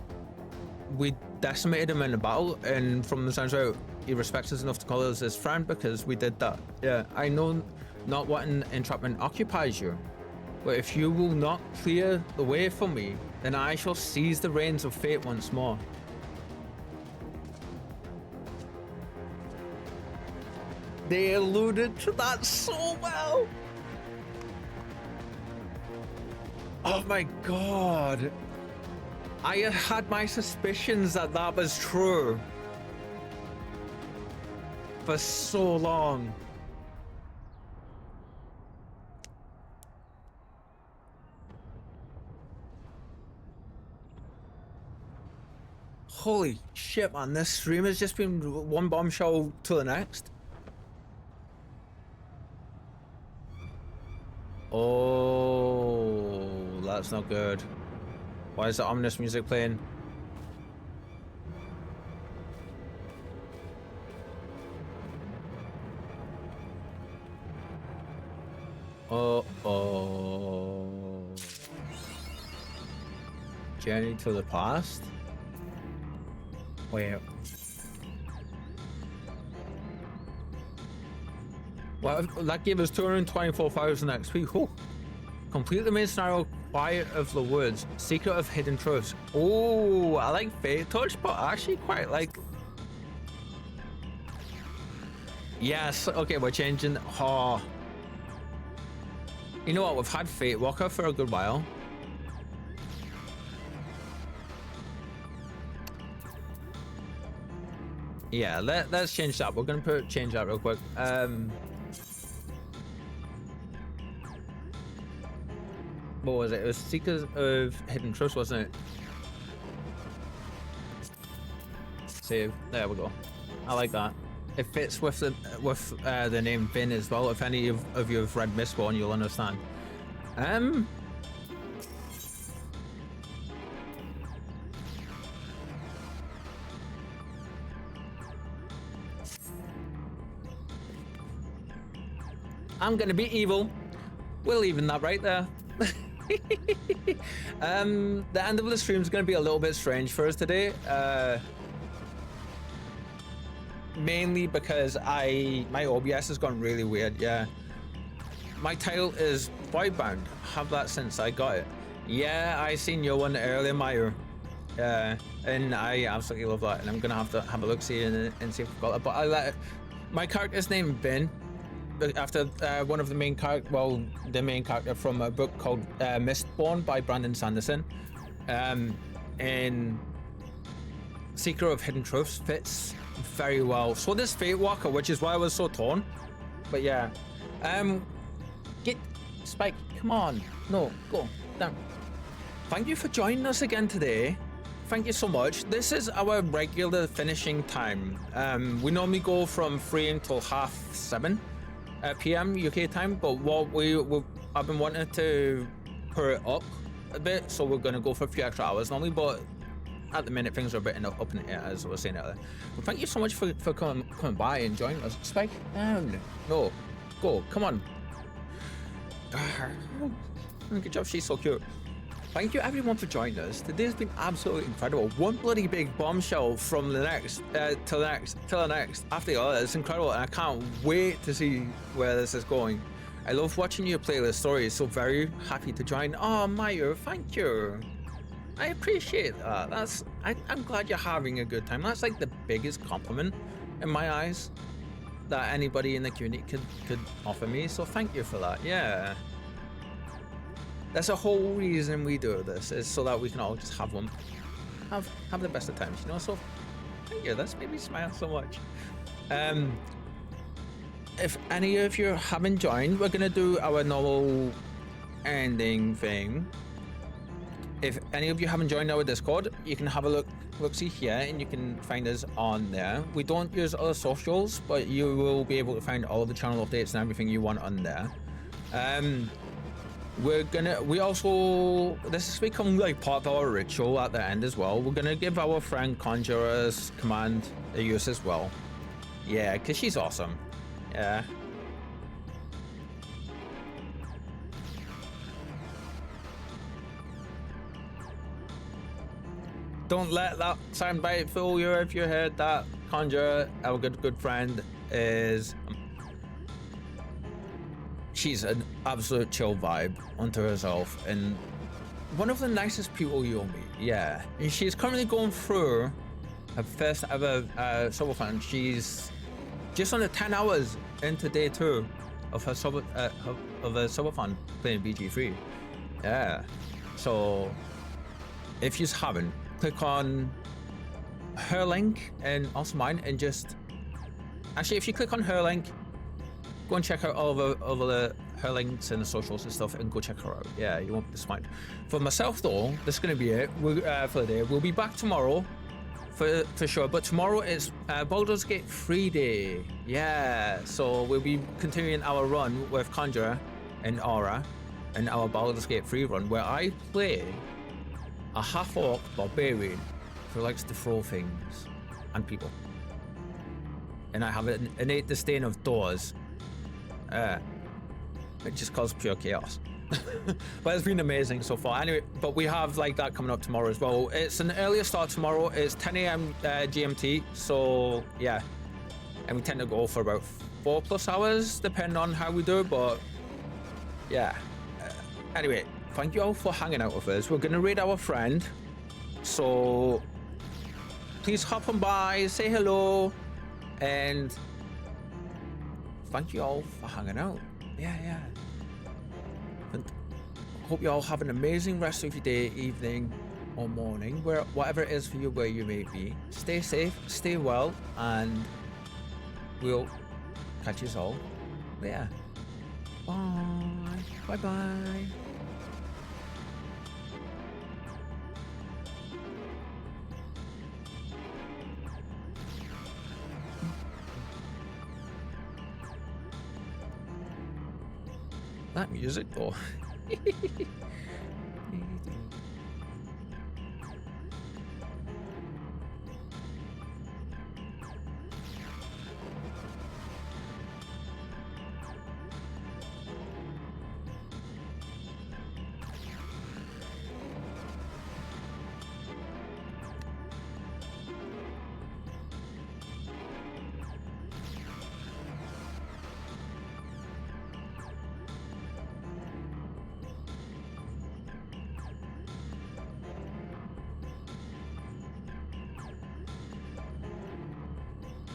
Speaker 1: we decimated him in a battle, and from the sounds of it, he respects us enough to call us his friend because we did that. Yeah, I know not what entrapment occupies you, but if you will not clear the way for me, then I shall seize the reins of fate once more. They alluded to that so well. Oh my god. I had my suspicions that that was true for so long. Holy shit, man, this stream has just been one bombshell to the next. Oh, that's not good. Why is the ominous music playing? Uh-oh. Journey to the past? Wait. Well, that gave us 224,000 XP. Oh. Complete the main scenario, Quiet of the Woods, Secret of Hidden Truths. Oh, I like Fate Touch, but I actually quite like... Yes, okay, we're changing... Oh. You know what, we've had Fate Walker for a good while. Yeah, let's change that. We're gonna change that real quick. What was it? It was Seekers of Hidden Truths, wasn't it? Save. There we go. I like that. It fits with the name Vin as well. If any of you have read Mistborn, you'll understand. I'm gonna be evil. We're leaving that right there. The end of the stream is going to be a little bit strange for us today, mainly because my OBS has gone really weird. Yeah, my title is Voidbound. Have that since I got it. Yeah, I seen your one earlier, Mayu. And I absolutely love that, and I'm gonna have to have a look see and see if I've got it. But my character's name Ben. After one of the main the main character from a book called Mistborn by Brandon Sanderson, and Seeker of Hidden Truths fits very well. So does Fate Walker, which is why I was so torn. But yeah, get Spike, come on, no, go down. Thank you for joining us again today. Thank you so much. This is our regular finishing time. We normally go from 3 until 7:30 p.m. UK time, but what I've been wanting to put it up a bit, so we're going to go for a few extra hours normally, but at the minute things are a bit up in the air, as I was saying earlier. But thank you so much for coming by and joining us. Spike down. No, go, come on. Good job, she's so cute. Thank you everyone for joining us. Today's been absolutely incredible. One bloody big bombshell from the next, till the next, after the other. It's incredible, and I can't wait to see where this is going. I love watching you play the story. So very happy to join. Oh, Mayo, thank you. I appreciate that. I'm glad you're having a good time. That's like the biggest compliment in my eyes that anybody in the community could offer me. So thank you for that. Yeah. That's the whole reason we do this, is so that we can all just have the best of times, you know. So thank you. That's made me smile so much. If any of you haven't joined, we're gonna do our normal ending thing. If any of you haven't joined our Discord, you can have a look see here, and you can find us on there. We don't use other socials, but you will be able to find all of the channel updates and everything you want on there. We also, this has become like part of our ritual at the end as well. We're gonna give our friend Conjurer's command a use as well. Yeah, because she's awesome. Yeah. Don't let that soundbite fool you if you heard that. Conjurer, our good friend, is... she's an absolute chill vibe unto herself, and one of the nicest people you'll meet. Yeah, and she's currently going through her first ever subathon. She's just under 10 hours into day 2 of her subathon playing BG3. Yeah, so if you haven't, click on her link and also mine, and just actually, if you click on her link, go and check out all of her links and the socials and stuff, and go check her out. Yeah, you won't be disappointed. For myself though, that's gonna be it for the day. We'll be back tomorrow for sure, but tomorrow is Baldur's Gate 3 day. Yeah, so we'll be continuing our run with Conjurer and Aura and our Baldur's Gate 3 run, where I play a half-orc barbarian who likes to throw things and people, and I have an innate disdain of doors. It just caused pure chaos. But it's been amazing so far. Anyway, but we have like that coming up tomorrow as well. It's an earlier start tomorrow. It's 10 a.m. GMT, so yeah, and we tend to go for about 4+ hours depending on how we do it, but yeah. Anyway, thank you all for hanging out with us. We're gonna raid our friend, so please hop on by, say hello, and thank you all for hanging out. Yeah. And hope you all have an amazing rest of your day, evening, or morning, whatever it is for you, where you may be. Stay safe, stay well, and we'll catch you all there. Bye. Bye. That music though.